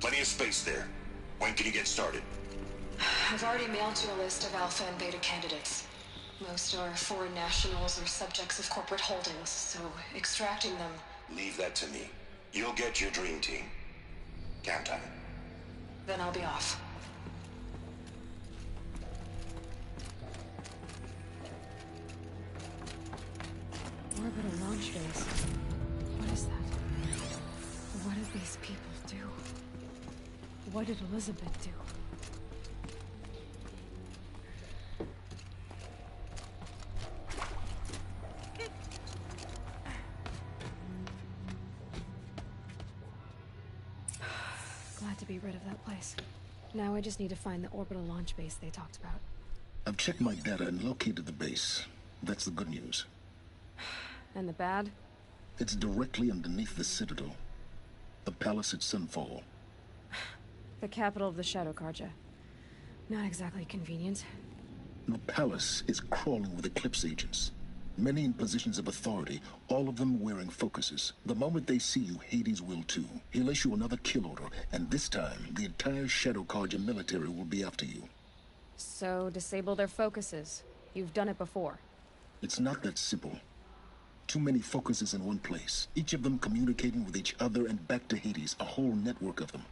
Plenty of space there. When can you get started? I've already mailed you a list of alpha and beta candidates. Most are foreign nationals or subjects of corporate holdings, so extracting them... Leave that to me. You'll get your dream team. Count on it. Then I'll be off. Orbital launch base. What is that? What did these people do? What did Elizabeth do? Glad to be rid of that place. Now I just need to find the orbital launch base they talked about. I've checked my data and located the base. That's the good news. And the bad? It's directly underneath the Citadel. The palace at Sunfall. The capital of the Shadow Carja. Not exactly convenient. The palace is crawling with Eclipse agents. Many in positions of authority, all of them wearing focuses. The moment they see you, Hades will too. He'll issue another kill order, and this time, the entire Shadow Carja military will be after you. So, disable their focuses. You've done it before. It's not that simple. Too many focuses in one place, each of them communicating with each other and back to Hades, a whole network of them.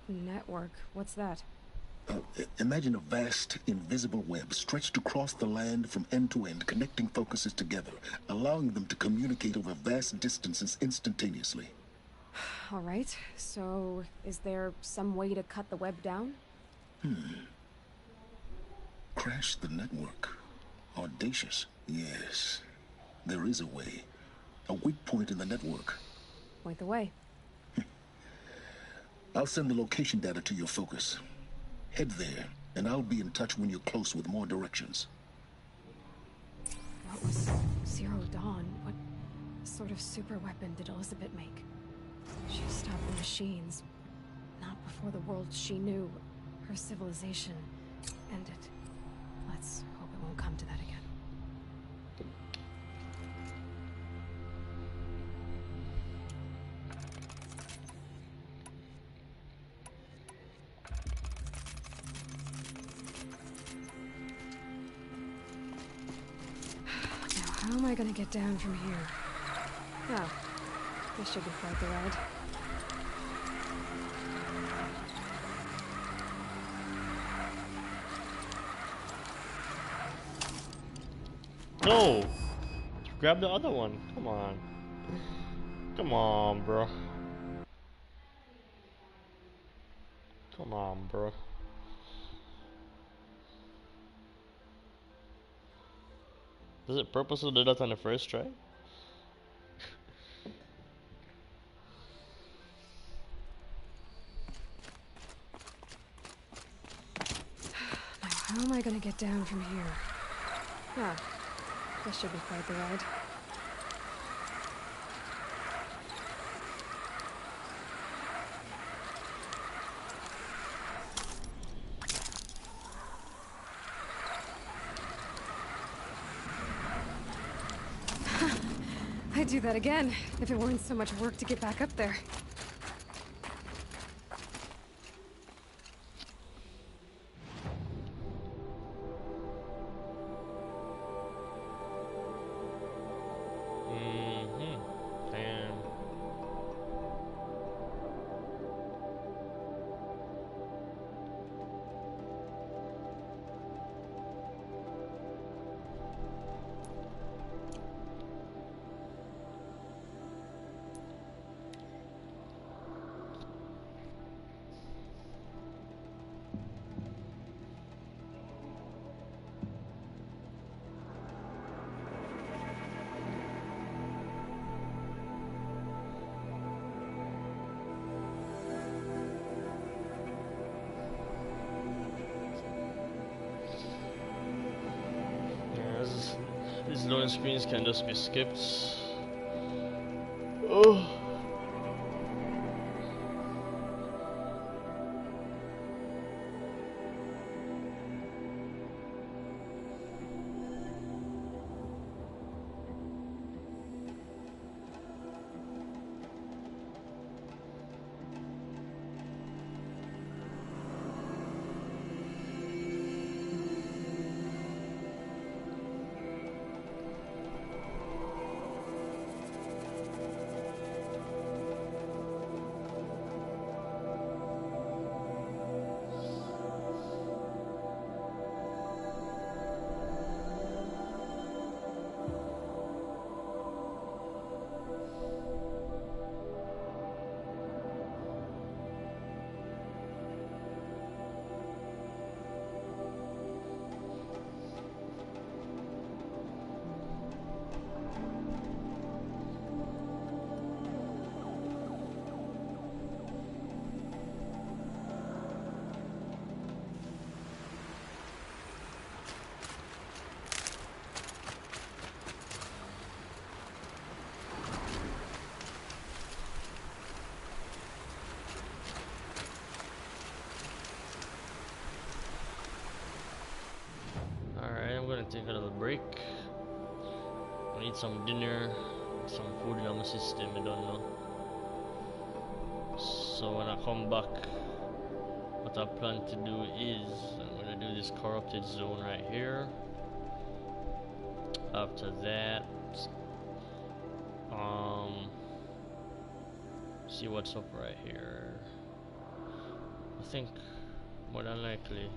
Network? What's that? Imagine a vast, invisible web stretched across the land from end to end, connecting focuses together, allowing them to communicate over vast distances instantaneously. All right, so is there some way to cut the web down? Crash the network. Audacious. Yes, there is a way. A weak point in the network. Point the way. I'll send the location data to your focus. Head there, and I'll be in touch when you're close with more directions. What was Zero Dawn? What sort of super weapon did Elizabeth make? She stopped the machines. Not before the world she knew, her civilization, ended. Let's hope it won't come to that again. How am I gonna get down from here? Oh, this should be quite the ride. No! Grab the other one. Come on. Come on, bro. Come on, bro. Does it purposely do that on the first try? Now, how am I gonna get down from here? Ah, this should be quite the ride. I'd do that again, if it weren't so much work to get back up there. Damn. These loading screens can just be skipped. Oh. Take a little break. I need some dinner, some food in my system, I don't know. So when I come back, what I plan to do is I'm gonna do this corrupted zone right here. After that, see what's up right here. I think more than likely.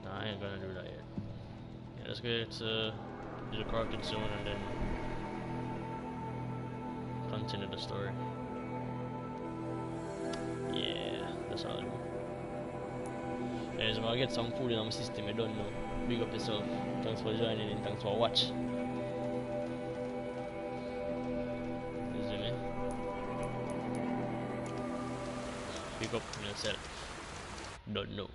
I ain't gonna do that yet. Yeah, let's get to do the corrupted zone and then continue the story. Yeah, that's all I do. Anyways, I'm gonna get some food in my system, I don't know. Big up yourself. Thanks for joining in, thanks for watching. You see me? Big up yourself. Don't know.